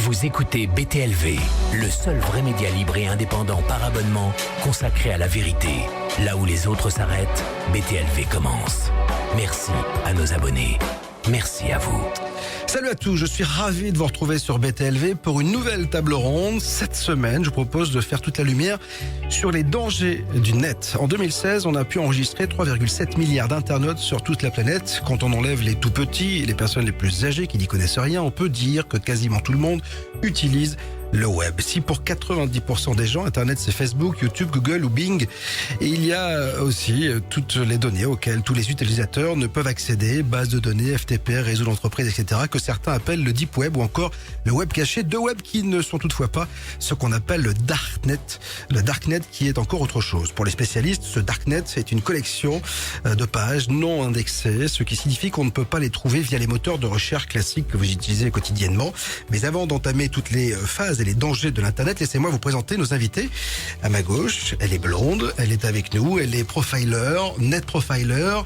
Vous écoutez BTLV, le seul vrai média libre et indépendant par abonnement consacré à la vérité. Là où les autres s'arrêtent, BTLV commence. Merci à nos abonnés. Merci à vous. Salut à tous, je suis ravi de vous retrouver sur BTLV pour une nouvelle table ronde. Cette semaine, je propose de faire toute la lumière sur les dangers du net. En 2016, on a pu enregistrer 3,7 milliards d'internautes sur toute la planète. Quand on enlève les tout petits et les personnes les plus âgées qui n'y connaissent rien, on peut dire que quasiment tout le monde utilise le web. Si pour 90% des gens, Internet c'est Facebook, YouTube, Google ou Bing, et il y a aussi toutes les données auxquelles tous les utilisateurs ne peuvent accéder, bases de données, FTP, réseaux d'entreprise, etc., que certains appellent le deep web ou encore le web caché, deux web qui ne sont toutefois pas ce qu'on appelle le darknet. Le darknet qui est encore autre chose. Pour les spécialistes, ce darknet est une collection de pages non indexées, ce qui signifie qu'on ne peut pas les trouver via les moteurs de recherche classiques que vous utilisez quotidiennement. Mais avant d'entamer toutes les phases et les dangers de l'Internet, laissez-moi vous présenter nos invités. À ma gauche, elle est blonde, elle est avec nous, elle est profiler, net profiler,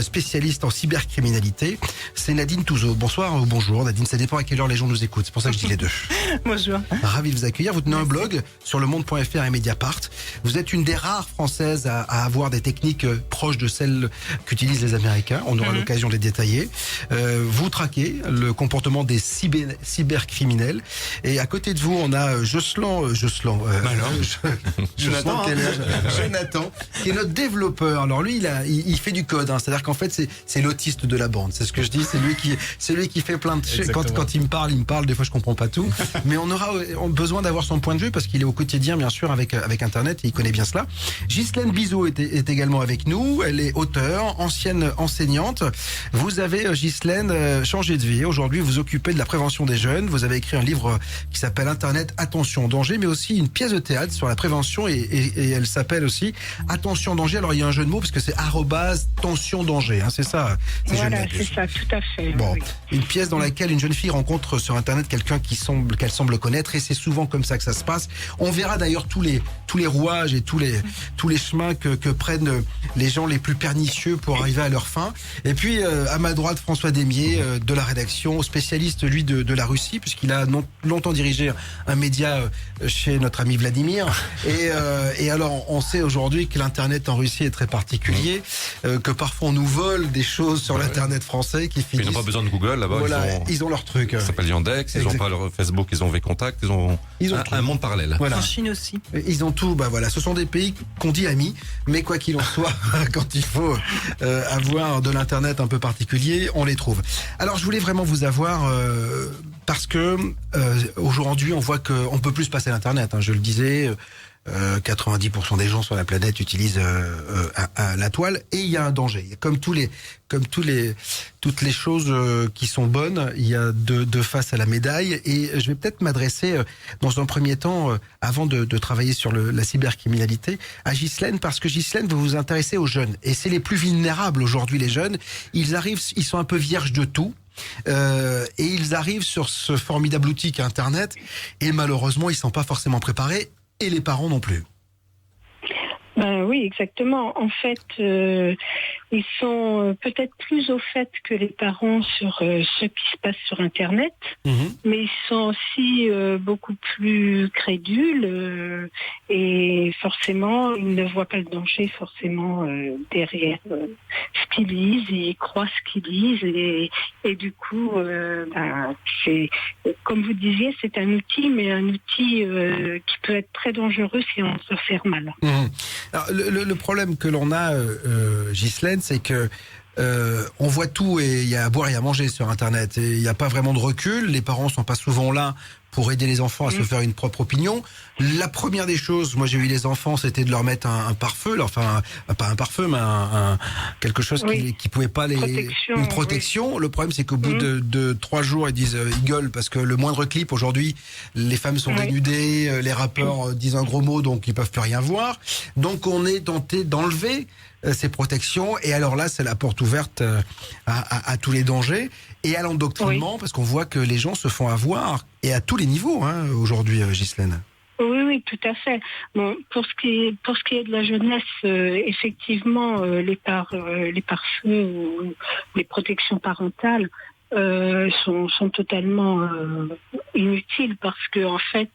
spécialiste en cybercriminalité. C'est Nadine Touzeau. Bonsoir ou bonjour Nadine, ça dépend à quelle heure les gens nous écoutent, c'est pour ça que je dis les deux. Bonjour. Ravi de vous accueillir. Vous tenez un blog sur lemonde.fr et Mediapart. Vous êtes une des rares françaises à avoir des techniques proches de celles qu'utilisent les Américains. On aura l'occasion de les détailler. Vous traquez le comportement des cybercriminels. Et à côté de vous, on a Jonathan, qui est notre développeur. Alors lui, il fait du code. C'est-à-dire qu'en fait, c'est l'autiste de la bande. C'est ce que je dis. C'est lui qui fait plein de choses. Quand il me parle. Des fois, je comprends pas tout. Mais on aura besoin d'avoir son point de vue parce qu'il est au quotidien, bien sûr, avec Internet et il connaît bien cela. Ghislaine Bizot est également avec nous. Elle est auteure, ancienne enseignante. Vous avez, Ghislaine, changé de vie. Aujourd'hui, vous vous occupez de la prévention des jeunes. Vous avez écrit un livre qui s'appelle Internet, attention, danger, mais aussi une pièce de théâtre sur la prévention et elle s'appelle aussi Attention, danger. Alors, il y a un jeu de mots parce que c'est @tension danger. C'est ça. Voilà, c'est ça, tout à fait. Bon, oui. Une pièce dans laquelle une jeune fille rencontre sur Internet quelqu'un qu'elle semble connaître et c'est souvent comme ça que ça se passe. On verra d'ailleurs tous les rouages et tous les chemins que prennent les gens les plus pernicieux pour arriver à leur fin. Et puis à ma droite, François Demier de la rédaction, spécialiste lui de la Russie puisqu'il a longtemps dirigé un média chez notre ami Vladimir. Et alors on sait aujourd'hui que l'Internet en Russie est très particulier, que parfois on nous vole des choses sur l'Internet français qui finissent. Ils n'ont pas besoin de Google là-bas. Voilà, ils ont leur truc. Ça s'appelle Yandex, ils n'ont pas leur Facebook, ils ont VKontakte, ils ont un monde parallèle. Voilà. En Chine aussi. Ils ont tout, ce sont des pays qu'on dit amis, mais quoi qu'il en soit, quand il faut avoir de l'internet un peu particulier, on les trouve. Alors je voulais vraiment vous avoir parce que aujourd'hui on voit qu'on peut plus se passer l'internet, je le disais. 90% des gens sur la planète utilisent la toile et il y a un danger. Comme toutes les choses qui sont bonnes, il y a deux faces à la médaille et je vais peut-être m'adresser dans un premier temps, avant de travailler sur la cybercriminalité, à Ghislaine parce que Ghislaine, vous vous intéressez aux jeunes et c'est les plus vulnérables aujourd'hui les jeunes. Ils sont un peu vierges de tout. Et ils arrivent sur ce formidable outil qu'est Internet et malheureusement ils sont pas forcément préparés et les parents non plus. Oui, exactement. En fait, ils sont peut-être plus au fait que les parents sur ce qui se passe sur Internet, mais ils sont aussi beaucoup plus crédules et forcément, ils ne voient pas le danger forcément derrière ce qu'ils lisent, ils croient ce qu'ils lisent et du coup, c'est, comme vous disiez, c'est un outil, mais un outil qui peut être très dangereux si on se fait mal. Alors, le problème que l'on a, Ghislaine, c'est que on voit tout et il y a à boire et à manger sur Internet. Et il n'y a pas vraiment de recul. Les parents sont pas souvent là pour aider les enfants à se faire une propre opinion. La première des choses, moi j'ai eu les enfants, c'était de leur mettre un pare-feu, enfin pas un pare-feu, mais quelque chose qui pouvait pas une protection. Le problème c'est qu'au bout de 3 jours, ils gueulent parce que le moindre clip aujourd'hui, les femmes sont dénudées, les rappeurs disent un gros mot donc ils peuvent plus rien voir. Donc on est tenté d'enlever ces protections et alors là c'est la porte ouverte à tous les dangers et à l'endoctrinement parce qu'on voit que les gens se font avoir et à tous les niveaux aujourd'hui, Ghislaine. Oui, tout à fait. Bon, pour ce qui est de la jeunesse, effectivement, les pare-feux ou les protections parentales sont totalement inutile parce que en fait,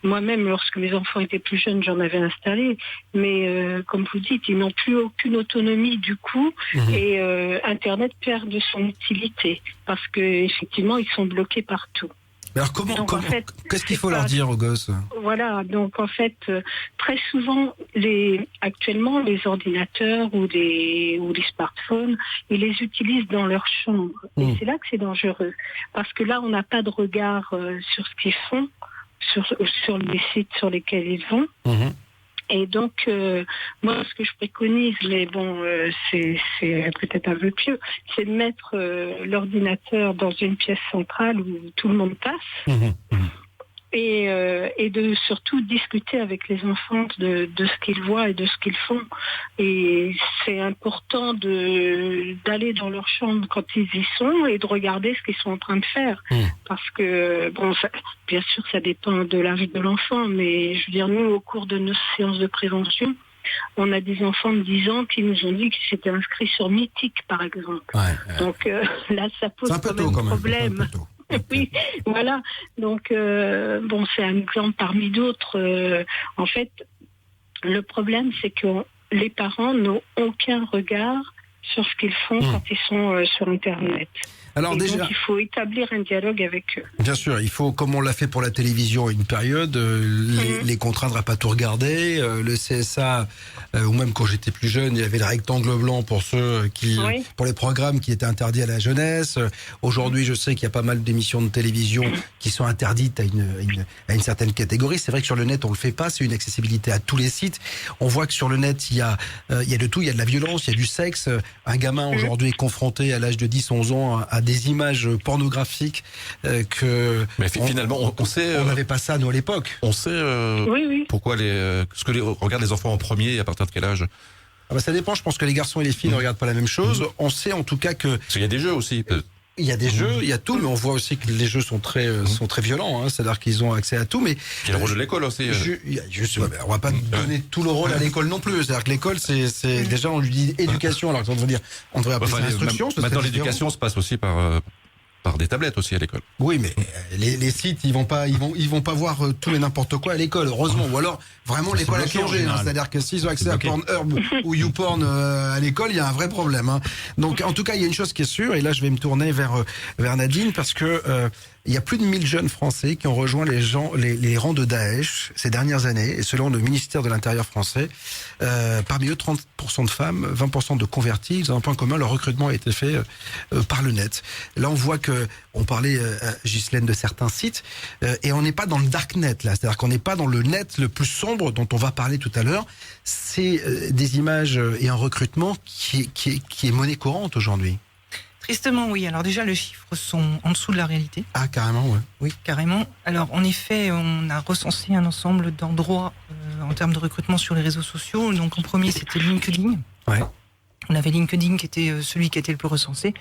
moi-même, lorsque mes enfants étaient plus jeunes, j'en avais installé. Mais comme vous dites, ils n'ont plus aucune autonomie du coup, et Internet perd de son utilité parce que effectivement, ils sont bloqués partout. Alors qu'est-ce qu'il faut leur dire aux gosses ? Voilà, donc en fait, très souvent, actuellement, les ordinateurs ou les smartphones, ils les utilisent dans leur chambre. Et c'est là que c'est dangereux. Parce que là, on n'a pas de regard sur ce qu'ils font, sur les sites sur lesquels ils vont. Et donc, moi, ce que je préconise, mais bon, c'est peut-être un peu pieux, c'est de mettre l'ordinateur dans une pièce centrale où tout le monde passe, et de surtout discuter avec les enfants de ce qu'ils voient et de ce qu'ils font. Et c'est important d'aller dans leur chambre quand ils y sont et de regarder ce qu'ils sont en train de faire. Parce que, bon, bien sûr, ça dépend de l'âge de l'enfant, mais je veux dire, nous, au cours de nos séances de prévention, on a des enfants de 10 ans qui nous ont dit qu'ils s'étaient inscrits sur Mythique, par exemple. Donc là, ça pose quand même problème. Oui, voilà. Donc, bon, c'est un exemple parmi d'autres. En fait, le problème, c'est que les parents n'ont aucun regard sur ce qu'ils font quand ils sont sur Internet. Alors déjà, donc il faut établir un dialogue avec eux. Bien sûr, il faut, comme on l'a fait pour la télévision une période, les contraindre à pas tout regarder. Le CSA, ou même quand j'étais plus jeune, il y avait le rectangle blanc pour pour les programmes qui étaient interdits à la jeunesse. Aujourd'hui, je sais qu'il y a pas mal d'émissions de télévision qui sont interdites à une certaine catégorie. C'est vrai que sur le net, on le fait pas. C'est une accessibilité à tous les sites. On voit que sur le net, il y a de tout. Il y a de la violence, il y a du sexe. Un gamin aujourd'hui est confronté à l'âge de 10-11 ans à des images pornographiques que... Mais finalement, on sait... On n'avait pas ça, nous, à l'époque. On sait pourquoi ce que regardent les enfants en premier, à partir de quel âge ? Ça dépend, je pense que les garçons et les filles ne regardent pas la même chose. On sait en tout cas que... Parce qu'il y a des jeux aussi, peut-être. Il y a des jeux, il y a tout, mais on voit aussi que les jeux sont très violents, c'est-à-dire qu'ils ont accès à tout, mais... Il y a le rôle de l'école aussi. On va pas donner tout le rôle à l'école non plus, c'est-à-dire que l'école, c'est déjà, on lui dit éducation, alors qu'on devrait appeler ça instruction. Maintenant, l'éducation se passe aussi par des tablettes aussi à l'école. Oui, mais les sites, ils vont pas voir tout et n'importe quoi à l'école, heureusement. Ou alors, vraiment, l'école a changé. C'est-à-dire que s'ils ont accès à Pornhub ou YouPorn à l'école, il y a un vrai problème. Donc, en tout cas, il y a une chose qui est sûre, et là, je vais me tourner vers Nadine, parce que il y a plus de 1000 jeunes Français qui ont rejoint les rangs de Daesh ces dernières années, et selon le ministère de l'Intérieur français, parmi eux, 30% de femmes, 20% de convertis. Ils ont un point commun, leur recrutement a été fait par le net. Là, on voit que, on parlait, Ghislaine, de certains sites, et on n'est pas dans le darknet, là. C'est-à-dire qu'on n'est pas dans le net le plus sombre dont on va parler tout à l'heure. C'est des images et un recrutement qui est monnaie courante aujourd'hui. Tristement, oui. Alors déjà, les chiffres sont en dessous de la réalité. Ah, carrément, ouais. Oui, carrément. Alors, en effet, on a recensé un ensemble d'endroits en termes de recrutement sur les réseaux sociaux. Donc, en premier, c'était LinkedIn. Ouais. On avait LinkedIn qui était celui qui était le plus recensé,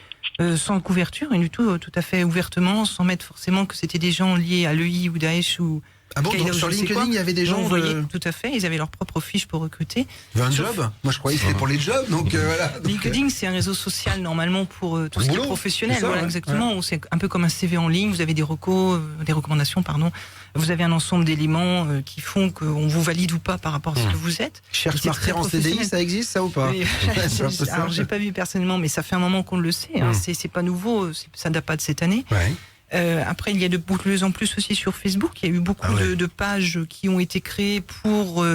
sans couverture, et du tout à fait ouvertement, sans mettre forcément que c'était des gens liés à l'EI ou Daesh ou... Ah bon, donc sur LinkedIn, il y avait des gens... Tout à fait, ils avaient leur propre fiche pour recruter. Il y avait un job ? Moi, je croyais que c'était pour les jobs, donc voilà. LinkedIn, c'est un réseau social, normalement, pour tout ce qui est professionnel. Ça, voilà, exactement. Ouais. C'est un peu comme un CV en ligne, vous avez des recommandations, pardon. Vous avez un ensemble d'éléments qui font qu'on vous valide ou pas par rapport à ce que vous êtes. Cherche marqueur en CDI, ça existe, ça ou pas ? Oui, alors, j'ai pas vu personnellement, mais ça fait un moment qu'on le sait. C'est pas nouveau, ça date pas de cette année. Ouais. Après, il y a de plus en plus aussi sur Facebook. Il y a eu beaucoup de pages qui ont été créées pour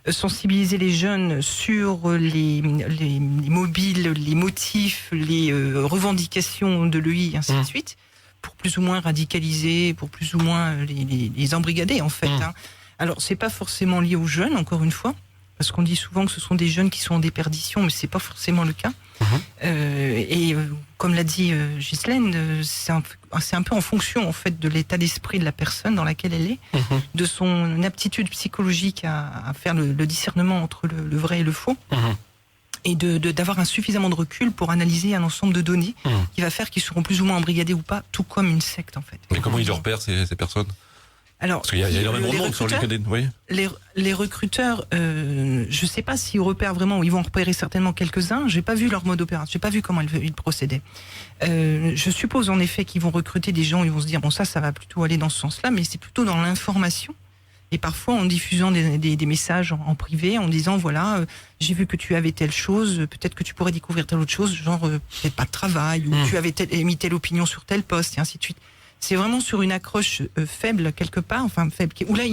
sensibiliser les jeunes sur les mobiles, les motifs, les revendications de l'EI, ainsi de suite, pour plus ou moins radicaliser, pour plus ou moins les embrigader, en fait. Alors, c'est pas forcément lié aux jeunes, encore une fois, parce qu'on dit souvent que ce sont des jeunes qui sont en déperdition, mais c'est pas forcément le cas. Comme l'a dit Ghislaine, c'est un peu en fonction, en fait, de l'état d'esprit de la personne dans laquelle elle est, de son aptitude psychologique à faire le discernement entre le vrai et le faux, et d'avoir suffisamment de recul pour analyser un ensemble de données qui va faire qu'ils seront plus ou moins embrigadés ou pas, tout comme une secte, en fait. Mais comment ils repèrent ces personnes ? Alors, parce qu'il y a énormément de monde sur LinkedIn, oui. Les recruteurs, je ne sais pas s'ils repèrent vraiment, ou ils vont en repérer certainement quelques-uns. Je n'ai pas vu leur mode opératoire, je n'ai pas vu comment ils procédaient. Je suppose en effet qu'ils vont recruter des gens, ils vont se dire, bon ça va plutôt aller dans ce sens-là, mais c'est plutôt dans l'information. Et parfois en diffusant des messages en privé, en disant, voilà, j'ai vu que tu avais telle chose, peut-être que tu pourrais découvrir telle autre chose, genre peut-être pas de travail, ou tu avais émis telle opinion sur tel poste, et ainsi de suite. C'est vraiment sur une accroche faible quelque part, enfin faible, où là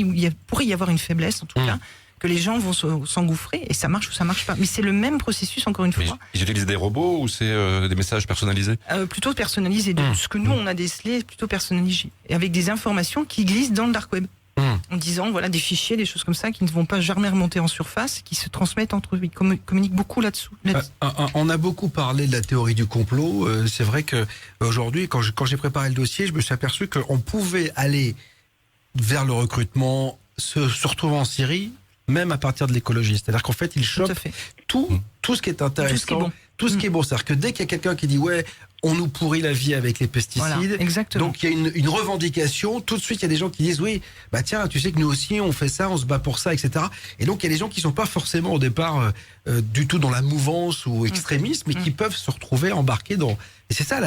pourrait y avoir une faiblesse en tout cas, que les gens vont s'engouffrer, et ça marche ou ça marche pas. Mais c'est le même processus encore une fois. Ils utilisent des robots ou c'est des messages personnalisés? Plutôt personnalisés. De ce que nous on a décelé, plutôt personnalisé, et avec des informations qui glissent dans le dark web. En disant, voilà, des fichiers, des choses comme ça qui ne vont pas jamais remonter en surface, qui se transmettent entre eux. Ils communiquent beaucoup là-dessous. On a beaucoup parlé de la théorie du complot. C'est vrai que aujourd'hui, quand j'ai préparé le dossier, je me suis aperçu qu'on pouvait aller vers le recrutement, se retrouver en Syrie, même à partir de l'écologie. C'est-à-dire qu'en fait, ils chopent tout ce qui est intéressant, tout ce qui est bon. C'est-à-dire que dès qu'il y a quelqu'un qui dit, ouais, on nous pourrit la vie avec les pesticides. Voilà, donc il y a une revendication. Tout de suite, il y a des gens qui disent, oui, bah tiens, tu sais que nous aussi, on fait ça, on se bat pour ça, etc. Et donc, il y a des gens qui sont pas forcément au départ du tout dans la mouvance ou extrémisme, mais qui peuvent se retrouver embarqués dans... Et c'est ça,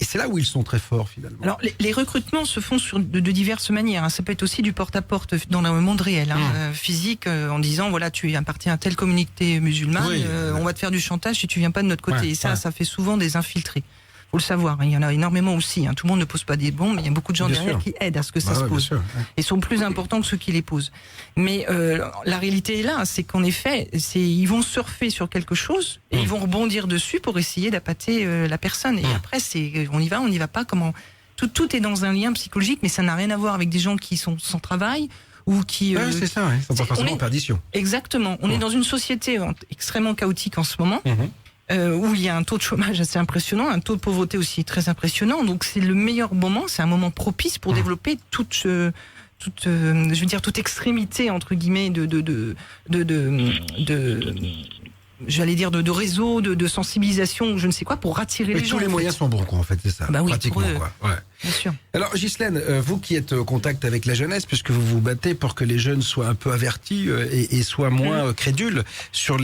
c'est là où ils sont très forts, finalement. Alors, les recrutements se font de diverses manières. Ça peut être aussi du porte-à-porte dans le monde réel, physique, en disant, voilà, tu appartiens à telle communauté musulmane, on va te faire du chantage si tu viens pas de notre côté. Et ça fait souvent des infiltrés. Faut le savoir, il y en a énormément aussi. Tout le monde ne pose pas des bombes, mais il y a beaucoup de gens derrière qui aident à ce que ça se pose. Et sont plus importants que ceux qui les posent. Mais la réalité est là, c'est qu'en effet, ils vont surfer sur quelque chose et ils vont rebondir dessus pour essayer d'appâter la personne. Et après, on y va pas. Comment tout est dans un lien psychologique, mais ça n'a rien à voir avec des gens qui sont sans travail ou qui. C'est ça, ils sont pas forcément en perdition. Exactement. On est dans une société extrêmement chaotique en ce moment. Où il y a un taux de chômage assez impressionnant, un taux de pauvreté aussi très impressionnant. Donc c'est le meilleur moment, c'est un moment propice pour développer toute extrémité entre guillemets j'allais dire de réseau, de sensibilisation, ou je ne sais quoi, pour attirer les gens. Tous les moyens sont bons, quoi, en fait, c'est ça. Oui, pratiquement, quoi. Ouais. Bien sûr. Alors, Ghislaine, vous qui êtes en contact avec la jeunesse, puisque vous vous battez pour que les jeunes soient un peu avertis et soient moins crédules sur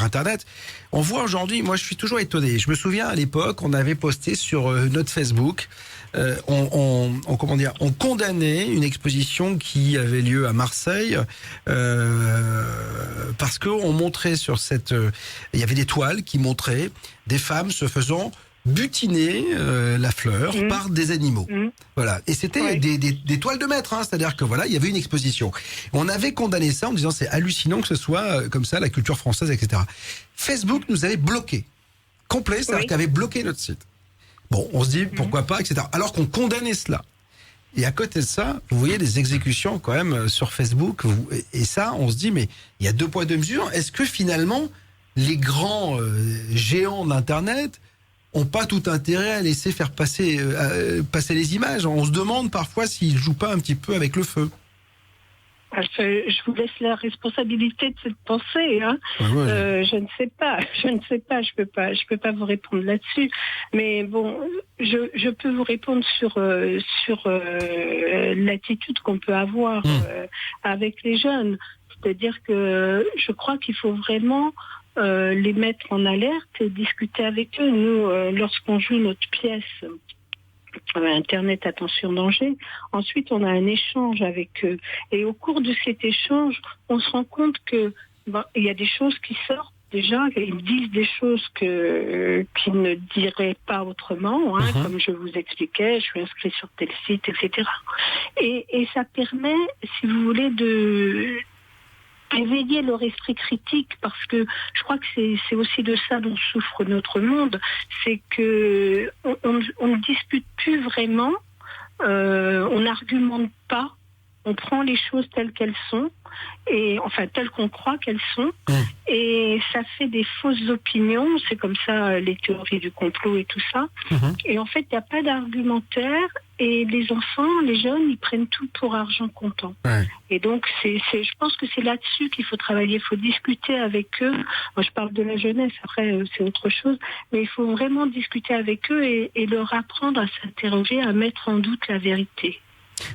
Internet, on voit aujourd'hui, moi je suis toujours étonné. Je me souviens à l'époque, on avait posté sur notre Facebook, on condamnait une exposition qui avait lieu à Marseille parce qu'on montrait sur il y avait des toiles qui montraient des femmes se faisant butiner la fleur par des animaux. Voilà. Et c'était des toiles de maître, c'est-à-dire que voilà, il y avait une exposition. On avait condamné ça en disant c'est hallucinant que ce soit comme ça la culture française, etc. Facebook nous avait bloqué complet, c'est-à-dire qu'avait bloqué notre site. Bon, on se dit pourquoi pas, etc. Alors qu'on condamnait cela. Et à côté de ça, vous voyez des exécutions quand même sur Facebook. Et ça, on se dit, mais il y a 2 poids 2 mesures. Est-ce que finalement, les grands géants d'Internet ont pas tout intérêt à laisser faire passer les images? On se demande parfois s'ils jouent pas un petit peu avec le feu. Je vous laisse la responsabilité de cette pensée. Je ne sais pas. Je peux pas vous répondre là-dessus. Mais bon, je peux vous répondre sur l'attitude qu'on peut avoir avec les jeunes. C'est-à-dire que je crois qu'il faut vraiment les mettre en alerte et discuter avec eux. Nous, lorsqu'on joue notre pièce Internet Attention Danger, ensuite on a un échange avec eux. Et au cours de cet échange, on se rend compte que il y a des choses qui sortent déjà, ils disent des choses qu'ils ne diraient pas autrement, comme je vous expliquais, je suis inscrit sur tel site, etc. Et ça permet, si vous voulez, d'éveiller leur esprit critique, parce que je crois que c'est aussi de ça dont souffre notre monde, c'est que on ne dispute plus vraiment, on n'argumente pas, on prend les choses telles qu'elles sont, et enfin telles qu'on croit qu'elles sont, et ça fait des fausses opinions. C'est comme ça les théories du complot et tout ça. Et en fait, il n'y a pas d'argumentaire, et les enfants, les jeunes, ils prennent tout pour argent comptant. Et donc, je pense que c'est là-dessus qu'il faut travailler. Il faut discuter avec eux. Moi, je parle de la jeunesse, après, c'est autre chose. Mais il faut vraiment discuter avec eux et leur apprendre à s'interroger, à mettre en doute la vérité.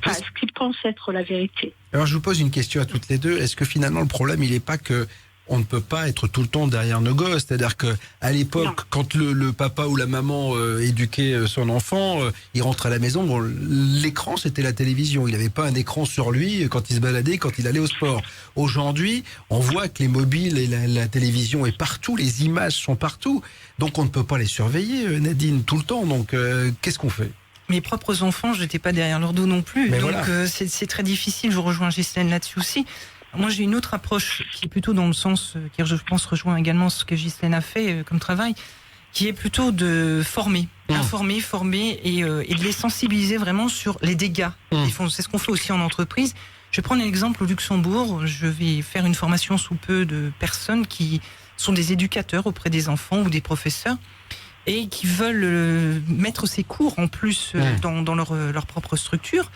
Enfin, ce qu'ils pensent être la vérité. Alors je vous pose une question à toutes les deux. Est-ce que finalement le problème, il n'est pas que on ne peut pas être tout le temps derrière nos gosses? C'est-à-dire que à l'époque, quand le papa ou la maman éduquait son enfant, il rentre à la maison, bon, l'écran c'était la télévision. Il n'avait pas un écran sur lui quand il se baladait, quand il allait au sport. Aujourd'hui, on voit que les mobiles et la télévision est partout, les images sont partout. Donc on ne peut pas les surveiller, Nadine, tout le temps. Donc qu'est-ce qu'on fait? Mes propres enfants, je n'étais pas derrière leur dos non plus. Mais donc voilà. c'est très difficile. Je rejoins Ghislaine là-dessus aussi. Moi, j'ai une autre approche qui est plutôt dans le sens, qui je pense rejoint également ce que Ghislaine a fait comme travail, qui est plutôt de former, former et de les sensibiliser vraiment sur les dégâts. C'est ce qu'on fait aussi en entreprise. Je vais prendre un exemple au Luxembourg. Je vais faire une formation sous peu de personnes qui sont des éducateurs auprès des enfants ou des professeurs et qui veulent mettre ces cours en plus dans leur propre structure.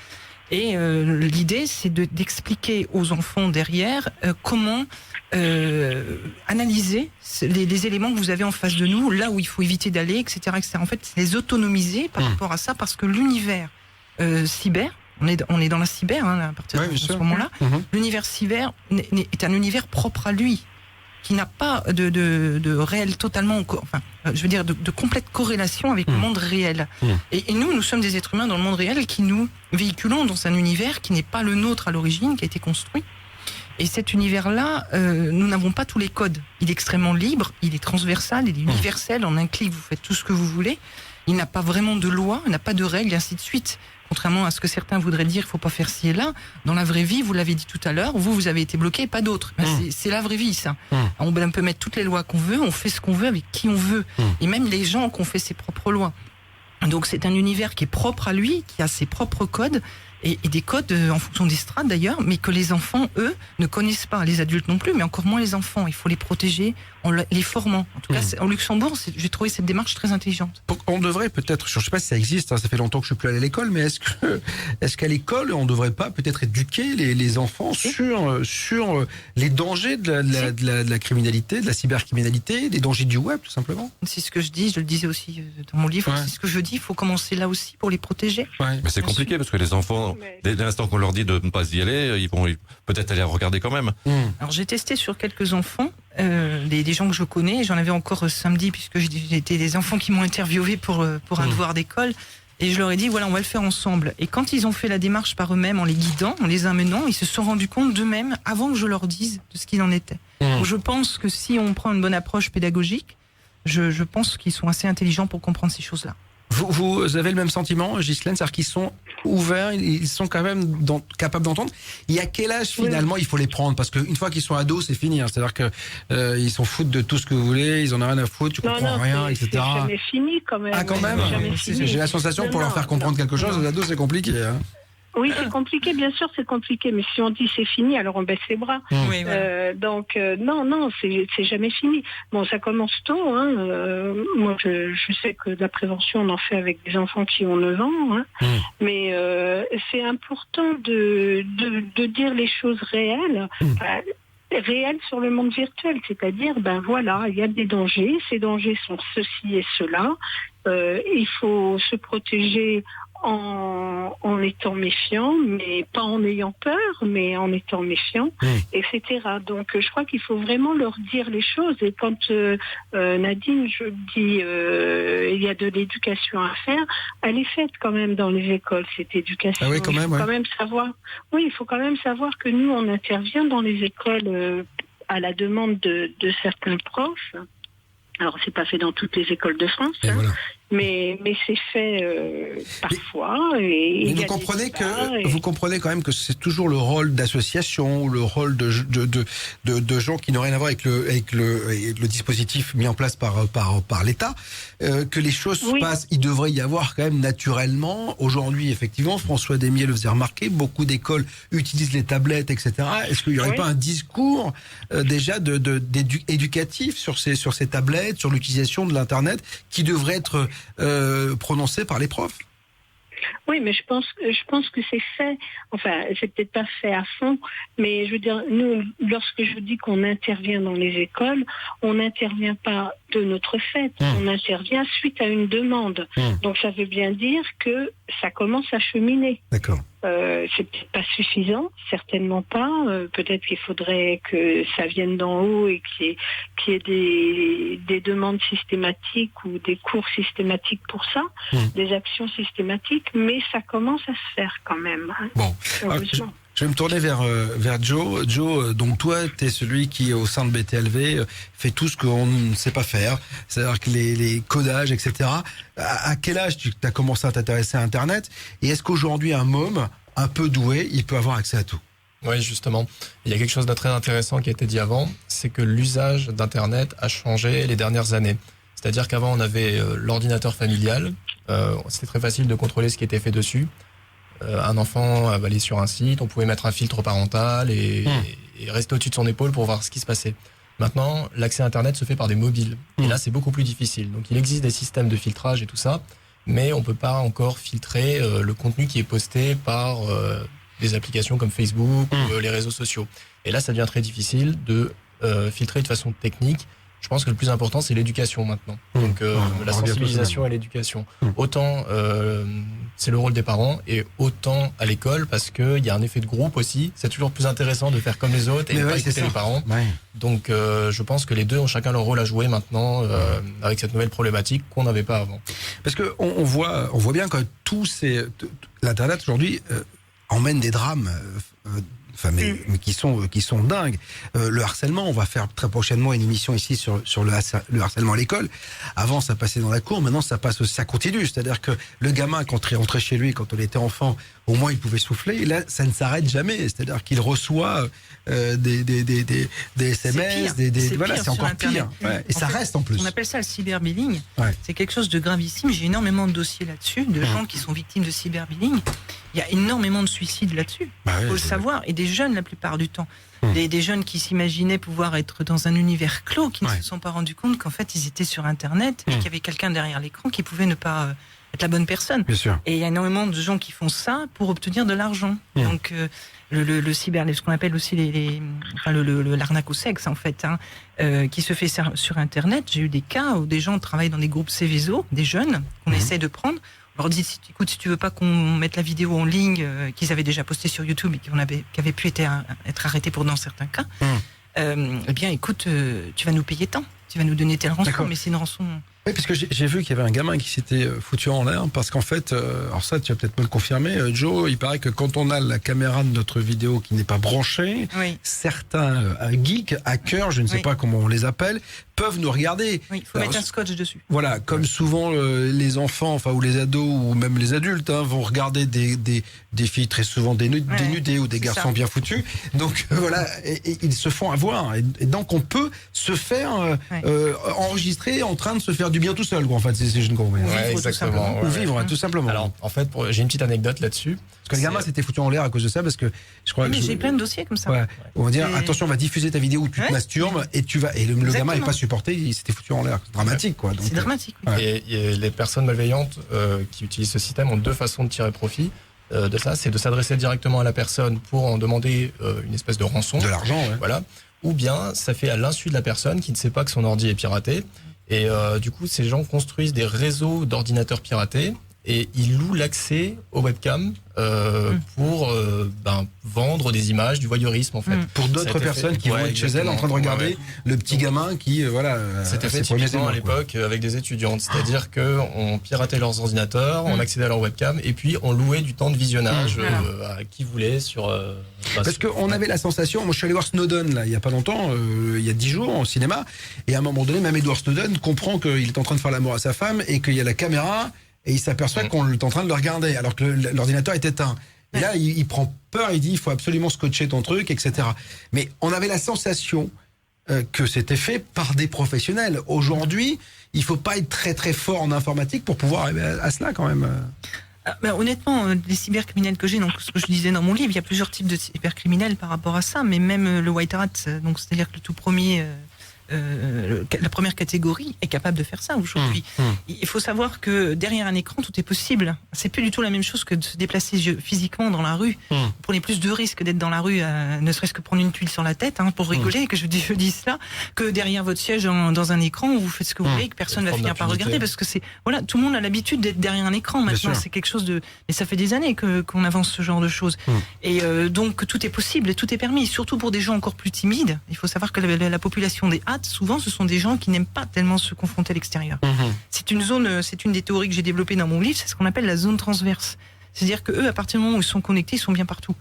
Et l'idée, c'est d'expliquer aux enfants derrière comment analyser les éléments que vous avez en face de nous, là où il faut éviter d'aller, etc., etc. En fait, c'est les autonomiser par rapport à ça, parce que l'univers cyber, on est dans la cyber à partir de ce moment-là, l'univers cyber est un univers propre à lui, qui n'a pas de réel totalement, enfin, je veux dire, de complète corrélation avec le monde réel. Et nous sommes des êtres humains dans le monde réel qui nous véhiculons dans un univers qui n'est pas le nôtre à l'origine, qui a été construit. Et cet univers-là, nous n'avons pas tous les codes. Il est extrêmement libre, il est transversal, il est universel. En un clic, vous faites tout ce que vous voulez. Il n'a pas vraiment de loi, il n'a pas de règles, et ainsi de suite. Contrairement à ce que certains voudraient dire, il ne faut pas faire ci et là. Dans la vraie vie, vous l'avez dit tout à l'heure, vous avez été bloqué, pas d'autres. C'est la vraie vie, ça. On peut mettre toutes les lois qu'on veut, on fait ce qu'on veut avec qui on veut. Et même les gens qui ont fait ses propres lois. Donc c'est un univers qui est propre à lui, qui a ses propres codes, et des codes en fonction des strates d'ailleurs, mais que les enfants, eux, ne connaissent pas. Les adultes non plus, mais encore moins les enfants. Il faut les protéger en les formant. En tout cas, au Luxembourg, j'ai trouvé cette démarche très intelligente. On devrait peut-être, je ne sais pas si ça existe, ça fait longtemps que je ne suis plus allé à l'école, mais est-ce qu'à l'école, on ne devrait pas peut-être éduquer les enfants sur les dangers de la criminalité, de la cybercriminalité, des dangers du web, tout simplement? C'est ce que je dis, je le disais aussi dans mon livre, c'est ce que je dis, il faut commencer là aussi pour les protéger. Mais c'est compliqué parce que les enfants, dès l'instant qu'on leur dit de ne pas y aller, ils vont peut-être aller regarder quand même. Alors j'ai testé sur quelques enfants, des gens que je connais, j'en avais encore samedi puisque j'étais des enfants qui m'ont interviewé pour un devoir d'école, et je leur ai dit voilà, on va le faire ensemble. Et quand ils ont fait la démarche par eux-mêmes, en les guidant, en les amenant, ils se sont rendus compte d'eux-mêmes avant que je leur dise de ce qu'il en était. Donc je pense que si on prend une bonne approche pédagogique, je pense qu'ils sont assez intelligents pour comprendre ces choses-là. Vous avez le même sentiment, Ghislaine, c'est-à-dire qu'ils sont ouverts, ils sont quand même capables d'entendre. Il y a quel âge finalement il faut les prendre? Parce qu'une fois qu'ils sont ados, c'est fini. C'est-à-dire que ils s'en foutent de tout ce que vous voulez, ils en ont rien à foutre, tu comprends rien, etc. C'est jamais fini quand même. Ah quand même. J'ai la sensation que pour leur faire comprendre quelque chose, aux ados c'est compliqué. Oui, c'est compliqué, bien sûr, c'est compliqué. Mais si on dit c'est fini, alors on baisse les bras. Oui, voilà. Donc non, c'est jamais fini. Bon, ça commence tôt. Moi, je sais que de la prévention, on en fait avec des enfants qui ont 9 ans. Mais c'est important de dire les choses réelles. Réelles sur le monde virtuel, c'est-à-dire, voilà, il y a des dangers. Ces dangers sont ceci et cela. Il faut se protéger en étant méfiant, mais pas en ayant peur, mais en étant méfiant, etc. Donc je crois qu'il faut vraiment leur dire les choses. Et quand Nadine, je dis, il y a de l'éducation à faire, elle est faite quand même dans les écoles, cette éducation. Ah oui, quand même, il faut quand même savoir. Oui, il faut quand même savoir que nous, on intervient dans les écoles à la demande de certains profs. Alors, c'est pas fait dans toutes les écoles de France, voilà. mais c'est fait parfois. Et vous comprenez quand même que c'est toujours le rôle d'association ou le rôle de gens qui n'ont rien à voir avec le dispositif mis en place par l'État, que les choses se passent. Il devrait y avoir quand même naturellement. Aujourd'hui, effectivement, François Desmier le faisait remarquer, beaucoup d'écoles utilisent les tablettes, etc. Est-ce qu'il n'y aurait pas un discours déjà éducatif sur ces tablettes, sur l'utilisation de l'Internet, qui devrait être prononcé par les profs? Oui, mais je pense que c'est fait. Enfin, c'est peut-être pas fait à fond, mais je veux dire, nous, lorsque je dis qu'on intervient dans les écoles, on n'intervient pas de notre fait. On intervient suite à une demande. Donc, ça veut bien dire que ça commence à cheminer. D'accord. C'est peut-être pas suffisant, certainement pas. Peut-être qu'il faudrait que ça vienne d'en haut et qu'il y ait des demandes systématiques ou des cours systématiques pour ça, des actions systématiques, mais ça commence à se faire quand même. Bon, je vais me tourner vers Joe. Joe, donc toi, tu es celui qui, au sein de BTLV, fait tout ce qu'on ne sait pas faire, c'est-à-dire que les codages, etc. À quel âge tu as commencé à t'intéresser à Internet? Et est-ce qu'aujourd'hui, un môme un peu doué, il peut avoir accès à tout? Oui, justement. Il y a quelque chose de très intéressant qui a été dit avant, c'est que l'usage d'Internet a changé les dernières années. C'est-à-dire qu'avant, on avait l'ordinateur familial. C'était très facile de contrôler ce qui était fait dessus. Un enfant allait sur un site, on pouvait mettre un filtre parental et rester au-dessus de son épaule pour voir ce qui se passait. Maintenant, l'accès à Internet se fait par des mobiles. Et là, c'est beaucoup plus difficile. Donc, il existe des systèmes de filtrage et tout ça, mais on peut pas encore filtrer le contenu qui est posté par des applications comme Facebook ou les réseaux sociaux. Et là, ça devient très difficile de filtrer de façon technique. Je pense que le plus important, c'est l'éducation maintenant. Donc, la sensibilisation à l'éducation. Autant, c'est le rôle des parents et autant à l'école parce qu'il y a un effet de groupe aussi. C'est toujours plus intéressant de faire comme les autres et de pas écouter les parents. Ouais. Donc, je pense que les deux ont chacun leur rôle à jouer maintenant avec cette nouvelle problématique qu'on n'avait pas avant. Parce que on voit bien que l'Internet aujourd'hui emmène des drames. Mais qui sont dingues. Le harcèlement, on va faire très prochainement une émission ici sur le harcèlement à l'école. Avant, ça passait dans la cour, maintenant ça continue. C'est-à-dire que le gamin, quand il rentrait chez lui, quand on était enfant, au moins il pouvait souffler. Et là, ça ne s'arrête jamais. C'est-à-dire qu'il reçoit des SMS, c'est encore pire. Ouais. Et ça reste en plus. On appelle ça le cyberbullying. Ouais. C'est quelque chose de gravissime. J'ai énormément de dossiers là-dessus, de gens qui sont victimes de cyberbullying. Il y a énormément de suicides là-dessus. Il faut le savoir. Et des jeunes, la plupart du temps. Des jeunes qui s'imaginaient pouvoir être dans un univers clos, qui ne se sont pas rendus compte qu'en fait, ils étaient sur Internet, et qu'il y avait quelqu'un derrière l'écran qui pouvait ne pas être la bonne personne. Bien sûr. Et il y a énormément de gens qui font ça pour obtenir de l'argent. Donc, le cyber, ce qu'on appelle aussi l'arnaque au sexe, en fait, qui se fait sur Internet. J'ai eu des cas où des gens travaillent dans des groupes Céveso, des jeunes, qu'on essaie de prendre. On leur dit, écoute, si tu veux pas qu'on mette la vidéo en ligne, qu'ils avaient déjà posté sur YouTube et qui avait pu être arrêté dans certains cas, eh bien, écoute, tu vas nous payer tant. Tu vas nous donner telle rançon, mais c'est une rançon... Oui, parce que j'ai vu qu'il y avait un gamin qui s'était foutu en l'air, parce qu'en fait, alors ça, tu vas peut-être me le confirmer, Joe, il paraît que quand on a la caméra de notre vidéo qui n'est pas branchée, certains geeks, hackers, je ne sais pas comment on les appelle, peuvent nous regarder. Oui, il faut mettre un scotch dessus. Voilà, comme souvent les enfants, ou les ados, ou même les adultes, vont regarder des filles très souvent dénudées ou des garçons bien foutus. Donc voilà, et ils se font avoir. Et donc on peut se faire enregistrer en train de se faire du bien tout seul, quoi, en fait, si je ne comprends pas. Exactement. Ou vivre, tout simplement. Alors, en fait, j'ai une petite anecdote là-dessus. Parce que le gamin s'était foutu en l'air à cause de ça, parce que je crois que... j'ai plein de dossiers comme ça. On va dire, attention, on va diffuser ta vidéo où tu te masturbes, et le gamin n'est pas supporté, il s'était foutu en l'air. C'est dramatique, quoi. C'est dramatique. Et les personnes malveillantes qui utilisent ce système ont deux façons de tirer profit de ça. C'est de s'adresser directement à la personne pour en demander une espèce de rançon. De l'argent, Voilà. Ou bien, ça fait à l'insu de la personne qui ne sait pas que son ordi est piraté. Et du coup, ces gens construisent des réseaux d'ordinateurs piratés et ils louent l'accès aux webcams pour vendre des images, du voyeurisme en fait. Pour d'autres personnes qui vont être chez elles en train de regarder le petit gamin qui, c'était fait typiquement à l'époque avec des étudiantes. C'est-à-dire qu'on piratait leurs ordinateurs, on accédait à leur webcam et puis on louait du temps de visionnage à qui voulait sur... Parce qu'on avait la sensation, moi je suis allé voir Snowden là, il y a pas longtemps, il y a 10 jours au cinéma, et à un moment donné, même Edward Snowden comprend qu'il est en train de faire l'amour à sa femme et qu'il y a la caméra, et il s'aperçoit qu'on est en train de le regarder alors que l'ordinateur est éteint. Et là, il prend peur, il dit il faut absolument scotcher ton truc, etc. Mais on avait la sensation que c'était fait par des professionnels. Aujourd'hui, il faut pas être très très fort en informatique pour pouvoir arriver à cela quand même. Honnêtement, les cybercriminels que j'ai, donc ce que je disais dans mon livre, il y a plusieurs types de cybercriminels par rapport à ça, mais même le white hat, donc c'est-à-dire que le tout premier la première catégorie est capable de faire ça aujourd'hui. Il faut savoir que derrière un écran, tout est possible. C'est plus du tout la même chose que de se déplacer physiquement dans la rue. Vous prenez plus de risques d'être dans la rue, ne serait-ce que prendre une tuile sur la tête, pour rigoler, que je dis cela, que derrière votre siège dans un écran où vous faites ce que vous voulez, que personne ne va finir par regarder, parce que tout le monde a l'habitude d'être derrière un écran maintenant. C'est quelque chose mais ça fait des années qu'on avance ce genre de choses. Et donc tout est possible, et tout est permis, surtout pour des gens encore plus timides. Il faut savoir que la population des hâtes, souvent, ce sont des gens qui n'aiment pas tellement se confronter à l'extérieur. C'est une des théories que j'ai développées dans mon livre, c'est ce qu'on appelle la zone transverse. C'est-à-dire qu'eux, à partir du moment où ils sont connectés, ils sont bien partout.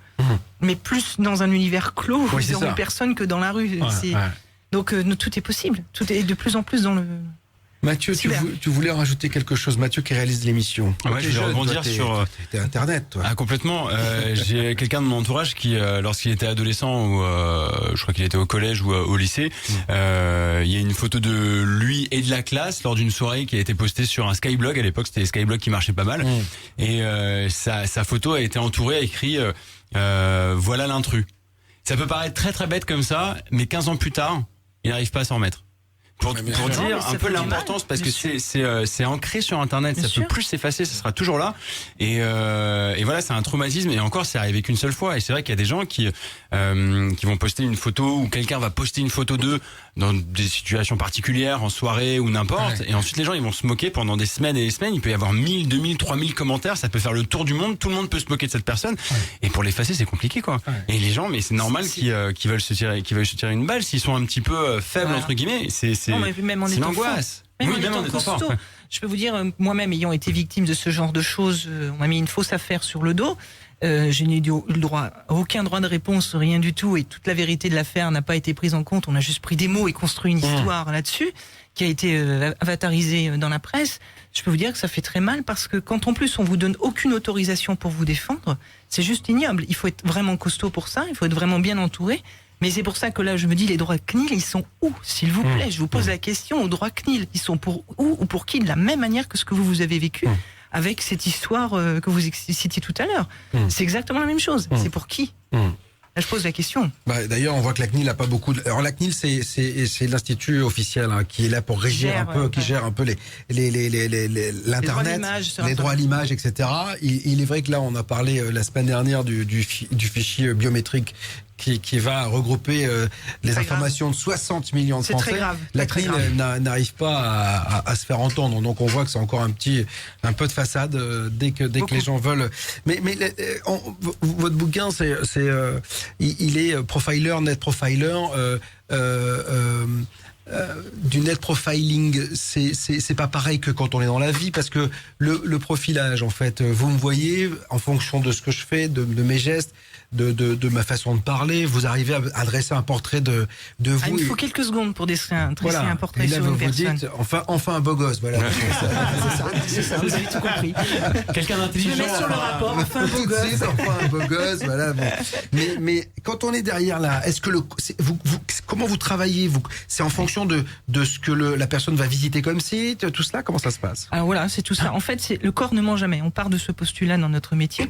Mais plus dans un univers clos, où ils n'ont personne que dans la rue. Donc tout est possible, tout est de plus en plus dans le... Mathieu, tu voulais rajouter quelque chose. Mathieu qui réalise l'émission. Ouais, je vais rebondir sur... T'es Internet, toi. Ah, complètement. J'ai quelqu'un de mon entourage qui, lorsqu'il était adolescent, ou je crois qu'il était au collège ou au lycée, il y a une photo de lui et de la classe lors d'une soirée qui a été postée sur un Skyblog. À l'époque, c'était Skyblog qui marchait pas mal. Et sa photo a été entourée, écrit voilà l'intrus. Ça peut paraître très très bête comme ça, mais 15 ans plus tard, il n'arrive pas à s'en remettre. Pour dire un peu l'importance, parce que c'est ancré sur Internet, ça peut plus s'effacer, ça sera toujours là. Et voilà, c'est un traumatisme. Et encore, c'est arrivé qu'une seule fois. Et c'est vrai qu'il y a des gens qui vont poster une photo, ou quelqu'un va poster une photo d'eux dans des situations particulières, en soirée ou n'importe. Et ensuite, les gens, ils vont se moquer pendant des semaines et des semaines. Il peut y avoir 1000, 2000, 3000 commentaires. Ça peut faire le tour du monde. Tout le monde peut se moquer de cette personne. Et pour l'effacer, c'est compliqué, quoi. Et les gens, mais c'est normal qu'ils veulent se tirer une balle s'ils sont un petit peu faibles, entre guillemets. Non, mais même en étant l'angoisse. Même en étant costaud. Je peux vous dire, moi-même ayant été victime de ce genre de choses, on m'a mis une fausse affaire sur le dos. Je n'ai eu aucun droit de réponse, rien du tout, et toute la vérité de l'affaire n'a pas été prise en compte. On a juste pris des mots et construit une histoire là-dessus, qui a été avatarisée dans la presse. Je peux vous dire que ça fait très mal, parce que quand en plus on vous donne aucune autorisation pour vous défendre, c'est juste ignoble. Il faut être vraiment costaud pour ça, il faut être vraiment bien entouré. Mais c'est pour ça que là, je me dis, les droits CNIL, ils sont où, s'il vous plaît? Je vous pose la question, aux droits CNIL, ils sont pour où ou pour qui, de la même manière que ce que vous avez vécu avec cette histoire que vous citiez tout à l'heure. C'est exactement la même chose. C'est pour qui? Là, je pose la question. D'ailleurs, on voit que la CNIL n'a pas beaucoup. Alors la CNIL, c'est l'institut officiel qui est là pour régir qui gère un peu l'internet, les droits à l'image, etc. Il est vrai que là, on a parlé la semaine dernière du fichier biométrique qui va regrouper les informations de 60 millions de Français. Très grave. La CNIL n'arrive pas à se faire entendre, donc on voit que c'est encore un peu de façade dès que les gens veulent. Mais votre bouquin, il est profiler, net profiler. Du net profiling, c'est pas pareil que quand on est dans la vie, parce que le profilage, en fait, vous me voyez en fonction de ce que je fais, de mes gestes, de ma façon de parler, vous arrivez à dresser un portrait de vous. Il faut quelques secondes pour dresser un portrait sur une personne. Dites, enfin un beau gosse, voilà. C'est ça, vous avez tout compris. Quelqu'un d'intelligent. Je vais mettre sur le rapport, enfin un beau gosse. Enfin un beau gosse, voilà. Bon. Mais quand on est derrière là, est-ce que comment vous travaillez, c'est en fonction de ce que la personne va visiter comme site, tout cela, comment ça se passe? Alors voilà, c'est tout ça. En fait, le corps ne ment jamais. On part de ce postulat dans notre métier.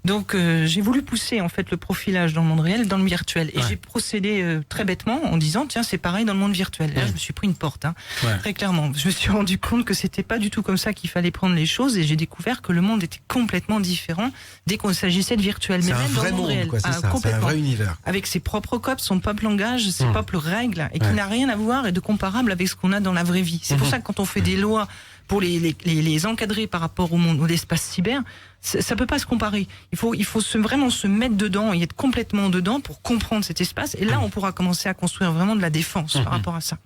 Donc j'ai voulu pousser en fait le profilage dans le monde réel, dans le virtuel. Et j'ai procédé très bêtement en disant, tiens, c'est pareil dans le monde virtuel. Là, je me suis pris une porte, très clairement. Je me suis rendu compte que c'était pas du tout comme ça qu'il fallait prendre les choses, et j'ai découvert que le monde était complètement différent dès qu'on s'agissait de virtuel. Mais même dans le monde réel. C'est un vrai univers. Avec ses propres codes, son propre langage, ses propres règles, et qui n'a rien à voir et de comparable avec ce qu'on a dans la vraie vie. C'est pour ça que quand on fait des lois pour les encadrer par rapport au monde, ou l'espace cyber, ça peut pas se comparer. Il faut vraiment se mettre dedans et être complètement dedans pour comprendre cet espace. Et là, on pourra commencer à construire vraiment de la défense par rapport à ça.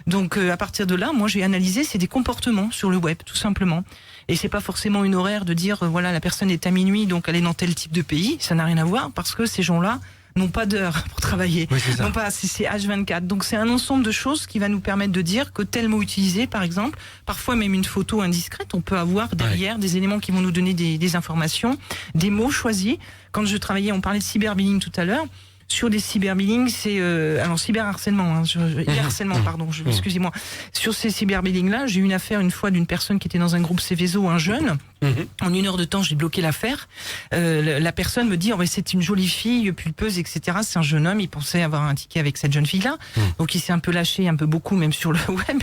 Donc, à partir de là, moi, j'ai analysé, c'est des comportements sur le web, tout simplement. Et c'est pas forcément une horaire de dire, voilà, la personne est à minuit, donc elle est dans tel type de pays. Ça n'a rien à voir, parce que ces gens-là n'ont pas d'heure pour travailler. Non pas, c'est H24. Donc c'est un ensemble de choses qui va nous permettre de dire que tel mot utilisé, par exemple, parfois même une photo indiscrète, on peut avoir derrière des éléments qui vont nous donner des informations, des mots choisis. Quand je travaillais, on parlait de cyberbullying tout à l'heure. Sur des cyberbullying, c'est alors cyberharcèlement, harcèlement, pardon, excusez-moi. Sur ces cyberbullying là, j'ai eu une affaire une fois d'une personne qui était dans un groupe Céveso, un jeune, En 1 heure de temps, j'ai bloqué l'affaire. La personne me dit, c'est une jolie fille, pulpeuse, etc. C'est un jeune homme, il pensait avoir un ticket avec cette jeune fille-là. Donc il s'est un peu lâché, un peu beaucoup, même sur le web.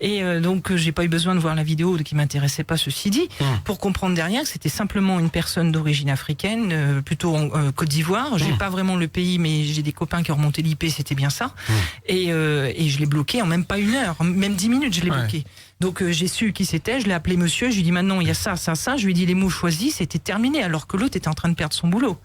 Et donc j'ai pas eu besoin de voir la vidéo qui m'intéressait pas, ceci dit, pour comprendre derrière que c'était simplement une personne d'origine africaine, plutôt en Côte d'Ivoire. J'ai pas vraiment le pays, mais j'ai des copains qui ont remonté l'IP, c'était bien ça. Et je l'ai bloqué en même pas 1 heure, même 10 minutes, je l'ai bloqué. Donc j'ai su qui c'était, je l'ai appelé monsieur, je lui ai dit maintenant il y a ça, ça, ça, je lui ai dit les mots choisis, c'était terminé, alors que l'autre était en train de perdre son boulot.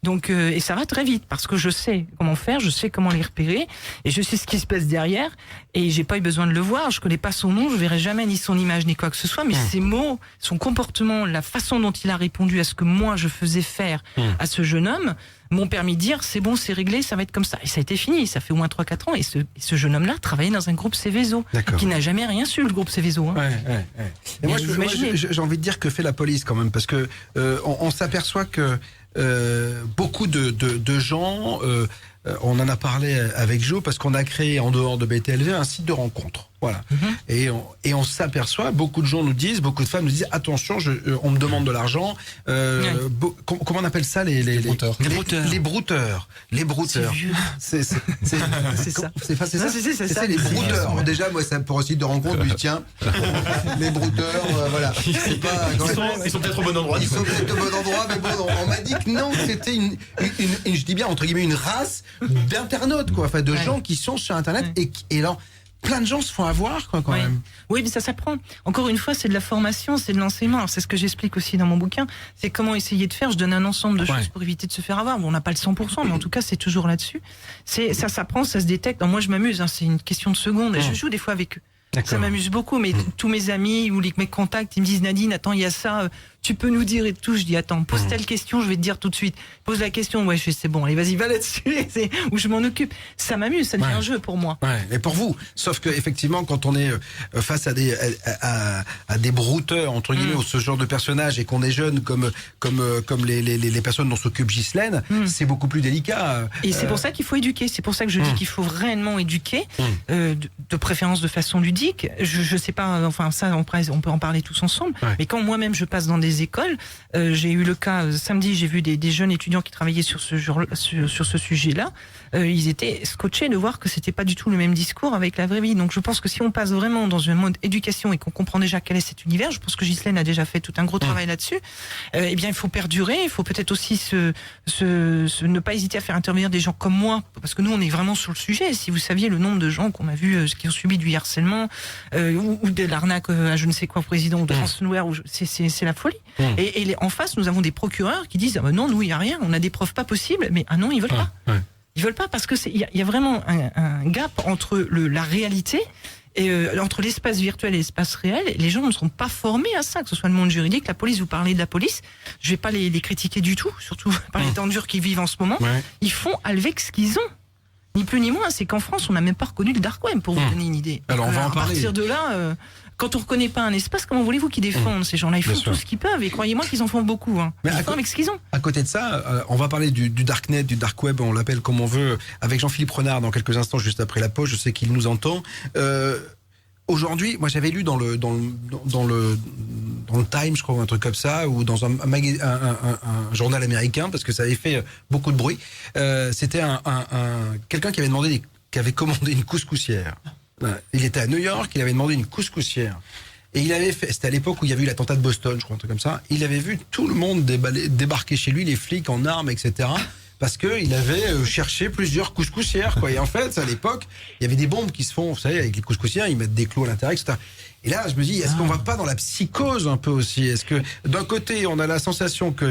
Donc et ça va très vite parce que je sais comment faire, je sais comment les repérer et je sais ce qui se passe derrière et j'ai pas eu besoin de le voir, je connais pas son nom, je verrai jamais ni son image ni quoi que ce soit, mais ses mots, son comportement, la façon dont il a répondu à ce que moi je faisais faire à ce jeune homme m'ont permis de dire c'est bon, c'est réglé, ça va être comme ça. Et ça a été fini, ça fait au moins 3-4 ans et ce jeune homme-là travaillait dans un groupe Céveso qui n'a jamais rien su, le groupe Céveso. Et moi j'ai envie de dire que fait la police quand même parce que on s'aperçoit que beaucoup de gens, on en a parlé avec Jo parce qu'on a créé en dehors de BTLV un site de rencontre. Voilà. Et on s'aperçoit, beaucoup de gens nous disent, beaucoup de femmes nous disent attention, on me demande de l'argent. Comment on appelle ça les brouteurs. Les brouteurs. Les brouteurs. C'est ça. C'est les brouteurs. Alors déjà, moi, c'est pour un site de rencontre, je dis tiens, les brouteurs, voilà. Ils sont peut-être au bon endroit. Ils sont peut-être au bon endroit, mais bon, on m'a dit que non, c'était je dis bien entre guillemets une race d'internautes, quoi, enfin de gens qui sont sur Internet et alors. Plein de gens se font avoir, quoi, quand même. Oui, mais ça s'apprend. Encore une fois, c'est de la formation, c'est de l'enseignement. Alors, c'est ce que j'explique aussi dans mon bouquin. C'est comment essayer de faire. Je donne un ensemble de choses pour éviter de se faire avoir. Bon, on n'a pas le 100%, mais en tout cas, c'est toujours là-dessus. Ça s'apprend, ça se détecte. Alors, moi, je m'amuse, c'est une question de secondes. Et je joue des fois avec eux. Ça m'amuse beaucoup, mais tous mes amis ou mes contacts, ils me disent Nadine, attends, il y a ça, tu peux nous dire et tout. Je dis attends, pose telle question, je vais te dire tout de suite. Pose la question, je fais c'est bon, allez vas-y, va là-dessus, où je m'en occupe. Ça m'amuse, ça devient un jeu pour moi. Et pour vous, sauf que effectivement, quand on est face à des brouteurs entre guillemets ou ce genre de personnages et qu'on est jeune comme les personnes dont s'occupe Ghislaine, c'est beaucoup plus délicat. Et c'est pour ça qu'il faut éduquer. C'est pour ça que je dis qu'il faut réellement éduquer, de préférence de façon ludique. Je sais pas, enfin ça, on peut en parler tous ensemble. Mais quand moi-même je passe dans des écoles, j'ai eu le cas samedi, j'ai vu des jeunes étudiants qui travaillaient sur ce sujet-là. Ils étaient scotchés de voir que c'était pas du tout le même discours avec la vraie vie. Donc je pense que si on passe vraiment dans un mode éducation et qu'on comprend déjà quel est cet univers, je pense que Ghislaine a déjà fait tout un gros travail là-dessus. Eh bien, il faut perdurer. Il faut peut-être aussi ne pas hésiter à faire intervenir des gens comme moi, parce que nous, on est vraiment sur le sujet. Si vous saviez le nombre de gens qu'on a vu qui ont subi du harcèlement ou de l'arnaque à je ne sais quoi au président ou de ransomware, c'est la folie. Et en face, nous avons des procureurs qui disent non, nous, il n'y a rien. On a des preuves pas possibles, mais non, ils veulent pas. Ils veulent pas parce que il y a vraiment un gap entre la réalité et entre l'espace virtuel et l'espace réel. Les gens ne seront pas formés à ça, que ce soit le monde juridique, la police. Vous parlez de la police, je vais pas les critiquer du tout, surtout par les temps durs qu'ils vivent en ce moment. Ils font avec ce qu'ils ont. Ni plus ni moins, c'est qu'en France, on n'a même pas reconnu le dark web, pour vous donner une idée. Alors, on va en parler. À partir de là, quand on reconnaît pas un espace, comment voulez-vous qu'ils défendent ces gens-là? Ils font tout ce qu'ils peuvent, et croyez-moi qu'ils en font beaucoup. Mais ils font avec ce qu'ils ont. À côté de ça, on va parler du darknet, du dark web, on l'appelle comme on veut, avec Jean-Philippe Renard dans quelques instants, juste après la pause. Je sais qu'il nous entend. Aujourd'hui, moi j'avais lu dans le Time, je crois, ou un truc comme ça, ou dans un journal américain, parce que ça avait fait beaucoup de bruit. C'était quelqu'un qui avait commandé une couscoussière. Il était à New York, il avait demandé une couscoussière. Et il avait fait, c'était à l'époque où il y avait eu l'attentat de Boston, je crois, un truc comme ça. Il avait vu tout le monde débarquer chez lui, les flics en armes, etc. Parce qu'il avait cherché plusieurs couscoussières, quoi. Et en fait, à l'époque, il y avait des bombes qui se font, vous savez, avec les couscoussières, ils mettent des clous à l'intérieur, etc. Et là, je me dis, est-ce qu'on va pas dans la psychose un peu aussi? Est-ce que d'un côté, on a la sensation que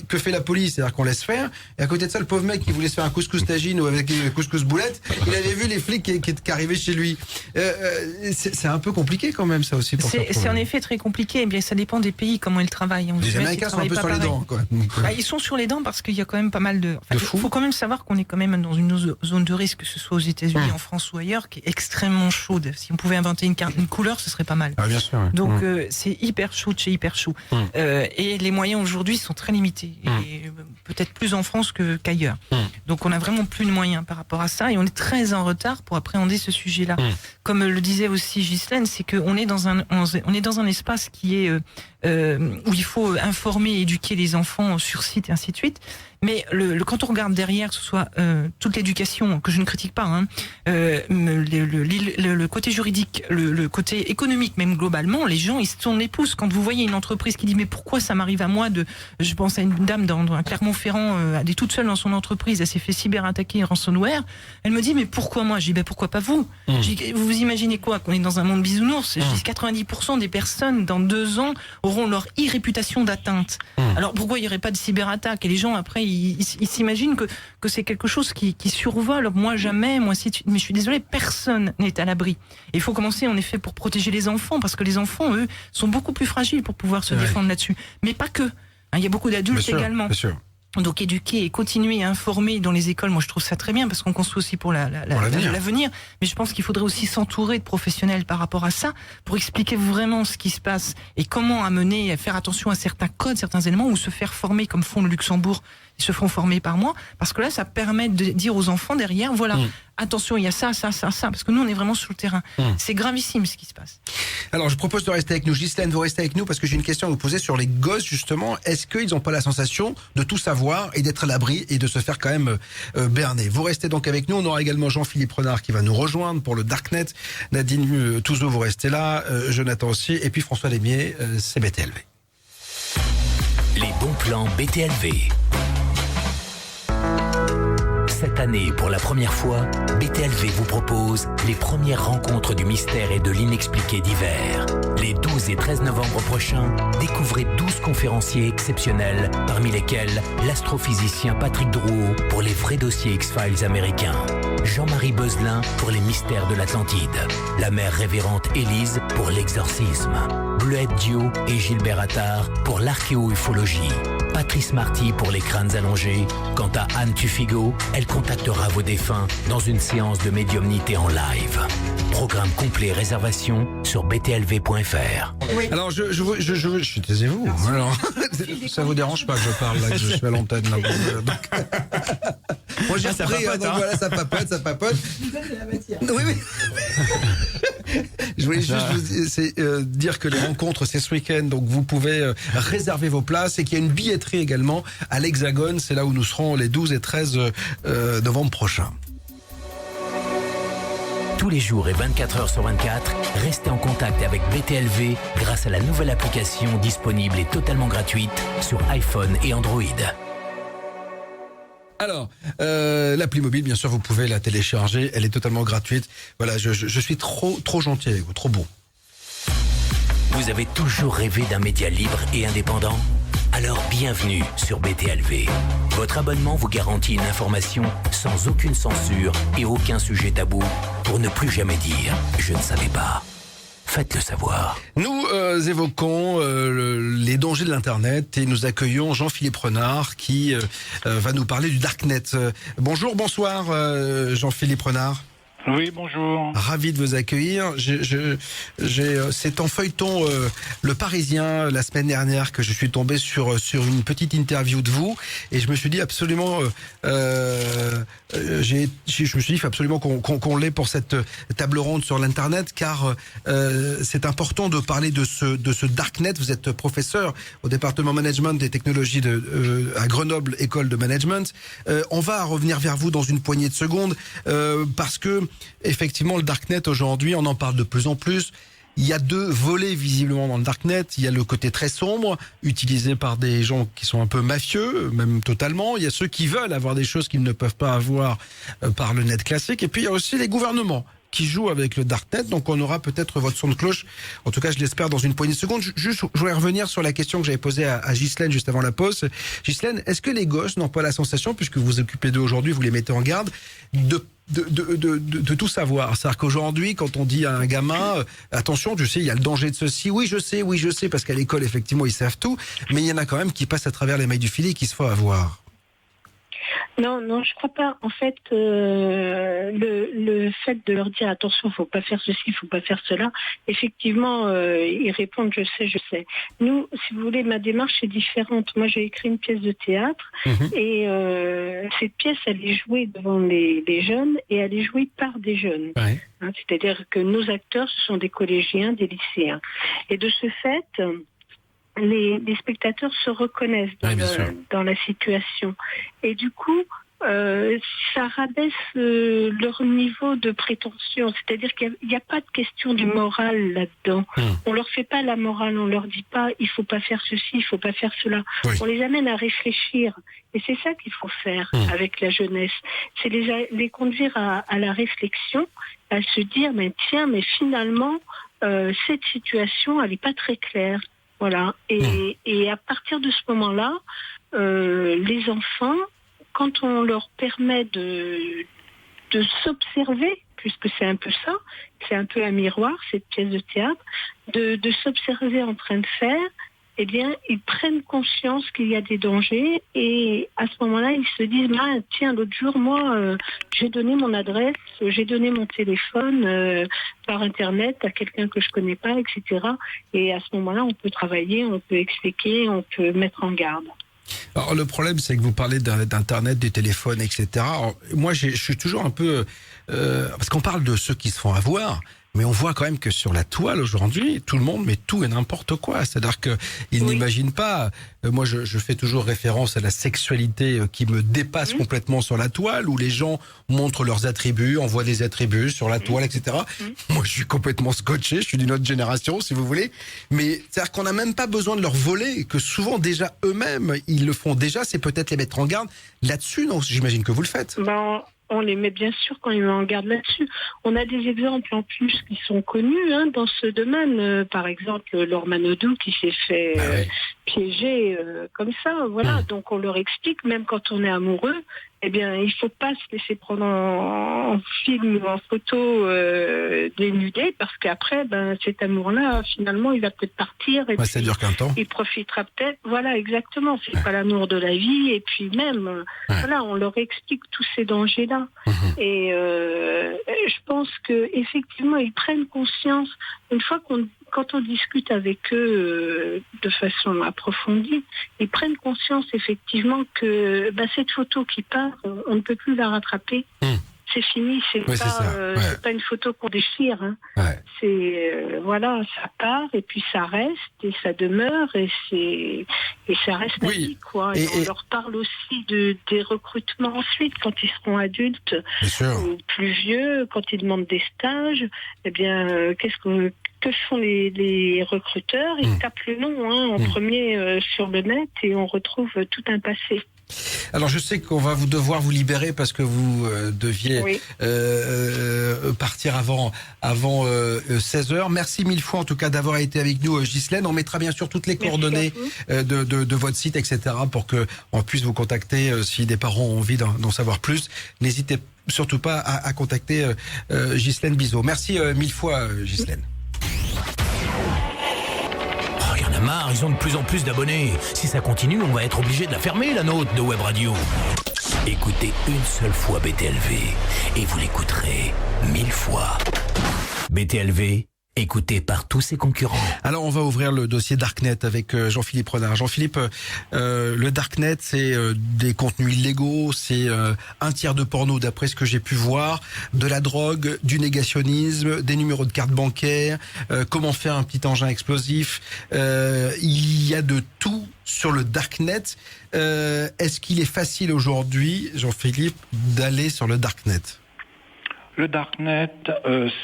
que fait la police, c'est-à-dire qu'on laisse faire, et à côté de ça, le pauvre mec qui voulait se faire un couscous tagine ou avec une couscous boulette, il avait vu les flics qui arrivaient chez lui. C'est un peu compliqué quand même, ça aussi. C'est en effet très compliqué. Eh bien, ça dépend des pays, comment ils travaillent. Les Américains sont un peu sur les dents, quoi. Ils sont sur les dents parce qu'il y a quand même pas mal de. Il faut quand même savoir qu'on est quand même dans une zone de risque, que ce soit aux États-Unis, en France ou ailleurs, qui est extrêmement chaude. Si on pouvait inventer une couleur, ce serait pas mal. Bien sûr, ouais. Donc c'est hyper chaud de chez hyper chaud. Et les moyens aujourd'hui sont très limités. Et peut-être plus en France qu'ailleurs. Donc on a vraiment plus de moyens par rapport à ça. Et on est très en retard pour appréhender ce sujet-là. Comme le disait aussi Ghislaine, c'est qu'on est dans un espace qui est où il faut informer et éduquer les enfants sur site et ainsi de suite. Mais quand on regarde derrière, que ce soit toute l'éducation, que je ne critique pas, hein, le côté juridique, le côté économique, même globalement, les gens, ils se tournent les pouces. Quand vous voyez une entreprise qui dit mais pourquoi ça m'arrive à moi je pense à une dame dans Clermont-Ferrand, elle est toute seule dans son entreprise, elle s'est fait cyberattaquer, ransomware. Elle me dit mais pourquoi moi? Je dis ben pourquoi pas vous? Je dis, vous imaginez quoi? Qu'on est dans un monde bisounours? Je dis 90% des personnes dans 2 ans auront leur e-réputation d'atteinte. Alors pourquoi il n'y aurait pas de cyberattaque? Et les gens après ils s'imaginent que c'est quelque chose qui survole. Moi jamais, moi si mais je suis désolée, personne n'est à l'abri. Et il faut commencer en effet pour protéger les enfants, parce que les enfants, eux, sont beaucoup plus fragiles pour pouvoir se défendre là-dessus. Mais pas que. Il y a beaucoup d'adultes également. Bien sûr. Donc éduquer et continuer à informer dans les écoles, moi je trouve ça très bien parce qu'on construit aussi pour l'avenir. Mais je pense qu'il faudrait aussi s'entourer de professionnels par rapport à ça pour expliquer vraiment ce qui se passe et comment amener à faire attention à certains codes, certains éléments, ou se faire former comme font le Luxembourg. Ils se font former par mois parce que là ça permet de dire aux enfants derrière, voilà, attention, il y a ça, parce que nous on est vraiment sur le terrain. C'est gravissime ce qui se passe. Alors je propose de rester avec nous. Ghislaine, vous restez avec nous parce que j'ai une question à vous poser sur les gosses justement. Est-ce qu'ils n'ont pas la sensation de tout savoir et d'être à l'abri et de se faire quand même berner? Vous restez donc avec nous. On aura également Jean-Philippe Renard qui va nous rejoindre pour le Darknet. Nadine Touzeau, vous restez là. Jonathan aussi. Et puis François Lémier, c'est BTLV. Les bons plans BTLV. Cette année, pour la première fois, BTLV vous propose les premières rencontres du mystère et de l'inexpliqué d'hiver. Les 12 et 13 novembre prochains, découvrez 12 conférenciers exceptionnels, parmi lesquels l'astrophysicien Patrick Drouot pour les vrais dossiers X-Files américains, Jean-Marie Beuzelin pour les mystères de l'Atlantide, la mère révérende Élise pour l'exorcisme, Bleuette Dio et Gilbert Attard pour l'archéo-ufologie, Patrice Marty pour les crânes allongés. Quant à Anne Tufigo, elle contactera vos défunts dans une séance de médiumnité en live. Programme complet, réservation sur btlv.fr. Oui. Alors je suis taisez-vous. Alors ça vous dérange pas que je parle là, que je suis à l'antenne là. Moi j'ai repris, donc voilà, ça papote. Oui. Je voulais juste vous dire que les rencontres c'est ce week-end, donc vous pouvez réserver vos places et qu'il y a une billetterie également à l'Hexagone. C'est là où nous serons les 12 et 13 novembre prochains. Tous les jours et 24 heures sur 24, restez en contact avec BTLV grâce à la nouvelle application disponible et totalement gratuite sur iPhone et Android. Alors, l'appli mobile, bien sûr, vous pouvez la télécharger. Elle est totalement gratuite. Voilà, je suis trop gentil avec vous, trop bon. Vous avez toujours rêvé d'un média libre et indépendant? Alors bienvenue sur BTLV. Votre abonnement vous garantit une information sans aucune censure et aucun sujet tabou pour ne plus jamais dire « je ne savais pas ». Faites-le savoir. Nous évoquons les dangers de l'Internet et nous accueillons Jean-Philippe Renard qui va nous parler du Darknet. Bonsoir Jean-Philippe Renard. Oui, bonjour. Ravi de vous accueillir. C'est en feuilleton Le Parisien la semaine dernière que je suis tombé sur une petite interview de vous et je me suis dit absolument, je me suis dit il faut absolument qu'on l'ait pour cette table ronde sur l'internet car c'est important de parler de ce Darknet. Vous êtes professeur au département management des technologies à Grenoble École de Management. On va revenir vers vous dans une poignée de secondes parce que effectivement, le Darknet aujourd'hui, on en parle de plus en plus. Il y a 2 volets visiblement dans le Darknet. Il y a le côté très sombre, utilisé par des gens qui sont un peu mafieux, même totalement. Il y a ceux qui veulent avoir des choses qu'ils ne peuvent pas avoir par le net classique. Et puis il y a aussi les gouvernements qui jouent avec le Darknet. Donc on aura peut-être votre son de cloche, en tout cas je l'espère, dans une poignée de secondes. Juste, je voudrais revenir sur la question que j'avais posée à Ghislaine juste avant la pause. Ghislaine, est-ce que les gosses n'ont pas la sensation, puisque vous vous occupez d'eux aujourd'hui, vous les mettez en garde, de tout savoir? C'est-à-dire qu'aujourd'hui, quand on dit à un gamin, attention, tu sais, il y a le danger de ceci, oui je sais, parce qu'à l'école, effectivement, ils savent tout, mais il y en a quand même qui passent à travers les mailles du filet et qui se font avoir. Non, je crois pas. En fait, le fait de leur dire attention, faut pas faire ceci, faut pas faire cela, effectivement, ils répondent je sais. Nous, si vous voulez, ma démarche est différente. Moi, j'ai écrit une pièce de théâtre et cette pièce, elle est jouée devant les jeunes et elle est jouée par des jeunes. Ouais. C'est-à-dire que nos acteurs, ce sont des collégiens, des lycéens. Et de ce fait, les spectateurs se reconnaissent dans la situation. Et du coup, ça rabaisse leur niveau de prétention. C'est-à-dire qu'il n'y a pas de question du moral là-dedans. On leur fait pas la morale, on leur dit pas il faut pas faire ceci, il faut pas faire cela. Oui. On les amène à réfléchir. Et c'est ça qu'il faut faire avec la jeunesse. C'est les conduire à la réflexion, à se dire mais finalement cette situation elle n'est pas très claire. Voilà. Et à partir de ce moment-là, les enfants, quand on leur permet de s'observer, puisque c'est un peu ça, c'est un peu un miroir, cette pièce de théâtre, de s'observer en train de faire, eh bien, ils prennent conscience qu'il y a des dangers et à ce moment-là, ils se disent tiens, l'autre jour, moi, j'ai donné mon adresse, j'ai donné mon téléphone par Internet à quelqu'un que je connais pas, etc. Et à ce moment-là, on peut travailler, on peut expliquer, on peut mettre en garde. Alors, le problème, c'est que vous parlez d'Internet, des téléphones, etc. Alors, moi, je suis toujours un peu... parce qu'on parle de ceux qui se font avoir, mais on voit quand même que sur la toile, aujourd'hui, tout le monde met tout et n'importe quoi. C'est-à-dire qu'ils n'imaginent pas... moi, je fais toujours référence à la sexualité qui me dépasse complètement sur la toile, où les gens montrent leurs attributs, envoient des attributs sur la toile, etc. Moi, je suis complètement scotché, je suis d'une autre génération, si vous voulez. Mais c'est-à-dire qu'on n'a même pas besoin de leur voler, que souvent, déjà, eux-mêmes, ils le font déjà. C'est peut-être les mettre en garde là-dessus, non? J'imagine que vous le faites. On les met bien sûr quand ils met en garde là-dessus. On a des exemples en plus qui sont connus dans ce domaine. Par exemple, Laure Manodou qui s'est fait piéger comme ça. Voilà. Donc on leur explique, même quand on est amoureux, eh bien, il faut pas se laisser prendre en film ou en photo dénudé, parce qu'après, cet amour-là, finalement, il va peut-être partir. Et puis, ça dure qu'un temps. Il profitera peut-être. Voilà, exactement. C'est pas l'amour de la vie. Et puis même, voilà, on leur explique tous ces dangers-là. Et je pense que effectivement, ils prennent conscience une fois quand on discute avec eux de façon approfondie, ils prennent conscience effectivement que cette photo qui part, on ne peut plus la rattraper. C'est fini, c'est pas une photo qu'on déchire. C'est voilà, ça part et puis ça reste et ça demeure et ça reste à vie, quoi. Et on leur parle aussi des recrutements ensuite quand ils seront adultes ou plus vieux, quand ils demandent des stages. Eh bien, que font les recruteurs? Ils tapent le nom en premier sur le net et on retrouve tout un passé. Alors je sais qu'on va devoir vous libérer parce que vous deviez partir avant 16h. Merci mille fois en tout cas d'avoir été avec nous, Ghislaine. On mettra bien sûr toutes les coordonnées de votre site, etc. pour qu'on puisse vous contacter si des parents ont envie d'en savoir plus. N'hésitez surtout pas à contacter Ghislaine Bizot. Merci mille fois, Ghislaine. Ils ont de plus en plus d'abonnés. Si ça continue, on va être obligé de la fermer, la nôtre de Web Radio. Écoutez une seule fois BTLV et vous l'écouterez 1000 fois. BTLV, écouté par tous ses concurrents. Alors on va ouvrir le dossier Darknet avec Jean-Philippe Renard. Jean-Philippe, le Darknet, c'est des contenus illégaux, c'est un tiers de porno d'après ce que j'ai pu voir, de la drogue, du négationnisme, des numéros de carte bancaire, comment faire un petit engin explosif. Il y a de tout sur le Darknet. Est-ce qu'il est facile aujourd'hui, Jean-Philippe, d'aller sur le Darknet ? Le Darknet,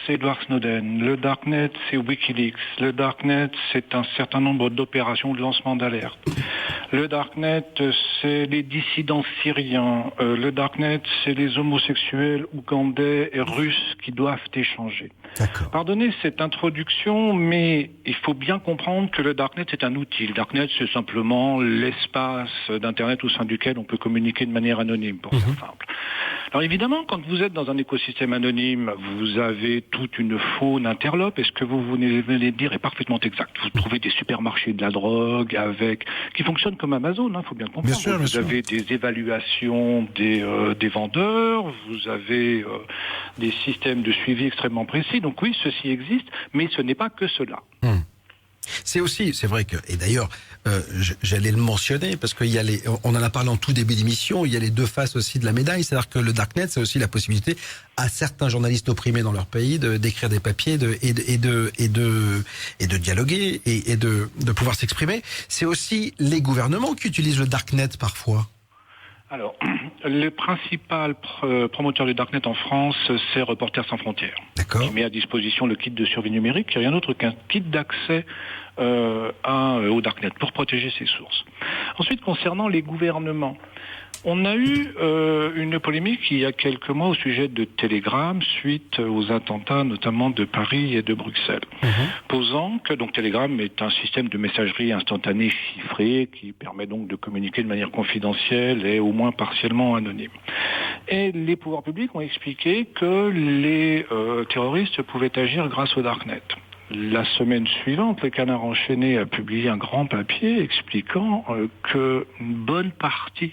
c'est Edward Snowden. Le Darknet, c'est Wikileaks. Le Darknet, c'est un certain nombre d'opérations de lancement d'alerte. Le Darknet, c'est les dissidents syriens. Le Darknet, c'est les homosexuels ougandais et russes qui doivent échanger. D'accord. Pardonnez cette introduction, mais il faut bien comprendre que le Darknet, c'est un outil. Le Darknet, c'est simplement l'espace d'Internet au sein duquel on peut communiquer de manière anonyme, pour faire simple. Alors évidemment, quand vous êtes dans un écosystème anonyme, vous avez toute une faune interlope, et ce que vous venez de dire est parfaitement exact. Vous trouvez des supermarchés de la drogue qui fonctionnent comme Amazon, faut bien comprendre. Bien sûr, vous avez des évaluations des vendeurs, vous avez des systèmes de suivi extrêmement précis. Donc oui, ceci existe, mais ce n'est pas que cela. c'est aussi, c'est vrai que, et d'ailleurs, j'allais le mentionner parce qu'il y a on en a parlé en tout début d'émission, il y a les deux faces aussi de la médaille, c'est-à-dire que le darknet, c'est aussi la possibilité à certains journalistes opprimés dans leur pays d'écrire des papiers, et de dialoguer et de pouvoir s'exprimer. C'est aussi les gouvernements qui utilisent le darknet parfois. Alors, le principal promoteur du darknet en France, c'est Reporters sans frontières. D'accord. Qui met à disposition le kit de survie numérique, qui n'est rien d'autre qu'un kit d'accès au darknet pour protéger ses sources. Ensuite, concernant les gouvernements, on a eu une polémique il y a quelques mois au sujet de Telegram suite aux attentats notamment de Paris et de Bruxelles, posant que donc Telegram est un système de messagerie instantanée chiffré qui permet donc de communiquer de manière confidentielle et au moins partiellement anonyme. Et les pouvoirs publics ont expliqué que les terroristes pouvaient agir grâce au darknet. La semaine suivante, le Canard enchaîné a publié un grand papier expliquant que une bonne partie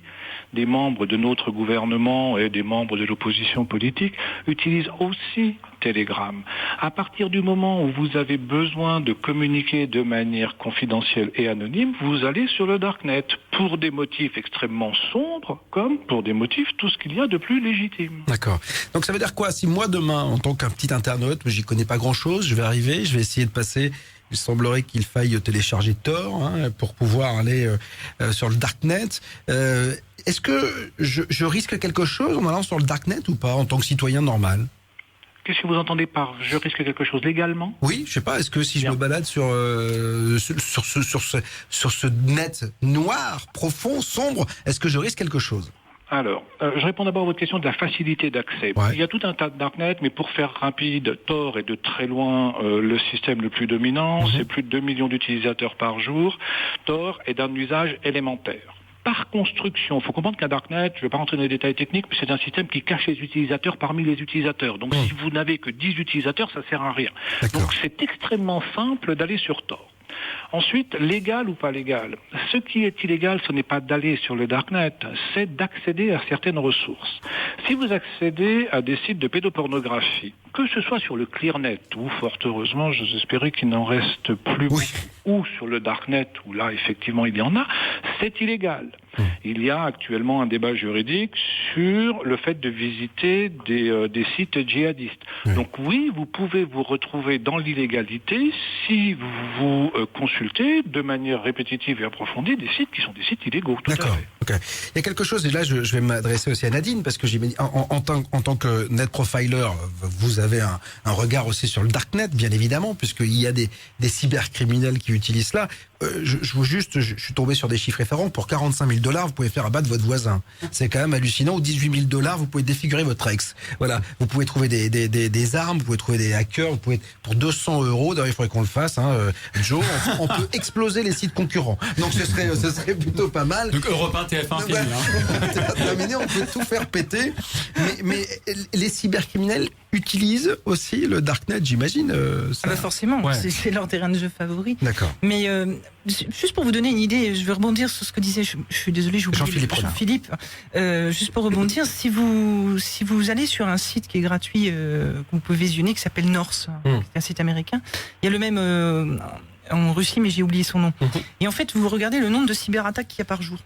des membres de notre gouvernement et des membres de l'opposition politique utilisent aussi Telegram. À partir du moment où vous avez besoin de communiquer de manière confidentielle et anonyme, vous allez sur le darknet pour des motifs extrêmement sombres comme pour des motifs tout ce qu'il y a de plus légitime. D'accord. Donc ça veut dire quoi? Si moi demain, en tant qu'un petit internaute, j'y connais pas grand-chose, je vais arriver, je vais essayer de passer... Il semblerait qu'il faille télécharger Tor pour pouvoir aller sur le darknet. Est-ce que je risque quelque chose en allant sur le darknet ou pas, en tant que citoyen normal? Qu'est-ce que vous entendez par « je risque quelque chose » légalement? Oui, je sais pas. Est-ce que si je me balade sur ce net noir, profond, sombre, est-ce que je risque quelque chose? Alors, je réponds d'abord à votre question de la facilité d'accès. Ouais. Il y a tout un tas de darknet, mais pour faire rapide, Tor est de très loin le système le plus dominant. C'est plus de 2 millions d'utilisateurs par jour. Tor est d'un usage élémentaire. Par construction, il faut comprendre qu'un darknet, je ne vais pas rentrer dans les détails techniques, mais c'est un système qui cache les utilisateurs parmi les utilisateurs. Donc si vous n'avez que 10 utilisateurs, ça ne sert à rien. D'accord. Donc c'est extrêmement simple d'aller sur Tor. Ensuite, légal ou pas légal. Ce qui est illégal, ce n'est pas d'aller sur le darknet, c'est d'accéder à certaines ressources. Si vous accédez à des sites de pédopornographie, que ce soit sur le ClearNet, ou fort heureusement, j'espérais qu'il n'en reste plus beaucoup, ou sur le darknet, où là, effectivement, il y en a, c'est illégal. Il y a actuellement un débat juridique sur le fait de visiter des sites djihadistes. Donc oui, vous pouvez vous retrouver dans l'illégalité si vous consultez de manière répétitive et approfondie des sites qui sont des sites illégaux. Tout à fait. Okay. Il y a quelque chose, et là je vais m'adresser aussi à Nadine, parce que en tant que net profiler, vous avez un regard aussi sur le darknet, bien évidemment, puisqu'il y a des cybercriminels qui utilisent cela. Je suis tombé sur des chiffres effarants. Pour 45 000 $, vous pouvez faire abattre votre voisin. C'est quand même hallucinant. Ou 18 000 $, vous pouvez défigurer votre ex. Voilà. Vous pouvez trouver des armes, vous pouvez trouver des hackers, vous pouvez, pour 200 €, d'ailleurs, il faudrait qu'on le fasse, Joe, on peut exploser les sites concurrents. Donc, ce serait plutôt pas mal. Donc, Europe 1, TF1, fini, terminé, on peut tout faire péter. Mais les cybercriminels utilisent aussi le darknet, j'imagine. Forcément. Ouais. C'est leur terrain de jeu favori. D'accord. Mais juste pour vous donner une idée, je vais rebondir sur ce que disait, je suis désolé, j'ai oublié Jean-Philippe. Juste pour rebondir, si vous allez sur un site qui est gratuit, que vous pouvez visionner, qui s'appelle Norse, qui est un site américain, il y a le même en Russie, mais j'ai oublié son nom. Et en fait, vous regardez le nombre de cyberattaques qu'il y a par jour.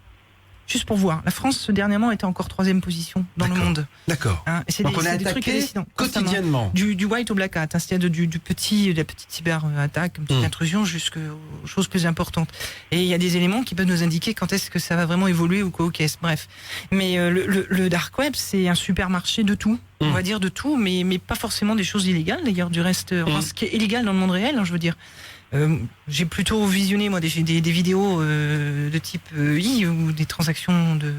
Juste pour voir. La France, dernièrement, était encore 3e position dans le monde. D'accord. Donc on est attaqué quotidiennement. Du white au black hat, c'est-à-dire de la petite cyberattaque, une petite intrusion, jusqu'aux choses plus importantes. Et il y a des éléments qui peuvent nous indiquer quand est-ce que ça va vraiment évoluer ou quoi, bref. Mais le dark web, c'est un supermarché de tout. On va dire de tout, mais pas forcément des choses illégales. D'ailleurs, du reste, ce qui est illégal dans le monde réel, je veux dire. J'ai plutôt visionné moi des vidéos de type I ou des transactions de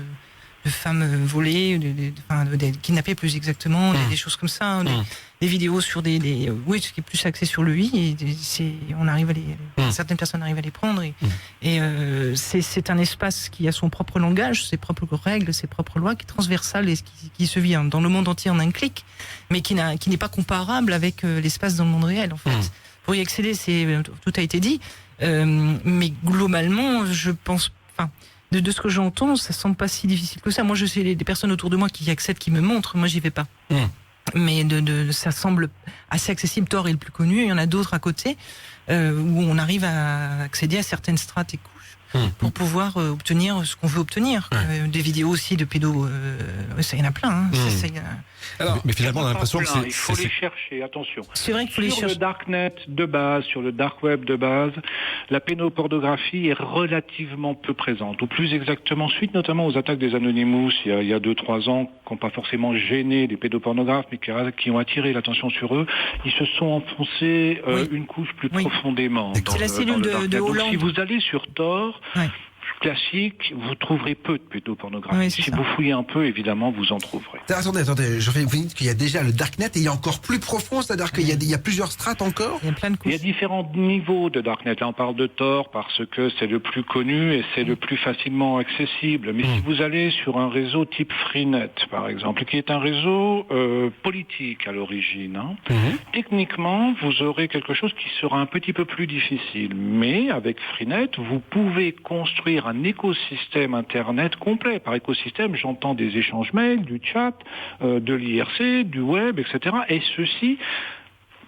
femmes volées, des kidnappées plus exactement, des choses comme ça, des vidéos sur ce qui est plus axé sur le I, et on arrive certaines personnes arrivent à les prendre, et c'est un espace qui a son propre langage, ses propres règles, ses propres lois, qui est transversal et qui se vit dans le monde entier en un clic, mais qui n'est pas comparable avec l'espace dans le monde réel en fait. Pour y accéder, tout a été dit, mais globalement, je pense, de ce que j'entends, ça semble pas si difficile que ça. Moi, je sais des personnes autour de moi qui y accèdent, qui me montrent, moi j'y vais pas. mais ça semble assez accessible. Tor est le plus connu, il y en a d'autres à côté, où on arrive à accéder à certaines strates et couches pour pouvoir obtenir ce qu'on veut obtenir. Des vidéos aussi de pédos, ça y en a plein. Hein. Alors, mais finalement, on a l'impression que il faut les chercher, attention. C'est vrai qu'il faut les chercher. Sur le darknet de base, sur le dark web de base, la pédopornographie est relativement peu présente. Ou plus exactement, suite notamment aux attaques des Anonymous il y a 2-3 ans, qui n'ont pas forcément gêné les pédopornographes, mais qui ont attiré l'attention sur eux, ils se sont enfoncés une couche plus profondément. C'est la cellule de Hollande. Donc, si vous allez sur Tor, classique, vous trouverez peu de pédopornographie. Oui, si vous fouillez un peu, évidemment, vous en trouverez. Attendez, vous dites qu'il y a déjà le darknet et il y a encore plus profond, c'est-à-dire qu'il y a plusieurs strates encore. Il y a plein de couches. Il y a différents niveaux de darknet. Là, on parle de Tor parce que c'est le plus connu et c'est le plus facilement accessible. Mais si vous allez sur un réseau type Freenet, par exemple, qui est un réseau politique à l'origine, techniquement, vous aurez quelque chose qui sera un petit peu plus difficile. Mais avec Freenet, vous pouvez construire un écosystème Internet complet. Par écosystème, j'entends des échanges mails, du chat, de l'IRC, du web, etc. Et ceci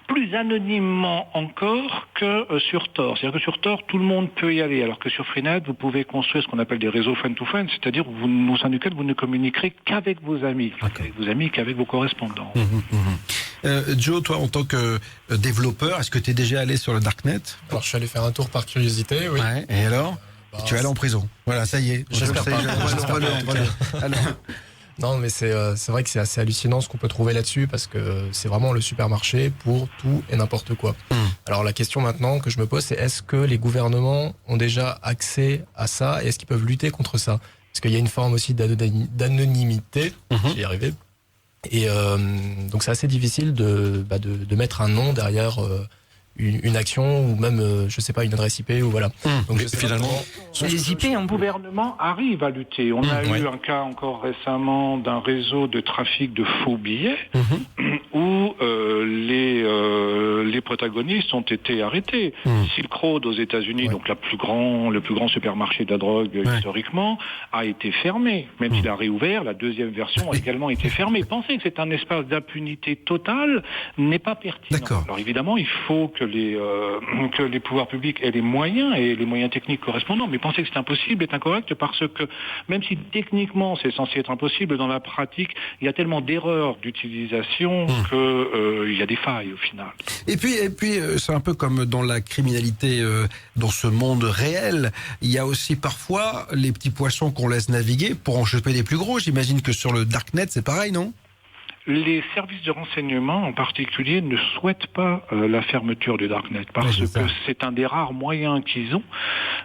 plus anonymement encore que sur Tor. C'est-à-dire que sur Tor, tout le monde peut y aller, alors que sur Freenet, vous pouvez construire ce qu'on appelle des réseaux fan-to-fan, c'est-à-dire au sein duquel vous ne communiquerez qu'avec vos amis, qu'avec vos correspondants. Joe, toi, en tant que développeur, est-ce que tu es déjà allé sur le darknet ? Alors, je suis allé faire un tour par curiosité, oui. Ouais, et alors tu vas aller en prison. Voilà, ça y est. J'espère pas. Alors. Non, mais c'est vrai que c'est assez hallucinant ce qu'on peut trouver là-dessus parce que c'est vraiment le supermarché pour tout et n'importe quoi. Alors la question maintenant que je me pose, c'est est-ce que les gouvernements ont déjà accès à ça et est-ce qu'ils peuvent lutter contre ça ? Parce qu'il y a une forme aussi d'anonymité, j'y ai arrivé. Et donc c'est assez difficile de mettre un nom derrière une action ou même je sais pas, une adresse IP ou voilà. Donc finalement les IP le gouvernement arrive à lutter. On a eu un cas encore récemment d'un réseau de trafic de faux billets où les protagonistes ont été arrêtés. Silk Road aux États-Unis, donc le plus grand supermarché de la drogue historiquement, a été fermé. Même s'il a réouvert, la deuxième version a également été fermée. Penser que c'est un espace d'impunité totale n'est pas pertinent. D'accord. Alors évidemment, il faut que les pouvoirs publics aient les moyens et les moyens techniques correspondants, mais penser que c'est impossible est incorrect parce que même si techniquement c'est censé être impossible, dans la pratique il y a tellement d'erreurs d'utilisation qu'il y a des failles au final. Et puis c'est un peu comme dans la criminalité, dans ce monde réel, il y a aussi parfois les petits poissons qu'on laisse naviguer pour en choper les plus gros. J'imagine que sur le darknet c'est pareil, non ? Les services de renseignement, en particulier, ne souhaitent pas la fermeture du darknet parce que c'est un des rares moyens qu'ils ont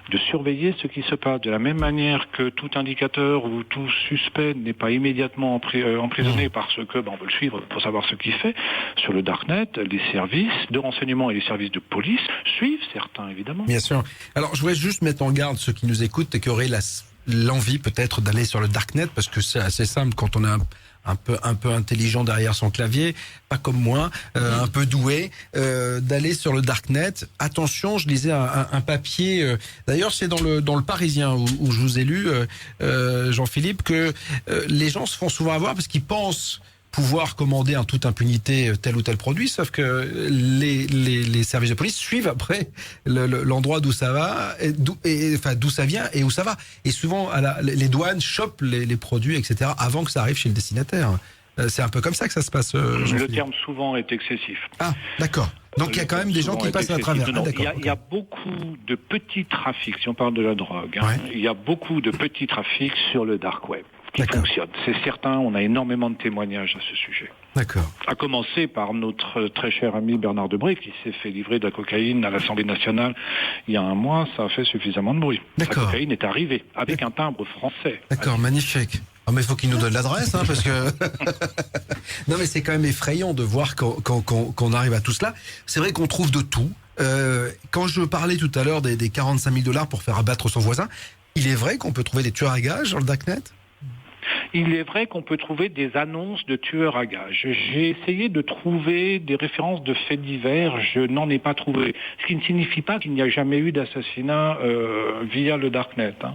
de surveiller ce qui se passe. De la même manière que tout indicateur ou tout suspect n'est pas immédiatement emprisonné parce que on veut le suivre pour savoir ce qu'il fait. Sur le darknet, les services de renseignement et les services de police suivent certains, évidemment. Bien sûr. Alors, je voudrais juste mettre en garde ceux qui nous écoutent et qui auraient l'envie peut-être d'aller sur le darknet parce que c'est assez simple quand on est un peu intelligent derrière son clavier, pas comme moi, un peu doué, d'aller sur le darknet. Attention, je lisais un papier, d'ailleurs c'est dans le Parisien où je vous ai lu, Jean-Philippe, que les gens se font souvent avoir parce qu'ils pensent pouvoir commander en toute impunité tel ou tel produit, sauf que les services de police suivent après l'endroit d'où ça va, d'où ça vient et où ça va. Et souvent, les douanes chopent les produits, etc., avant que ça arrive chez le destinataire. C'est un peu comme ça que ça se passe. Le terme souvent est excessif. Ah, d'accord. Donc il y a quand même des gens qui passent à travers. Il y a beaucoup de petits trafics, si on parle de la drogue, il y a beaucoup de petits trafics sur le dark web qui fonctionnent. C'est certain, on a énormément de témoignages à ce sujet. D'accord. À commencer par notre très cher ami Bernard Debré qui s'est fait livrer de la cocaïne à l'Assemblée nationale il y a un mois, ça a fait suffisamment de bruit. D'accord. La cocaïne est arrivée avec un timbre français. D'accord, magnifique. Oh, mais il faut qu'il nous donne l'adresse, parce que... Non, mais c'est quand même effrayant de voir qu'on arrive à tout cela. C'est vrai qu'on trouve de tout. Quand je parlais tout à l'heure des 45 000 $ pour faire abattre son voisin, il est vrai qu'on peut trouver des tueurs à gages dans le darknet ? il est vrai qu'on peut trouver des annonces de tueurs à gages. J'ai essayé de trouver des références de faits divers, je n'en ai pas trouvé. Ce qui ne signifie pas qu'il n'y a jamais eu d'assassinat via le Darknet. Hein.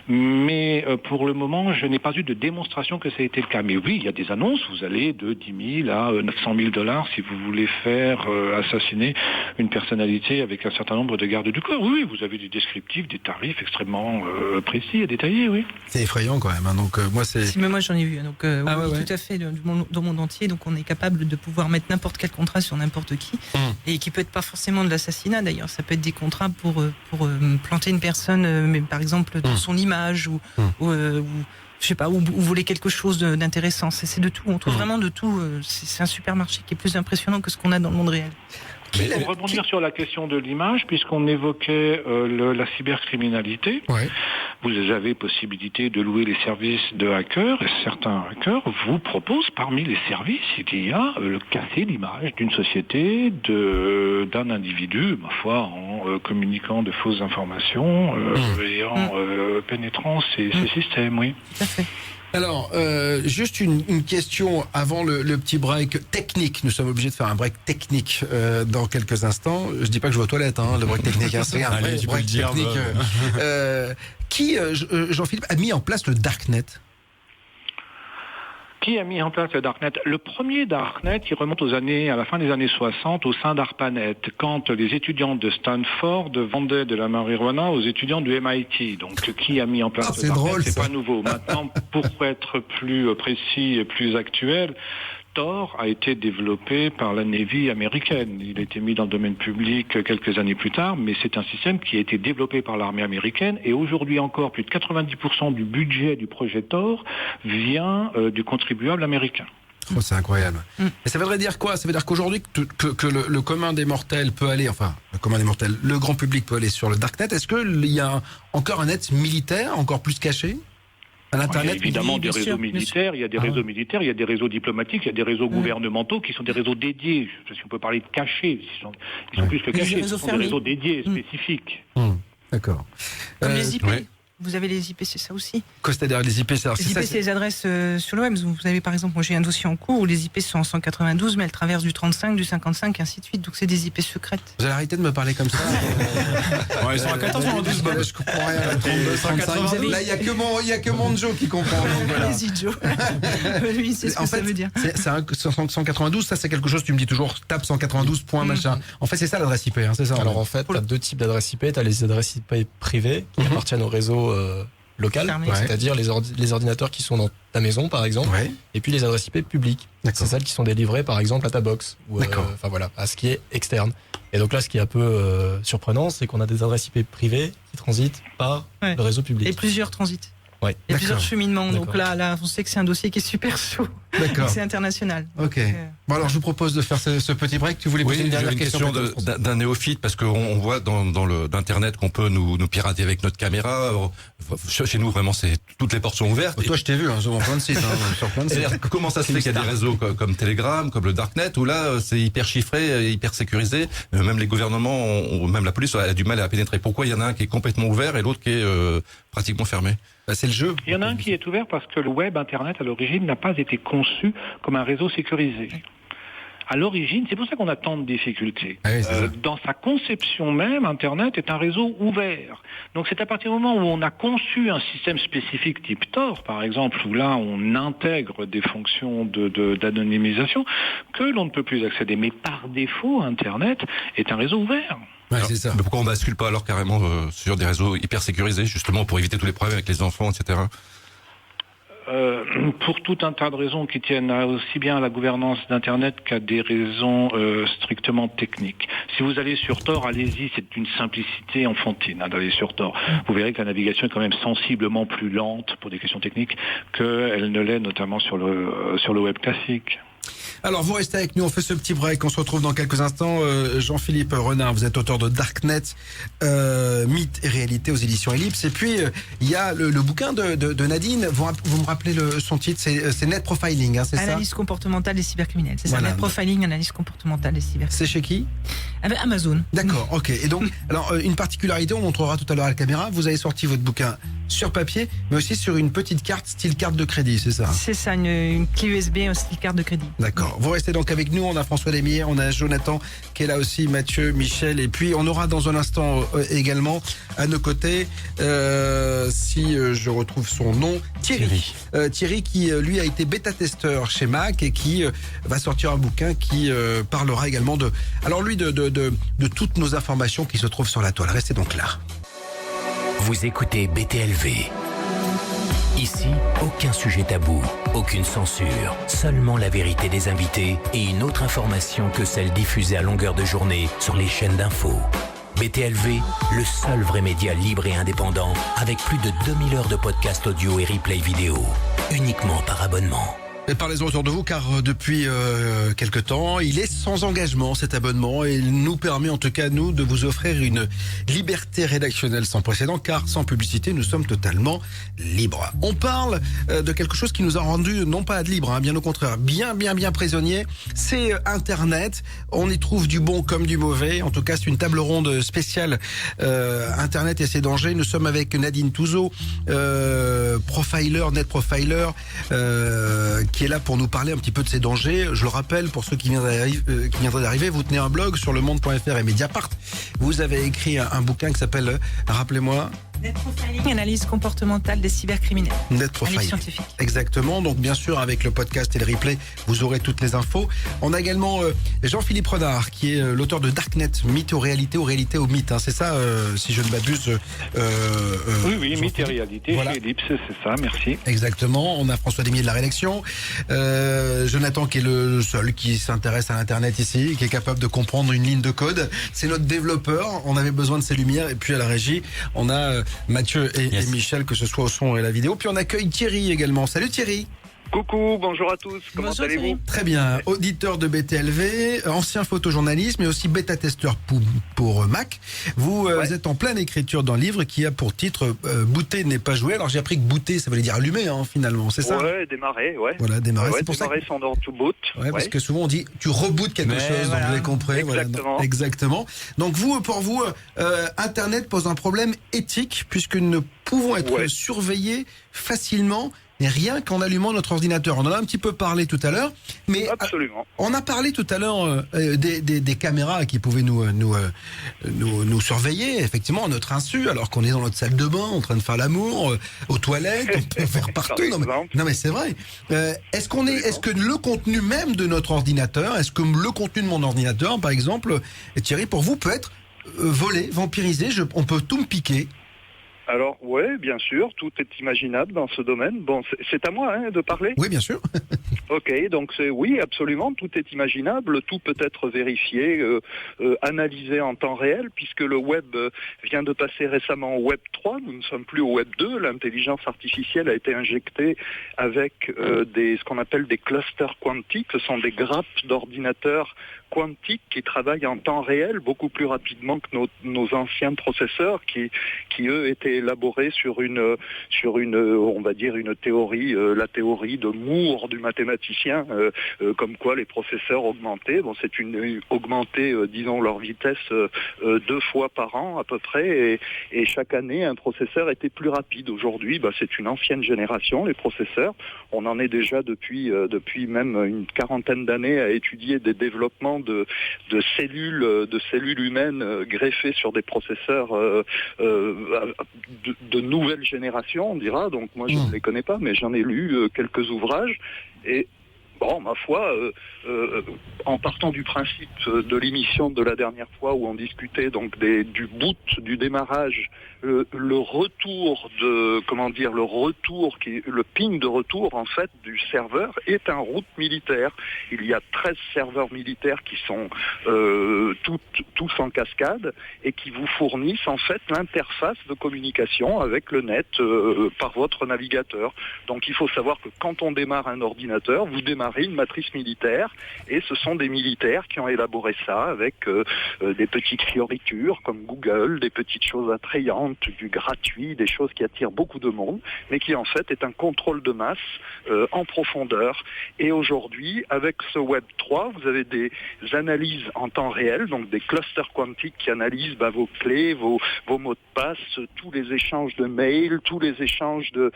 Mais pour le moment, je n'ai pas eu de démonstration que ça a été le cas. Mais oui, il y a des annonces, vous allez de 10 000 à 900 000 $ si vous voulez faire assassiner une personnalité avec un certain nombre de gardes du corps. Oui, vous avez des descriptifs, des tarifs extrêmement précis et détaillés, oui. C'est effrayant quand même. Hein. Donc moi c'est. Si, mais moi j'en ai vu. Donc oui, tout à fait, dans le monde entier. Donc on est capable de pouvoir mettre n'importe quel contrat sur n'importe qui, et qui peut être pas forcément de l'assassinat d'ailleurs. Ça peut être des contrats pour planter une personne, mais par exemple dans son image ou je sais pas, ou vous voulez quelque chose d'intéressant. C'est de tout. On trouve vraiment de tout. C'est un supermarché qui est plus impressionnant que ce qu'on a dans le monde réel. Pour rebondir sur la question de l'image, puisqu'on évoquait la cybercriminalité, vous avez possibilité de louer les services de hackers, et certains hackers vous proposent parmi les services, il y a le casser l'image d'une société, d'un individu, ma foi, en communiquant de fausses informations et en pénétrant ces systèmes, oui. Tout à fait. Alors, juste une question avant le petit break technique. Nous sommes obligés de faire un break technique dans quelques instants. Je dis pas que je vais aux toilettes, hein, le break technique. Hein, c'est un vrai break technique. Qui, Jean-Philippe, a mis en place le Darknet ? Qui a mis en place le Darknet ? Le premier Darknet, il remonte à la fin des années 60 au sein d'ARPANET, quand les étudiants de Stanford vendaient de la marijuana aux étudiants du MIT. Donc, qui a mis en place le Darknet ? C'est pas nouveau. Maintenant, pour être plus précis et plus actuel, Tor a été développé par la Navy américaine. Il a été mis dans le domaine public quelques années plus tard, mais c'est un système qui a été développé par l'armée américaine, et aujourd'hui encore, plus de 90% du budget du projet Tor vient du contribuable américain. Oh, c'est incroyable. Et ça voudrait dire quoi ? Ça veut dire qu'aujourd'hui, que le commun des mortels peut aller, le grand public peut aller sur le Darknet. Est-ce qu'il y a encore un net militaire, encore plus caché ? Il y a évidemment des réseaux militaires, il y a des réseaux militaires, il y a des réseaux diplomatiques, il y a des réseaux gouvernementaux qui sont des réseaux dédiés. Je sais pas si on peut parler de cachés, ils sont plus que cachés, ce sont des réseaux dédiés, spécifiques. D'accord. Comme les IP. Vous avez les IP, c'est ça aussi. C'est-à-dire les IP, c'est les adresses sur le web. Vous avez par exemple, moi j'ai un dossier en cours où les IP sont en 192, mais elles traversent du 35, du 55, ainsi de suite. Donc c'est des IP secrètes. Vous allez arrêter de me parler comme ça. Ils sont à 1492. Je comprends rien. 32, 35. Là, il y a que mon Joe qui comprend. Vas-y, Joe. Lui, c'est ce que ça veut dire. C'est un 192, ça c'est quelque chose, tu me dis toujours, tape 192 point machin. En fait, c'est ça l'adresse IP, hein, c'est ça. Alors en fait, tu as deux types d'adresses IP. Tu as les adresses IP privées qui appartiennent au réseau local, c'est-à-dire les ordinateurs qui sont dans ta maison par exemple, et puis les adresses IP publiques. C'est celles qui sont délivrées par exemple à ta box, ou à ce qui est externe. Et donc là, ce qui est un peu surprenant, c'est qu'on a des adresses IP privées qui transitent par le réseau public. Et plusieurs transits. Il y a plusieurs cheminements, donc là, on sait que c'est un dossier qui est super chaud. D'accord. C'est international. Ok. Bon, alors je vous propose de faire ce petit break. Tu voulais poser une dernière question d'un néophyte, parce qu'on voit dans d'internet qu'on peut nous pirater avec notre caméra. Chez nous, vraiment, toutes les portes sont ouvertes. Toi, je t'ai vu sur plein de sites. Sur plein de sites. Comment ça se fait qu'il y a des réseaux comme Telegram, comme le Darknet, où là, c'est hyper chiffré, hyper sécurisé. Même les gouvernements, même la police a du mal à pénétrer. Pourquoi il y en a un qui est complètement ouvert et l'autre qui est pratiquement fermé? C'est le jeu. Il y en a un qui est ouvert parce que le web, Internet, à l'origine, n'a pas été conçu comme un réseau sécurisé. À l'origine, c'est pour ça qu'on a tant de difficultés. Dans sa conception même, Internet est un réseau ouvert. Donc c'est à partir du moment où on a conçu un système spécifique type Tor, par exemple, où là on intègre des fonctions d'anonymisation, que l'on ne peut plus accéder. Mais par défaut, Internet est un réseau ouvert. C'est ça. Mais pourquoi on bascule pas alors carrément sur des réseaux hyper sécurisés, justement pour éviter tous les problèmes avec les enfants, etc. Pour tout un tas de raisons qui tiennent aussi bien à la gouvernance d'Internet qu'à des raisons strictement techniques. Si vous allez sur Tor, allez-y, c'est d'une simplicité enfantine d'aller sur Tor. Vous verrez que la navigation est quand même sensiblement plus lente pour des questions techniques qu'elle ne l'est notamment sur le web classique. Alors vous restez avec nous, on fait ce petit break, on se retrouve dans quelques instants. Jean-Philippe Renard, vous êtes auteur de Darknet, mythe et réalité aux éditions Ellipse. Et puis il y a le bouquin de Nadine, vous me rappelez son titre, c'est Net Profiling, hein, c'est ça ? Analyse comportementale des cybercriminels, c'est ça, Net Profiling, analyse comportementale des cybercriminels. C'est chez qui ? Avec Amazon. D'accord, ok. Et donc, alors une particularité, on montrera tout à l'heure à la caméra, vous avez sorti votre bouquin sur papier, mais aussi sur une petite carte, style carte de crédit, c'est ça? C'est ça, une clé USB, un style carte de crédit. D'accord. Vous restez donc avec nous. On a François Desmier, on a Jonathan qui est là aussi, Mathieu, Michel, et puis on aura dans un instant également à nos côtés, si je retrouve son nom, Thierry. Thierry qui lui a été bêta-testeur chez Mac et qui va sortir un bouquin qui parlera également de toutes nos informations qui se trouvent sur la toile. Restez donc là. Vous écoutez BTLV. Ici, aucun sujet tabou, aucune censure, seulement la vérité des invités et une autre information que celle diffusée à longueur de journée sur les chaînes d'infos. BTLV, le seul vrai média libre et indépendant avec plus de 2000 heures de podcasts audio et replay vidéo, uniquement par abonnement. Et parlez-en autour de vous car depuis quelque temps, il est sans engagement cet abonnement et il nous permet en tout cas nous de vous offrir une liberté rédactionnelle sans précédent car sans publicité nous sommes totalement libres. On parle de quelque chose qui nous a rendu non pas libres, bien au contraire, bien prisonniers, c'est Internet. On y trouve du bon comme du mauvais. En tout cas, c'est une table ronde spéciale Internet et ses dangers. Nous sommes avec Nadine Touzeau, net profiler, qui est là pour nous parler un petit peu de ces dangers. Je le rappelle, pour ceux qui viendraient d'arriver, vous tenez un blog sur lemonde.fr et Mediapart. Vous avez écrit un bouquin qui s'appelle, rappelez-moi... Net Profiling, analyse comportementale des cybercriminels. Net Profiling. Scientifique. Exactement. Donc, bien sûr, avec le podcast et le replay, vous aurez toutes les infos. On a également Jean-Philippe Renard, qui est l'auteur de Darknet, mythe ou réalité au mythe. Hein. C'est ça, si je ne m'abuse. Oui, mythe et réalité. Voilà. Chez Ellipse, c'est ça. Merci. Exactement. On a François Desmier de la rédaction. Jonathan, qui est le seul qui s'intéresse à l'Internet ici, qui est capable de comprendre une ligne de code. C'est notre développeur. On avait besoin de ses lumières. Et puis, à la régie, on a Mathieu et Michel, que ce soit au son et la vidéo. Puis on accueille Thierry également. Salut Thierry. Coucou, bonjour à tous, comment allez-vous? Très bien, auditeur de BTLV, ancien photojournaliste, mais aussi bêta-testeur pour Mac. Vous êtes en pleine écriture d'un livre qui a pour titre Booter n'est pas jouer. Alors j'ai appris que booter, ça voulait dire allumer finalement, c'est ça? Ouais, démarrer, ouais. Voilà, démarrer, c'est pour démarrer ça. Sans to boot. Ouais, parce que souvent on dit tu rebootes quelque chose, donc vous avez compris. Exactement. Voilà, exactement. Donc pour vous, Internet pose un problème éthique puisque nous ne pouvons être surveillés facilement. Et rien qu'en allumant notre ordinateur. On en a un petit peu parlé tout à l'heure, mais absolument. On a parlé tout à l'heure des caméras qui pouvaient nous surveiller, effectivement, à notre insu, alors qu'on est dans notre salle de bain, en train de faire l'amour, aux toilettes, on peut faire partout. Non mais c'est vrai. Est-ce que le contenu même de notre ordinateur, est-ce que le contenu de mon ordinateur, par exemple, Thierry, pour vous, peut être volé, vampirisé, on peut tout me piquer? Alors, ouais, bien sûr, tout est imaginable dans ce domaine. Bon, c'est à moi de parler. Oui, bien sûr. Ok, donc oui, absolument, tout est imaginable, tout peut être vérifié, analysé en temps réel, puisque le web vient de passer récemment au web 3, nous ne sommes plus au web 2, l'intelligence artificielle a été injectée avec ce qu'on appelle des clusters quantiques, ce sont des grappes d'ordinateurs quantiques qui travaillent en temps réel, beaucoup plus rapidement que nos anciens processeurs qui eux étaient élaborés sur une on va dire une théorie, la théorie de Moore du mathématicien, comme quoi les processeurs augmentaient. Bon, augmentaient, disons, leur vitesse 2 fois par an à peu près, et chaque année un processeur était plus rapide. Aujourd'hui, c'est une ancienne génération, les processeurs. On en est déjà depuis même une quarantaine d'années à étudier des développements de cellules humaines greffées sur des processeurs de nouvelle génération, on dira. Donc moi je ne les connais pas, mais j'en ai lu quelques ouvrages. Et bon, ma foi, en partant du principe de l'émission de la dernière fois où on discutait donc du boot, du démarrage, le retour le ping de retour en fait du serveur est un route militaire. Il y a 13 serveurs militaires qui sont tous en cascade et qui vous fournissent en fait l'interface de communication avec le net par votre navigateur. Donc il faut savoir que quand on démarre un ordinateur, vous démarrez démarrer une matrice militaire. Et ce sont des militaires qui ont élaboré ça avec des petites fioritures comme Google, des petites choses attrayantes, du gratuit, des choses qui attirent beaucoup de monde, mais qui en fait est un contrôle de masse en profondeur. Et aujourd'hui, avec ce Web 3, vous avez des analyses en temps réel, donc des clusters quantiques qui analysent vos clés, vos mots de passe, tous les échanges de mails, tous les échanges de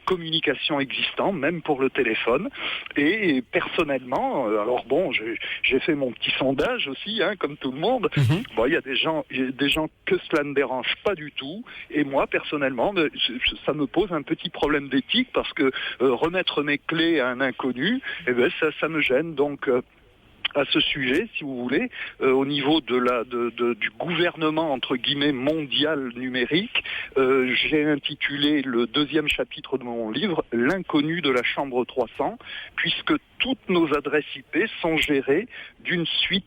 communication existants, même pour le téléphone. Et personnellement, alors bon, j'ai fait mon petit sondage aussi, comme tout le monde. Bon, il y a des gens que cela ne dérange pas du tout. Et moi, personnellement, ça me pose un petit problème d'éthique parce que remettre mes clés à un inconnu, ça me gêne. Donc, à ce sujet, si vous voulez, au niveau du gouvernement entre guillemets mondial numérique, j'ai intitulé le 2e chapitre de mon livre l'inconnu de la chambre 300, puisque toutes nos adresses IP sont gérées d'une suite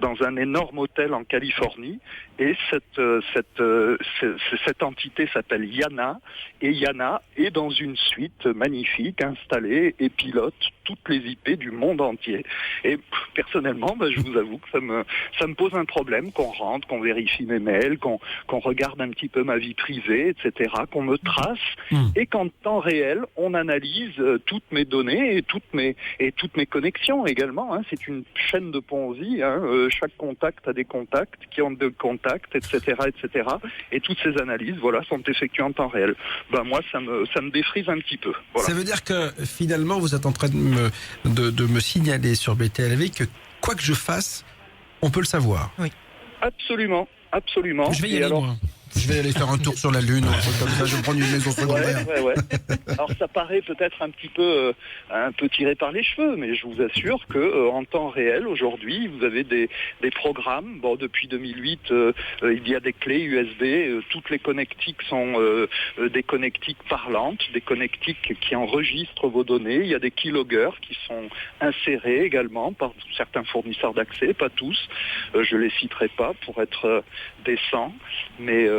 dans un énorme hôtel en Californie, et cette entité s'appelle Yana, et Yana est dans une suite magnifique installée et pilote toutes les IP du monde entier. Et personnellement, je vous avoue que ça me pose un problème qu'on rentre, qu'on vérifie mes mails, qu'on regarde un petit peu ma vie privée, etc., qu'on me trace, et qu'en temps réel, on analyse toutes mes données et toutes mes connexions également. C'est une chaîne de Ponzi. Chaque contact a des contacts qui ont des contacts, etc., etc. Et toutes ces analyses, sont effectuées en temps réel. Moi, ça me défrise un petit peu. Voilà. Ça veut dire que finalement, vous êtes en train de me signaler sur BTLV que quoi que je fasse, on peut le savoir. Oui. Absolument. Je vais y aller, moi. Je vais aller faire un tour sur la Lune, un truc comme ça, je vais prendre une maison secondaire. Ouais. Alors ça paraît peut-être un peu tiré par les cheveux, mais je vous assure que en temps réel, aujourd'hui, vous avez des programmes. Bon, depuis 2008, il y a des clés USB. Toutes les connectiques sont des connectiques parlantes, des connectiques qui enregistrent vos données. Il y a des keyloggers qui sont insérés également par certains fournisseurs d'accès, pas tous. Je les citerai pas pour être décent, mais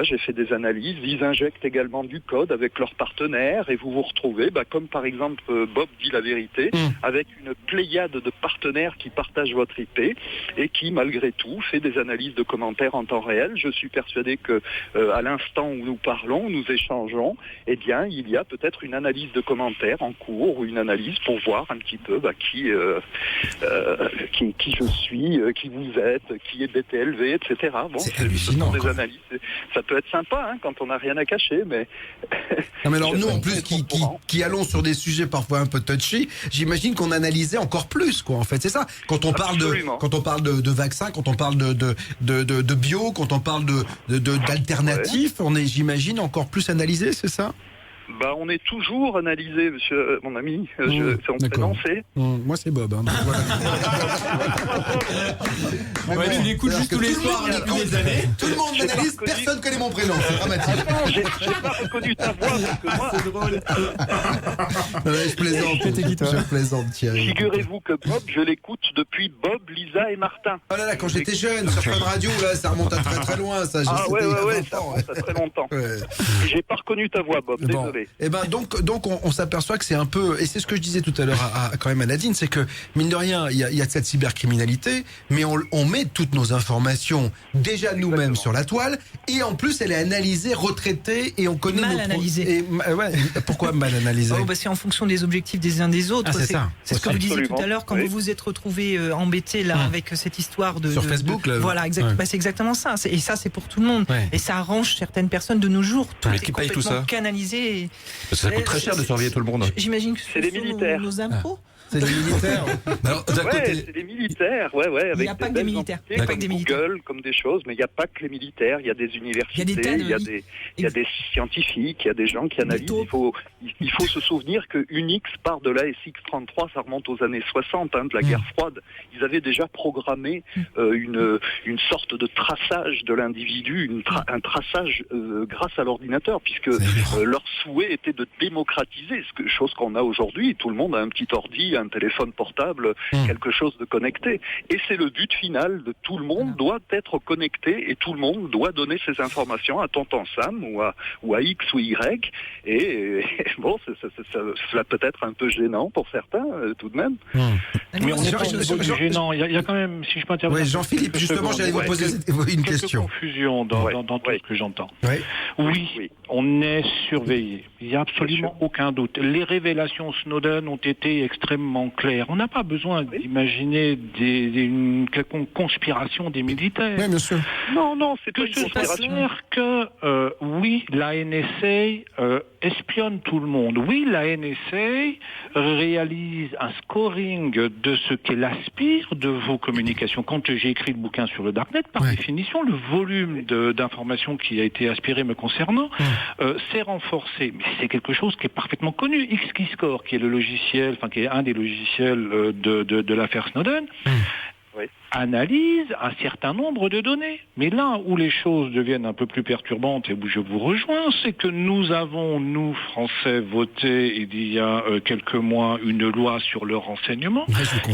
j'ai fait des analyses. Ils injectent également du code avec leurs partenaires et vous vous retrouvez, comme par exemple Bob dit la vérité, avec une pléiade de partenaires qui partagent votre IP et qui, malgré tout, fait des analyses de commentaires en temps réel. Je suis persuadé que à l'instant où nous parlons, nous échangeons, il y a peut-être une analyse de commentaires en cours ou une analyse pour voir un petit peu qui je suis, qui vous êtes, qui est BTLV, etc. Bon, c'est hallucinant, ce sont des analyses. Ça peut être sympa quand on n'a rien à cacher, mais... Non mais alors nous en plus qui allons sur des sujets parfois un peu touchy, j'imagine qu'on analysait encore plus en fait, c'est ça. Quand on parle de vaccins, quand on parle de bio, quand on parle d'alternatives, on est, j'imagine, encore plus analysé, c'est ça? On est toujours analysé, monsieur, mon ami. C'est mon prénom, c'est moi, c'est Bob. Tu l'écoutes juste tous les soirs depuis des années. Tout le monde m'analyse, personne connaît mon prénom. C'est dramatique. Attends, j'ai pas reconnu ta voix parce que moi. C'est drôle. Je plaisante, Thierry. Figurez-vous que Bob, je l'écoute depuis Bob, Lisa et Martin. Oh là là, quand j'étais jeune, sur Fun Radio, là, ça remonte à très très loin. Ça, ça remonte à très longtemps. J'ai pas reconnu ta voix, Bob. Désolé. Donc on s'aperçoit que c'est un peu, et c'est ce que je disais tout à l'heure quand même à Nadine, c'est que mine de rien, il y a cette cybercriminalité, mais on met toutes nos informations déjà nous-mêmes sur la toile, et en plus elle est analysée, retraitée, et on connaît mal analysée. Pourquoi mal analysée? C'est en fonction des objectifs des uns des autres. C'est ce que vous disiez tout à l'heure quand vous vous êtes retrouvé embêté là avec cette histoire sur Facebook. Voilà, c'est exactement ça. Et ça, c'est pour tout le monde. Et ça arrange certaines personnes de nos jours. Tout est complètement canalisé. Ça coûte très cher de surveiller tout le monde. J'imagine que c'est les militaires. Nos impôts. C'est les militaires. C'est les militaires. Il n'y a pas que des militaires. Comme Google, comme des choses, mais il n'y a pas que les militaires. Il y a des universités, il y a des scientifiques, il y a des gens qui analysent. Il faut se souvenir que Unix part de la SX33, ça remonte aux années 60, de la guerre froide. Ils avaient déjà programmé une sorte de traçage de l'individu, un traçage grâce à l'ordinateur, puisque leur souhait était de démocratiser, chose qu'on a aujourd'hui. Tout le monde a un petit ordi, un téléphone portable, quelque chose de connecté. Et c'est le but final de tout le monde doit être connecté et tout le monde doit donner ses informations à tonton Sam ou à X ou Y. Et bon, cela peut être un peu gênant pour certains, tout de même. Mais on n'est pas au niveau du gênant. Il y a quand même, si je peux intervenir... Oui, Jean-Philippe, justement, j'allais vous poser une question. Confusion dans tout ce que j'entends. Oui, on est surveillé. Il n'y a absolument aucun doute. Les révélations Snowden ont été extrêmement claires. On n'a pas besoin d'imaginer une quelconque conspiration des militaires. Oui, bien sûr. Non, c'est que ce soit clair que oui, la NSA espionne tout le monde. Oui, la NSA réalise un scoring de ce qu'elle aspire de vos communications. Quand j'ai écrit le bouquin sur le Darknet, par définition, le volume d'informations qui a été aspiré me concernant s'est renforcé. Mais c'est quelque chose qui est parfaitement connu. XKeyscore, qui est le logiciel, qui est un des logiciels de l'affaire Snowden, analyse un certain nombre de données. Mais là où les choses deviennent un peu plus perturbantes et où je vous rejoins, c'est que nous avons, nous, Français, voté il y a quelques mois une loi sur le renseignement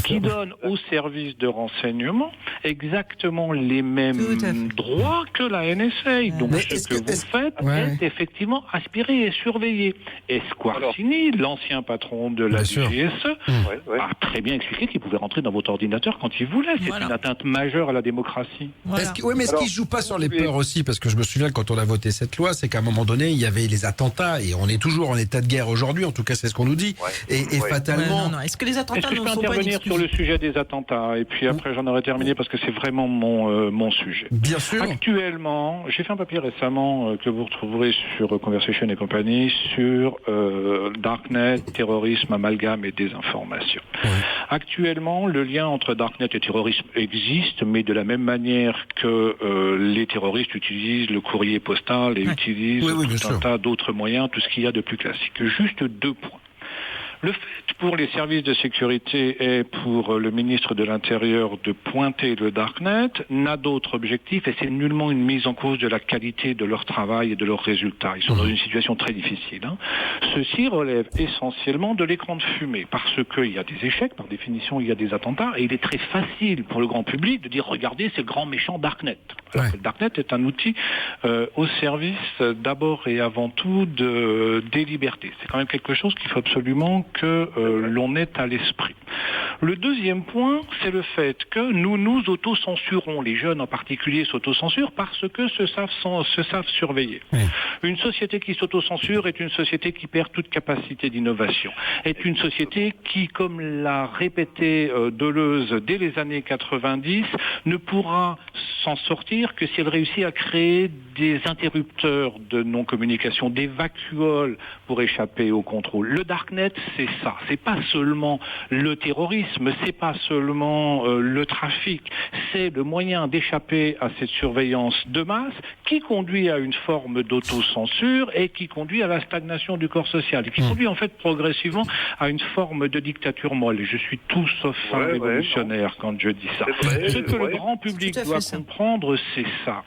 qui donne aux services de renseignement exactement les mêmes droits que la NSA. Donc ce que vous faites est effectivement aspiré et surveillé. Et Squarcini, l'ancien patron de la DGSE, a très bien expliqué qu'il pouvait rentrer dans votre ordinateur quand il voulait. C'est une atteinte majeure à la démocratie. Est-ce qu'il ne joue pas sur les peurs aussi? Parce que je me souviens, quand on a voté cette loi, c'est qu'à un moment donné, il y avait les attentats, et on est toujours en état de guerre aujourd'hui, en tout cas c'est ce qu'on nous dit. Et fatalement... Est-ce que les attentats ne sont pas... Est-ce que je peux intervenir sur le sujet des attentats? Et puis après, j'en aurai terminé parce que c'est vraiment mon sujet. Bien sûr. Actuellement, j'ai fait un papier récemment que vous retrouverez sur Conversation et compagnie sur Darknet, terrorisme, amalgame et désinformation. Actuellement, le lien entre Darknet et terrorisme existe, mais de la même manière que les terroristes utilisent le courrier postal et utilisent tout un tas d'autres moyens, tout ce qu'il y a de plus classique. Juste 2 points. Le fait pour les services de sécurité et pour le ministre de l'Intérieur de pointer le Darknet n'a d'autre objectif, et c'est nullement une mise en cause de la qualité de leur travail et de leurs résultats. Ils sont dans une situation très difficile. Ceci relève essentiellement de l'écran de fumée, parce qu'il y a des échecs, par définition il y a des attentats, et il est très facile pour le grand public de dire regardez, c'est le grand méchant Darknet. Alors que le Darknet est un outil au service d'abord et avant tout des libertés. C'est quand même quelque chose qu'il faut absolument que l'on ait à l'esprit. Le deuxième point, c'est le fait que nous nous autocensurons. Les jeunes en particulier s'autocensurent parce que se savent surveiller. Une société qui s'autocensure est une société qui perd toute capacité d'innovation. Est une société qui, comme l'a répété Deleuze dès les années 90, ne pourra s'en sortir que si elle réussit à créer des interrupteurs de non-communication, des vacuoles pour échapper au contrôle. Le Darknet, c'est ça. C'est pas seulement le terrorisme, c'est pas seulement le trafic. C'est le moyen d'échapper à cette surveillance de masse qui conduit à une forme d'autocensure et qui conduit à la stagnation du corps social et qui conduit en fait progressivement à une forme de dictature molle. Et je suis tout sauf un révolutionnaire quand je dis ça. Ce que le grand public doit comprendre, c'est ça.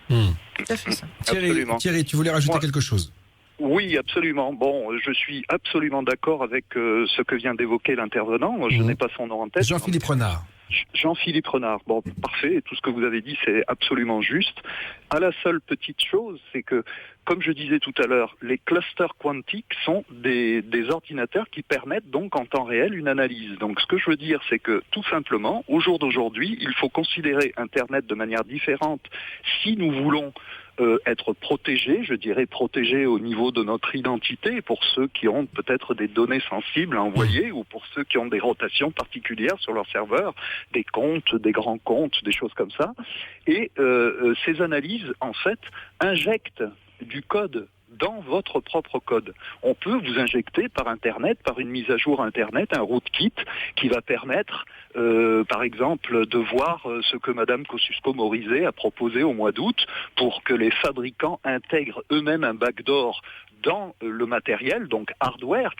Tout à fait ça. Thierry, tu voulais rajouter quelque chose? Oui, absolument. Bon, je suis absolument d'accord avec ce que vient d'évoquer l'intervenant. Je n'ai pas son nom en tête. Jean-Philippe Renard. Jean-Philippe Renard. Bon, parfait. Tout ce que vous avez dit, c'est absolument juste. À la seule petite chose, c'est que, comme je disais tout à l'heure, les clusters quantiques sont des ordinateurs qui permettent donc en temps réel une analyse. Donc ce que je veux dire, c'est que tout simplement, au jour d'aujourd'hui, il faut considérer Internet de manière différente si nous voulons être protégés, je dirais protégés au niveau de notre identité pour ceux qui ont peut-être des données sensibles à envoyer ou pour ceux qui ont des rotations particulières sur leur serveur, des comptes, des grands comptes, des choses comme ça. Et ces analyses, en fait, injectent du code dans votre propre code. On peut vous injecter par Internet, par une mise à jour Internet, un rootkit qui va permettre, par exemple, de voir ce que Madame Kosciusko-Morizet a proposé au mois d'août pour que les fabricants intègrent eux-mêmes un backdoor dans le matériel, donc hardware,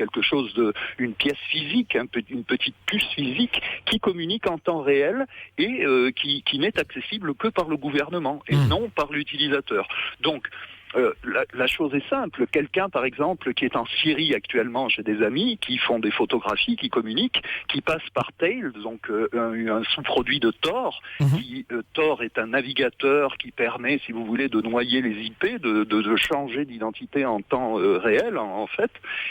une pièce physique, une petite puce physique qui communique en temps réel et qui n'est accessible que par le gouvernement et non par l'utilisateur. Donc, la chose est simple. Quelqu'un, par exemple, qui est en Syrie actuellement, j'ai des amis qui font des photographies, qui communiquent, qui passent par Tails, donc un sous-produit de Tor. Tor est un navigateur qui permet, si vous voulez, de noyer les IP, de changer d'identité en temps réel, en fait.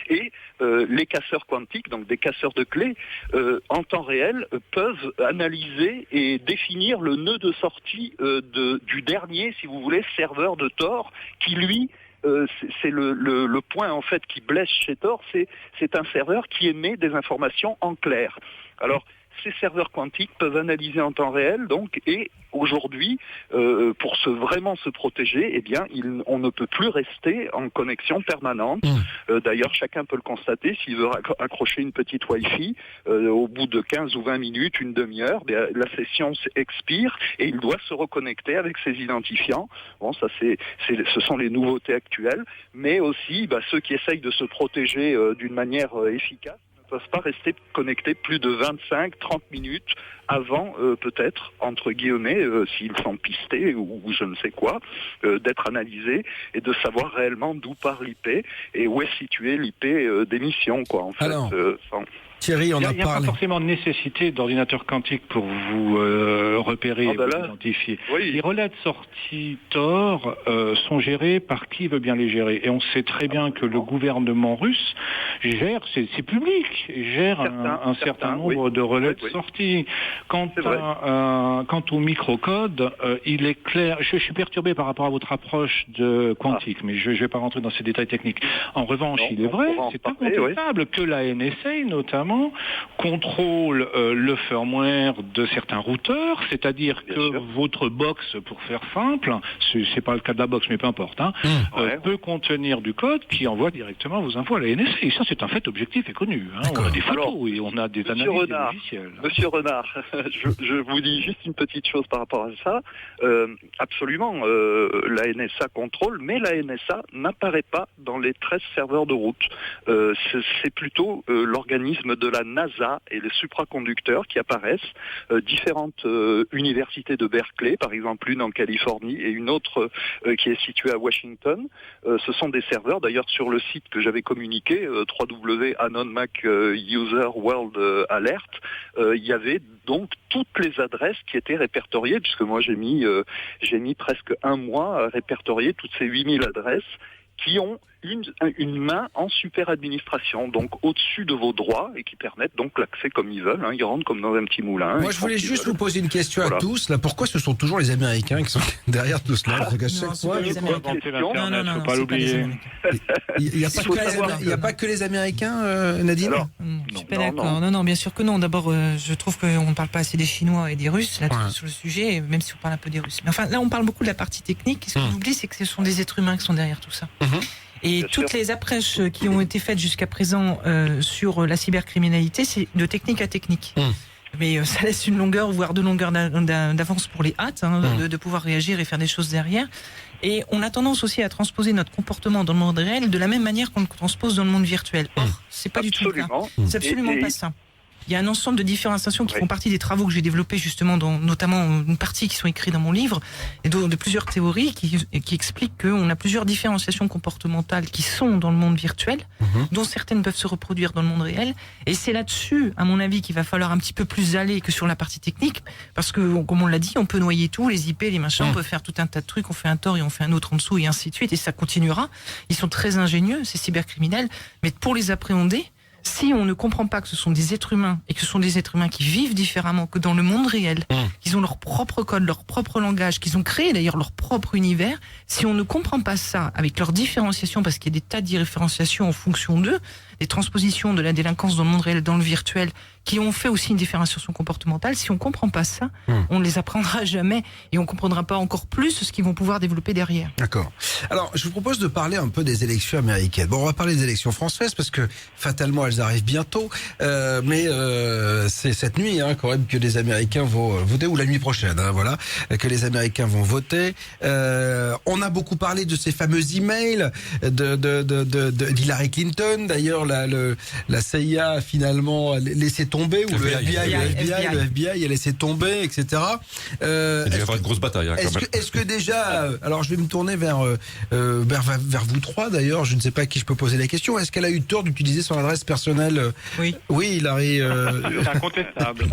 Et les casseurs quantiques, donc des casseurs de clés, en temps réel, peuvent analyser et définir le nœud de sortie du dernier, si vous voulez, serveur de Tor, qui lui, c'est le point en fait qui blesse chez Tor, c'est un serveur qui émet des informations en clair. Alors, ces serveurs quantiques peuvent analyser en temps réel, donc, et aujourd'hui, pour vraiment se protéger, eh bien, on ne peut plus rester en connexion permanente. D'ailleurs, chacun peut le constater, s'il veut accrocher une petite Wi-Fi, au bout de 15 ou 20 minutes, une demi-heure, la session expire et il doit se reconnecter avec ses identifiants. Bon, ça, ce sont les nouveautés actuelles, mais aussi ceux qui essayent de se protéger d'une manière efficace ne peuvent pas rester connectés plus de 25-30 minutes avant, peut-être, entre guillemets, s'ils sont pistés ou je ne sais quoi, d'être analysés et de savoir réellement d'où part l'IP et où est située l'IP d'émission, quoi, en fait. Alors, Thierry, il n'y a pas forcément de nécessité d'ordinateur quantique pour vous repérer et vous identifier. Oui. Les relais de sortie Tor sont gérés par qui veut bien les gérer. Et on sait très bien que le gouvernement russe gère, c'est public, gère un certain nombre de relais de sortie. Quant au microcode, il est clair. Je suis perturbé par rapport à votre approche de quantique, mais je ne vais pas rentrer dans ces détails techniques. En revanche, il est vrai, c'est incontestable que la NSA, notamment, contrôle le firmware de certains routeurs, c'est-à-dire que votre box, pour faire simple, c'est pas le cas de la box, mais peu importe, peut contenir du code qui envoie directement vos infos à la NSA. Et ça, c'est un fait objectif et connu. On a des photos et on a des analyses des logiciels. Monsieur Renard, je vous dis juste une petite chose par rapport à ça. Absolument, la NSA contrôle, mais la NSA n'apparaît pas dans les 13 serveurs de route. C'est plutôt l'organisme de la NASA et les supraconducteurs qui apparaissent, différentes universités de Berkeley, par exemple une en Californie et une autre qui est située à Washington. Ce sont des serveurs, d'ailleurs sur le site que j'avais communiqué, www.AnonMac User World Alert, il y avait donc toutes les adresses qui étaient répertoriées, puisque moi j'ai mis presque un mois à répertorier toutes ces 8000 adresses qui ont une main en super administration, donc au-dessus de vos droits et qui permettent donc l'accès comme ils veulent. Ils rentrent comme dans un petit moulin. Moi, je voulais juste vous poser une question à tous. Là, pourquoi ce sont toujours les Américains qui sont derrière tout cela? Non, faut pas l'oublier. Il n'y a pas que les Américains, Nadine? Je suis pas d'accord. Non, bien sûr que non. D'abord, je trouve qu'on ne parle pas assez des Chinois et des Russes là, sur le sujet, même si on parle un peu des Russes. Mais enfin, là, on parle beaucoup de la partie technique. Ce qu'on oublie, c'est que ce sont des êtres humains qui sont derrière tout ça. Et toutes les approches qui ont été faites jusqu'à présent sur la cybercriminalité, c'est de technique à technique. Mais ça laisse une longueur, voire 2 longueurs d'avance pour les hâtes, de pouvoir réagir et faire des choses derrière. Et on a tendance aussi à transposer notre comportement dans le monde réel de la même manière qu'on le transpose dans le monde virtuel. Or, c'est pas du tout le cas. C'est absolument pas ça. Il y a un ensemble de différenciations qui font partie des travaux que j'ai développés justement, notamment une partie qui sont écrits dans mon livre, et de plusieurs théories qui expliquent qu'on a plusieurs différenciations comportementales qui sont dans le monde virtuel, dont certaines peuvent se reproduire dans le monde réel. Et c'est là-dessus, à mon avis, qu'il va falloir un petit peu plus aller que sur la partie technique, parce que, comme on l'a dit, on peut noyer tout, les IP, les machins, on peut faire tout un tas de trucs, on fait un tort et on fait un autre en dessous et ainsi de suite, et ça continuera. Ils sont très ingénieux, ces cybercriminels, mais pour les appréhender, si on ne comprend pas que ce sont des êtres humains et que ce sont des êtres humains qui vivent différemment que dans le monde réel, qu'ils ont leur propre code, leur propre langage, qu'ils ont créé d'ailleurs leur propre univers, si on ne comprend pas ça avec leur différenciation, parce qu'il y a des tas de différenciations en fonction d'eux, des transpositions de la délinquance dans le monde réel et dans le virtuel, qui ont fait aussi une différenciation comportementale, si on ne comprend pas ça, on ne les apprendra jamais et on ne comprendra pas encore plus ce qu'ils vont pouvoir développer derrière. D'accord. Alors, je vous propose de parler un peu des élections américaines. Bon, on va parler des élections françaises parce que fatalement, elles arrivent bientôt. Mais c'est cette nuit quand même que les Américains vont voter, ou la nuit prochaine, voilà, que les Américains vont voter. On a beaucoup parlé de ces fameux emails d'Hillary Clinton. D'ailleurs, la CIA a finalement laissé tomber, ou le FBI a laissé tomber, etc. Il va y avoir une grosse bataille. Hein, est-ce que déjà, alors je vais me tourner vers vous trois d'ailleurs, je ne sais pas à qui je peux poser la question. Est-ce qu'elle a eu tort d'utiliser son adresse personnelle? Oui, Larry. C'est incontestable,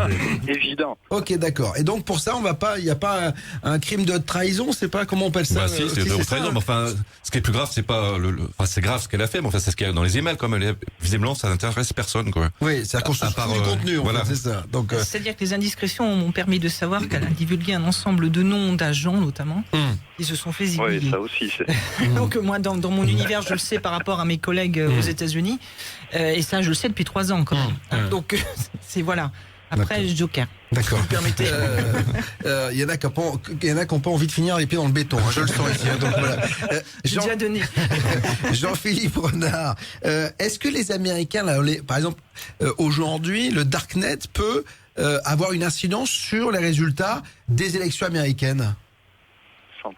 évident. Ok, d'accord. Et donc pour ça, il n'y a pas un crime de trahison, c'est pas comment on appelle ça? Bah si, c'est de trahison. Mais enfin, ce qui est plus grave, c'est pas enfin, c'est grave ce qu'elle a fait, mais enfin, c'est ce qu'il y a dans les emails, comme visiblement, ça n'intéresse personne, quoi. Oui, c'est-à-dire qu'on se fout du contenu, voilà. C'est ça. Donc, c'est-à-dire que les indiscrétions m'ont permis de savoir qu'elle a divulgué un ensemble de noms d'agents, notamment. Ils se sont fait zigouiller. Oui, ça aussi. Donc moi, dans mon univers, je le sais par rapport à mes collègues aux États-Unis, et ça, je le sais depuis 3 ans, quand même. Donc, c'est voilà. Après, Joker. D'accord. Si vous permettez. Il y en a qui n'ont pas envie de finir les pieds dans le béton. Je le sens ici. Donc voilà. J'ai déjà donné. Jean-Philippe Renard, est-ce que les Américains, là, par exemple, aujourd'hui, le Darknet peut avoir une incidence sur les résultats des élections américaines?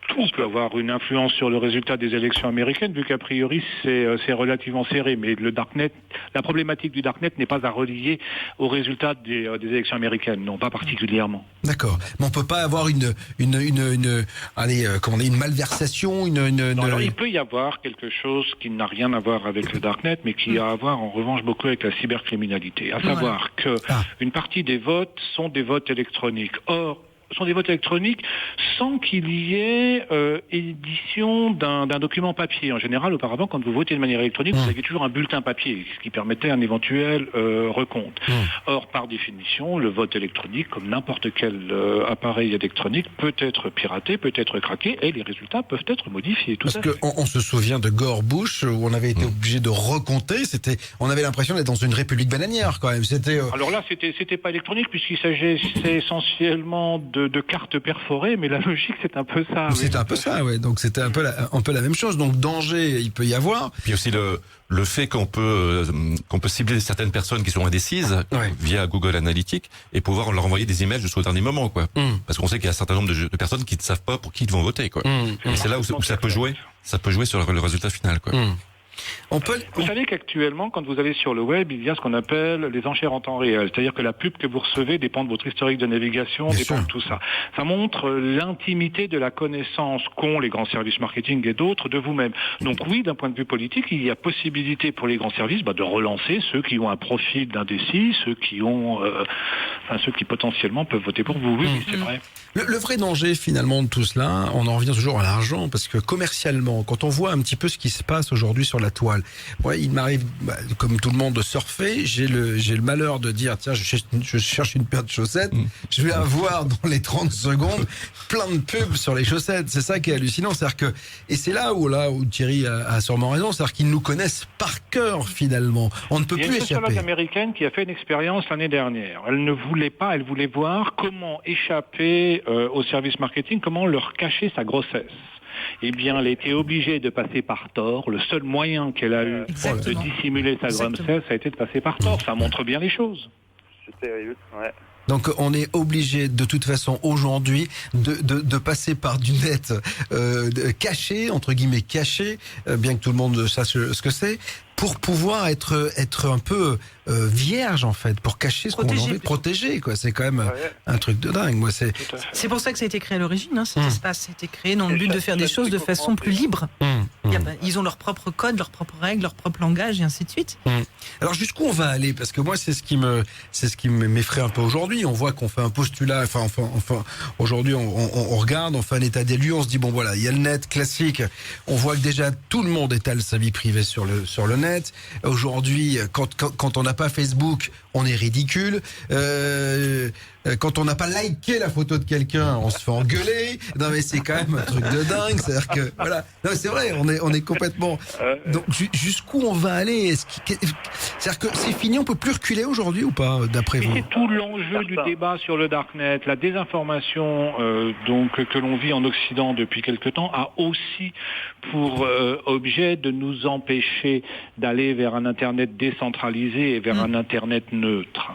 Tout peut avoir une influence sur le résultat des élections américaines, vu qu'a priori c'est relativement serré. Mais le Darknet, la problématique du Darknet n'est pas à relier au résultat des élections américaines, non, pas particulièrement. D'accord. Mais on peut pas avoir une malversation, Non, alors il peut y avoir quelque chose qui n'a rien à voir avec le Darknet, mais qui a à voir en revanche beaucoup avec la cybercriminalité. À savoir que une partie des votes sont des votes électroniques. Or, sont des votes électroniques sans qu'il y ait édition d'un document papier. En général, auparavant, quand vous votez de manière électronique, vous aviez toujours un bulletin papier, ce qui permettait un éventuel recompte. Or, par définition, le vote électronique, comme n'importe quel appareil électronique, peut être piraté, peut être craqué, et les résultats peuvent être modifiés. Parce qu'on se souvient de Gore Bush, où on avait été obligé de recompter. On avait l'impression d'être dans une république bananière, quand même. Alors là, c'était pas électronique, puisqu'il s'agissait essentiellement de cartes perforées, mais la logique, c'est un peu ça. C'était un peu ça, oui. Donc c'était un peu la même chose. Donc danger, il peut y avoir. Puis aussi le fait qu'on peut cibler certaines personnes qui sont indécises via Google Analytics et pouvoir leur envoyer des emails jusqu'au dernier moment, quoi. Parce qu'on sait qu'il y a un certain nombre de personnes qui ne savent pas pour qui ils vont voter, quoi. Et c'est là où ça peut jouer. Ça peut jouer sur le résultat final, quoi. Vous savez qu'actuellement, quand vous allez sur le web, il y a ce qu'on appelle les enchères en temps réel. C'est-à-dire que la pub que vous recevez dépend de votre historique de navigation, dépend de tout ça. Ça montre l'intimité de la connaissance qu'ont les grands services marketing et d'autres de vous-même. Donc oui, d'un point de vue politique, il y a possibilité pour les grands services de relancer ceux qui ont un profil d'indécis, ceux qui potentiellement peuvent voter pour vous. Oui, c'est vrai. Le vrai danger finalement de tout cela, on en revient toujours à l'argent, parce que commercialement, quand on voit un petit peu ce qui se passe aujourd'hui sur la toile, il m'arrive, comme tout le monde, de surfer. J'ai le malheur de dire, tiens, je cherche une paire de chaussettes, je vais avoir dans les 30 secondes plein de pubs sur les chaussettes. C'est ça qui est hallucinant. C'est-à-dire et c'est là où Thierry a sûrement raison, c'est-à-dire qu'ils nous connaissent par cœur finalement. On ne peut plus échapper. Il y a une sociologue américaine qui a fait une expérience l'année dernière. Elle ne voulait pas, elle voulait voir comment échapper au service marketing, comment leur cacher sa grossesse. Eh bien, elle a été obligée de passer par tort. Le seul moyen qu'elle a eu de dissimuler sa grossesse a été de passer par tort. Ça montre bien les choses. C'est terrible, ouais. Donc on est obligé de toute façon aujourd'hui de passer par du net caché, entre guillemets caché, bien que tout le monde sache ce que c'est, pour pouvoir être un peu vierge en fait, pour cacher ce qu'on a envie de protéger, quoi. C'est quand même un truc de dingue. Moi, c'est pour ça que ça a été créé à l'origine, cet espace a été créé dans le but de faire des choses de façon plus libre. Ils ont leur propre code, leurs propres règles, leur propre langage et ainsi de suite. Alors jusqu'où on va aller? Parce que moi c'est ce qui m'effraie un peu aujourd'hui. On voit qu'on fait un postulat, enfin aujourd'hui on regarde, on fait un état des lieux, on se dit bon voilà, il y a le net classique. On voit que déjà tout le monde étale sa vie privée sur le net. Aujourd'hui, quand on n'a pas Facebook, on est ridicule. Quand on n'a pas liké la photo de quelqu'un, on se fait engueuler. Non mais c'est quand même un truc de dingue. C'est-à-dire que voilà, non c'est vrai, on est complètement. Donc jusqu'où on va aller? C'est-à-dire que c'est fini, on peut plus reculer aujourd'hui ou pas, d'après vous? C'est tout l'enjeu du débat sur le Darknet. La désinformation que l'on vit en Occident depuis quelque temps a aussi pour objet de nous empêcher d'aller vers un Internet décentralisé et vers un Internet neutre.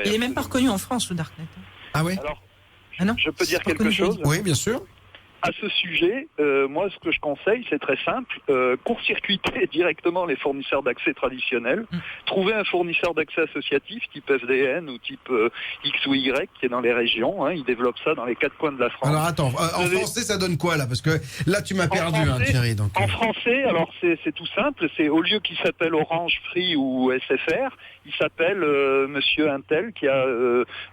Il n'est même pas reconnu en France, le Darknet. Ah oui? Alors, non, je peux dire quelque chose? Oui, bien sûr. À ce sujet, moi, ce que je conseille, c'est très simple. Court-circuiter directement les fournisseurs d'accès traditionnels. Trouver un fournisseur d'accès associatif, type FDN ou type X ou Y, qui est dans les régions. Ils développent ça dans les 4 coins de la France. Alors attends, en français, ça donne quoi là? Parce que là, tu m'as perdu, Thierry. Donc, En français, alors c'est tout simple. C'est au lieu qu'il s'appelle Orange, Free ou SFR, il s'appelle Monsieur Intel, qui a